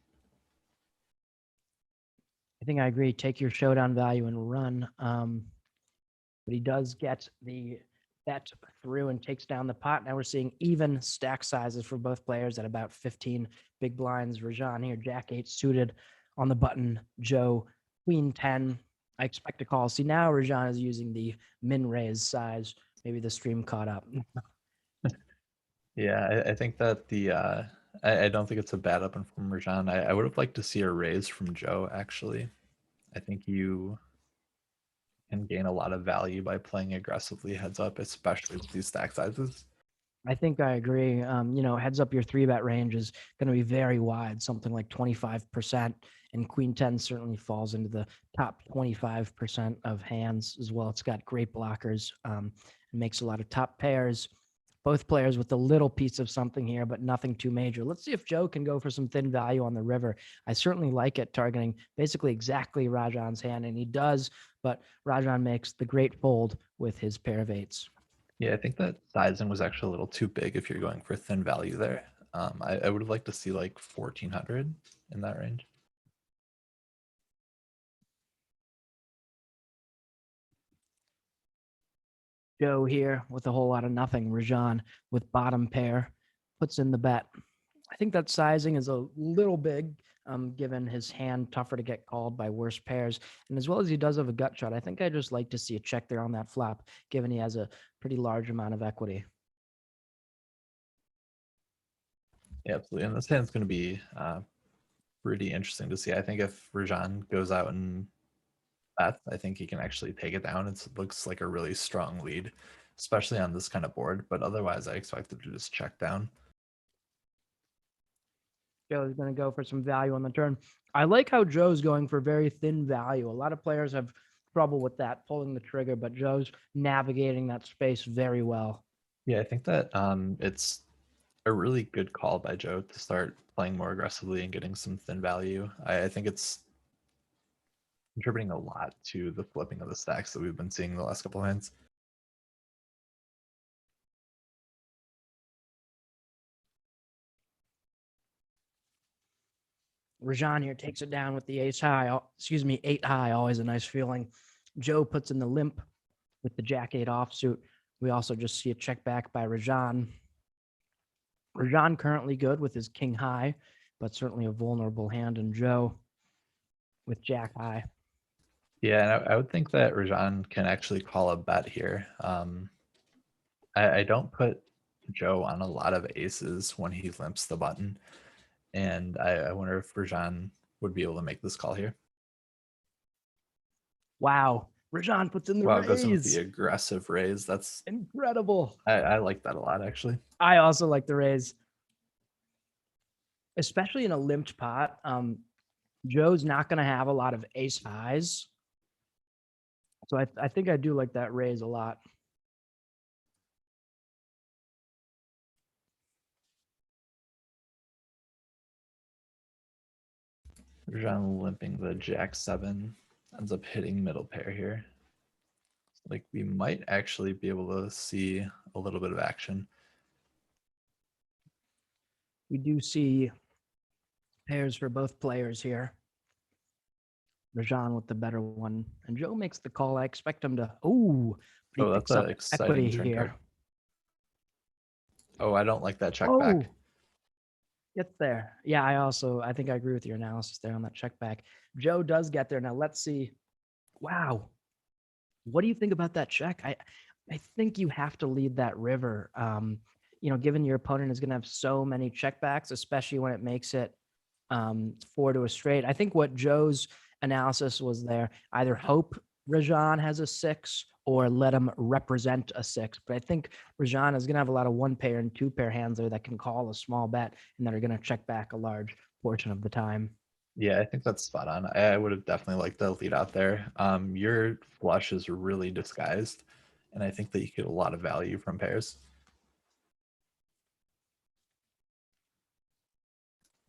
I think I agree. Take your showdown value and run. But he does get the bet through and takes down the pot. Now we're seeing even stack sizes for both players at about 15 big blinds. Rajan here, Jack 8 suited on the button. Joe, Queen 10. I expect a call. See, now Rajan is using the min raise size. Maybe the stream caught up. Yeah, I think that the I don't think it's a bad open from Rajan. I would have liked to see a raise from Joe, actually. I think you can gain a lot of value by playing aggressively heads up, especially with these stack sizes. I think I agree. Heads up, your 3-bet range is going to be very wide, something like 25%. And Queen 10 certainly falls into the top 25% of hands as well. It's got great blockers, and makes a lot of top pairs. Both players with a little piece of something here, but nothing too major. Let's see if Joe can go for some thin value on the river. I certainly like it, targeting basically exactly Rajan's hand, and he does, but Rajan makes the great fold with his pair of 8s. Yeah, I think that sizing was actually a little too big if you're going for thin value there. I would have liked to see like 1400 in that range. Joe here with a whole lot of nothing. Rajan with bottom pair puts in the bet. I think that sizing is a little big. given his hand tougher to get called by worse pairs. And as well as he does have a gut shot, I think I just like to see a check there on that flop, given he has a pretty large amount of equity. Yeah, absolutely. And this hand's going to be pretty interesting to see. I think if Rajan goes out and bets, I think he can actually take it down. It looks like a really strong lead, especially on this kind of board. But otherwise, I expect him to just check down. Joe's going to go for some value on the turn. I like how Joe's going for very thin value. A lot of players have trouble with that, pulling the trigger, but Joe's navigating that space very well. Yeah, I think that it's a really good call by Joe to start playing more aggressively and getting some thin value. I think it's contributing a lot to the flipping of the stacks that we've been seeing the last couple of hands. Rajan here takes it down with the ace high, excuse me, 8 high, always a nice feeling. Joe puts in the limp with the jack 8 offsuit. We also just see a check back by Rajan. Rajan currently good with his king high, but certainly a vulnerable hand in Joe with jack high. Yeah, and I would think that Rajan can actually call a bet here. I don't put Joe on a lot of aces when he limps the button, and I wonder if Rajan would be able to make this call here. Wow. Rajan puts in the Wow, goes in with raise. the aggressive raise. That's Incredible. I like that a lot, actually. I also like the raise, especially in a limped pot. Joe's not going to have a lot of ace highs. So I think I do like that raise a lot. Rajan limping the jack 7 ends up hitting middle pair here. Like we might actually be able to see a little bit of action. We do see pairs for both players here. Rajan with the better one. And Joe makes the call. I expect him to, but he Oh, picks that's up an equity exciting turn here. card. Oh, I don't like that check Oh, back. gets there. Yeah, I think I agree with your analysis there on that check back. Joe does get there. Now let's see. Wow. What do you think about that check? I think you have to lead that river. Given your opponent is going to have so many checkbacks, especially when it makes it 4 to a straight. I think what Joe's analysis was there, either hope Rajan has a 6 or let him represent a 6. But I think Rajan is going to have a lot of 1-pair and 2-pair hands there that can call a small bet and that are going to check back a large portion of the time. Yeah, I think that's spot on. I would have definitely liked the lead out there. Your flush is really disguised, and I think that you get a lot of value from pairs.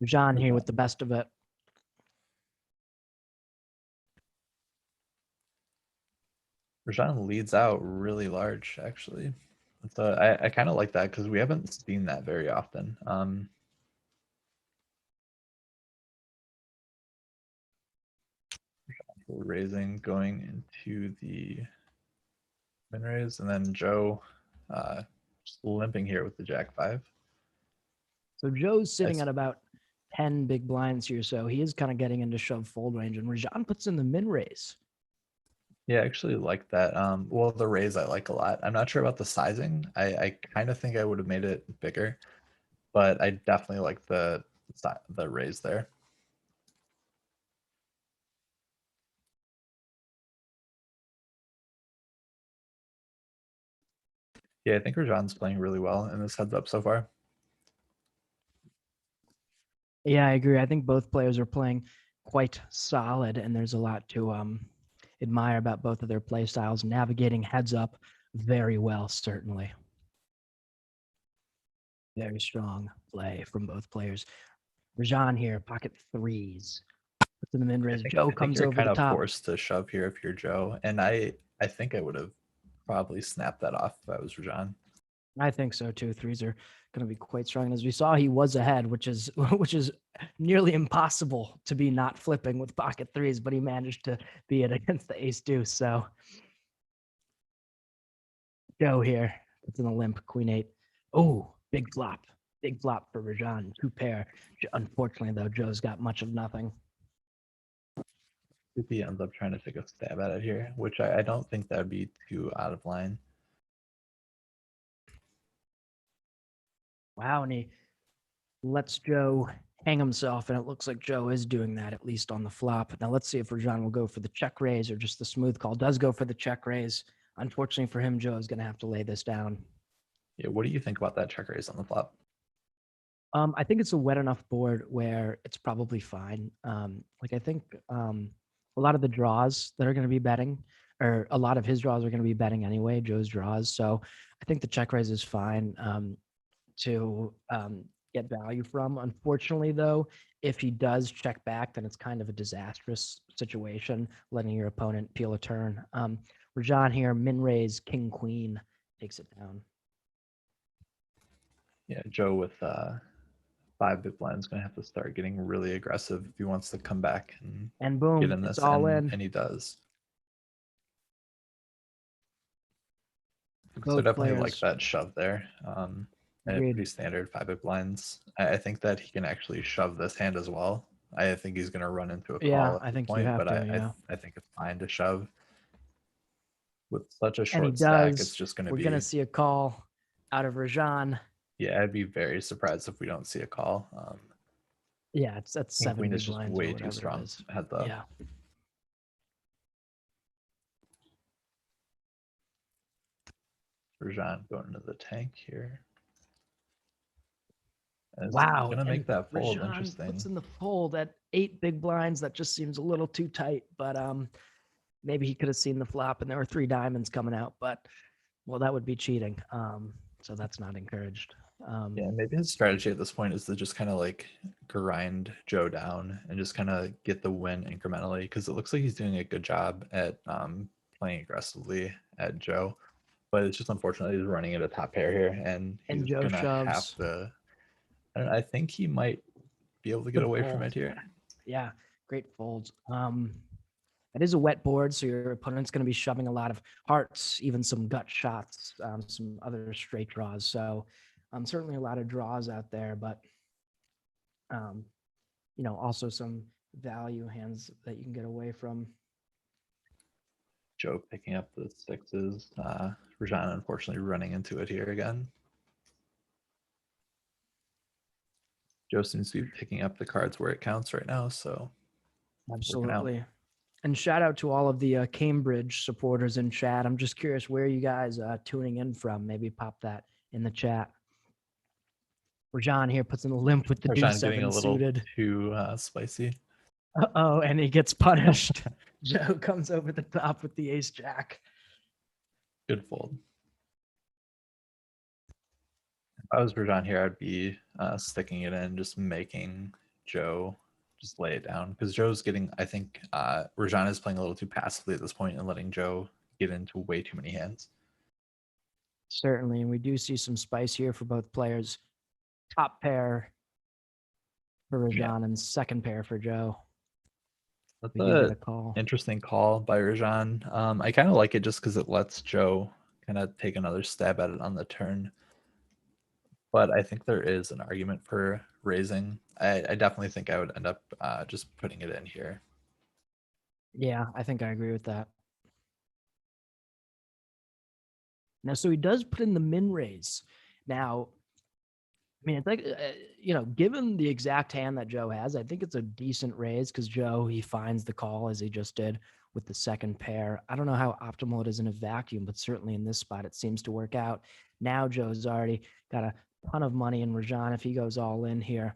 Rajan here with the best of it. Rajan leads out really large, actually. So I kind of like that because we haven't seen that very often. Raising, going into the min raise, and then Joe just limping here with the jack 5. So Joe's sitting at about 10 big blinds here, so he is kind of getting into shove fold range, and Rajan puts in the min raise. Yeah, I actually like that. Well, the raise I like a lot. I'm not sure about the sizing. I kind of think I would have made it bigger, but I definitely like the raise there. Yeah, I think Rajan's playing really well in this heads up so far. Yeah, I agree. I think both players are playing quite solid, and there's a lot to admire about both of their play styles, navigating heads up very well, certainly. Very strong play from both players. Rajan here, pocket threes. Puts in the min raise. Joe I think comes you're over kind the of top. forced to shove here if you're Joe, and I think I would have probably snapped that off if I was Rajan. I think so too. Threes are going to be quite strong. And as we saw, he was ahead, which is nearly impossible to be not flipping with pocket threes, but he managed to be it against the ace deuce. So Joe here. It's in the limp, queen 8. Oh, big flop. Big flop for Rajan, 2 pair. Unfortunately, though, Joe's got much of nothing. If he ends up trying to take a stab at it here, which I don't think that'd be too out of line. Wow, and he lets Joe hang himself, and it looks like Joe is doing that, at least on the flop. Now let's see if Rajan will go for the check raise or just the smooth call. Does go for the check raise. Unfortunately for him, Joe is going to have to lay this down. Yeah, what do you think about that check raise on the flop? I think it's a wet enough board where it's probably fine. Like I think a lot of the draws that are going to be betting, or a lot of his draws are going to be betting anyway, Joe's draws. So I think the check raise is fine to get value from. Unfortunately, though, if he does check back, then it's kind of a disastrous situation, letting your opponent peel a turn. Rajan here, min raise, king, queen, takes it down. Yeah, Joe with 5 big blind is going to have to start getting really aggressive if he wants to come back And get boom, in this, it's all in. and he does. So Both definitely like players. that shove there. And Agreed. pretty standard 5 big blinds. I think that he can actually shove this hand as well. I think he's going to run into a Yeah, call at I this think you point, have but to, yeah. I think it's fine to shove. With such a And he short stack, it's does. just going to We're be. going to see a call out of Rajan. Yeah, I'd be very surprised if we don't see a call. Yeah, that's King 7 queen big is just blinds or way too whatever it strong is. heads up. Yeah. Rajan going into the tank here. Wow. Gonna make that fold. Rajan Interesting. puts in the fold at 8 big blinds. That just seems a little too tight, but maybe he could have seen the flop and there were 3 diamonds coming out, but well, that would be cheating. So that's not encouraged. Yeah, maybe his strategy at this point is to just kind of like grind Joe down and just kind of get the win incrementally, because it looks like he's doing a good job at playing aggressively at Joe, but it's just unfortunate he's running at a top pair here, and he's Joe gonna have shoves. to. I think he might be able to get Good away fold. from it here. Yeah, great folds. It is a wet board, so your opponent's going to be shoving a lot of hearts, even some gut shots, some other straight draws. So certainly a lot of draws out there, but also some value hands that you can get away from. Joe picking up the 6s. Rajan unfortunately running into it here again. Joe seems to be picking up the cards where it counts right now, so Absolutely. And shout out to all of the Cambridge supporters in chat. I'm just curious where you guys tuning in from. Maybe pop that in the chat. Rajan here puts in the limp with the deuce Rajan getting 7 a little suited. too spicy. Uh-oh, and he gets punished. Joe comes over the top with the ace jack. Good fold. If I was Rajan here, I'd be sticking it in, just making Joe just lay it down, because Joe's getting, I think Rajan is playing a little too passively at this point and letting Joe get into way too many hands. Certainly, and we do see some spice here for both players. Top pair for Rajan and second pair for Joe. That's We do get a an call. interesting call by Rajan. I kind of like it just because it lets Joe kind of take another stab at it on the turn. But I think there is an argument for raising. I definitely think I would end up just putting it in here. Yeah, I think I agree with that. Now, so he does put in the min raise. Now, I mean, it's like, given the exact hand that Joe has, I think it's a decent raise because Joe, he finds the call as he just did with the second pair. I don't know how optimal it is in a vacuum, but certainly in this spot, it seems to work out. Now Joe's already got a ton of money in Rajan. If he goes all in here,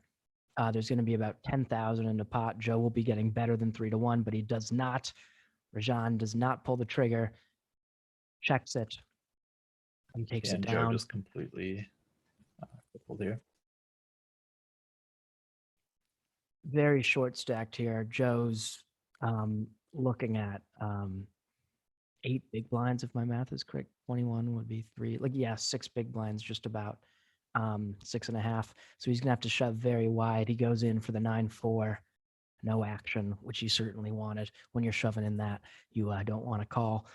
there's going to be about 10,000 in the pot. Joe will be getting better than 3-1, but he does not. Rajan does not pull the trigger, checks it, and takes it down. Joe just completely crippled here. Very short stacked here. Joe's looking at 8 big blinds, if my math is correct. 21 would be 3. 6 big blinds, just about 6.5. So he's gonna have to shove very wide. He goes in for the 9-4, no action, which he certainly wanted. When you're shoving in that, you don't want to call.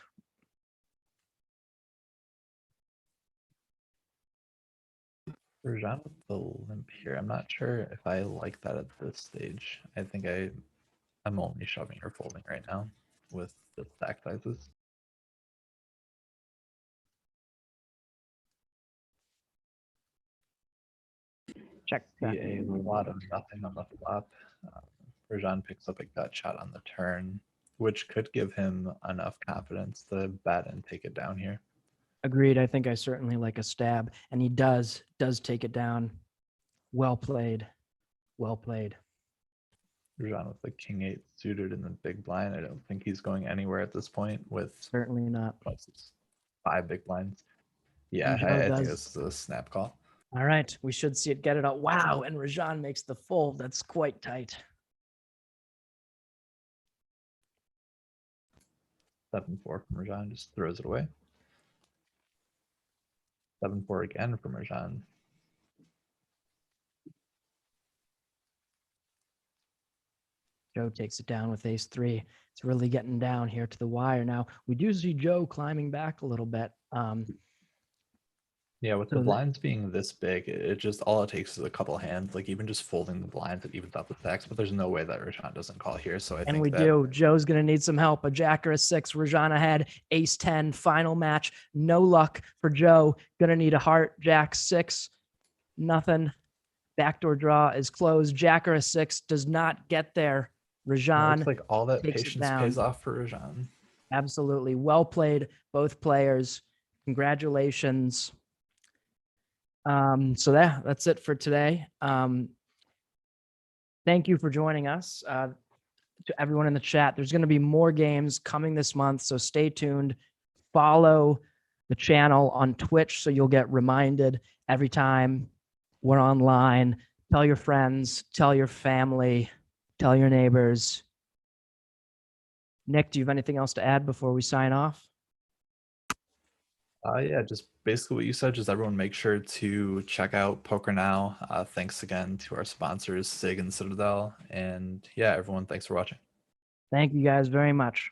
Rajan with the limp here. I'm not sure if I like that at this stage. I think I'm only shoving or folding right now with the stack sizes. Check. See a lot of nothing on the flop. Rajan picks up a gut shot on the turn, which could give him enough confidence to bet and take it down here. Agreed. I think I certainly like a stab, and he does take it down. Well played. Well played. Rajan with the king eight suited in the big blind. I don't think he's going anywhere at this point with Certainly not. what's this, 5 big blinds. Yeah, And Joe I think does. this is a snap call. All right. We should see it get it out. Wow. And Rajan makes the fold. That's quite tight. 7-4 from Rajan, just throws it away. 7-4 again from Rajan. Joe takes it down with ace three. It's really getting down here to the wire now. We do see Joe climbing back a little bit. Yeah, with So the the- blinds being this big, it just all it takes is a couple hands. Like even just folding the blinds, it evens out the stacks. But there's no way that Rajan doesn't call here. So I And think we that do. Joe's going to need some help. A jack or a six. Rajan ahead. Ace 10. Final match. No luck for Joe. Going to need a heart. Jack 6. Nothing. Backdoor draw is closed. Jack or a 6 does not get there. it Rajan looks like all that takes it patience down. pays off for Rajan. Absolutely. Well played, both players. Congratulations. So that's it for today. Thank you for joining us. To everyone in the chat, there's going to be more games coming this month, so stay tuned. Follow the channel on Twitch so you'll get reminded every time we're online. Tell your friends, tell your family, tell your neighbors. Nick, do you have anything else to add before we sign off? Yeah, just basically what you said. Just everyone make sure to check out Poker Now. Thanks again to our sponsors, Sig and Citadel. And yeah, everyone, thanks for watching. Thank you guys very much.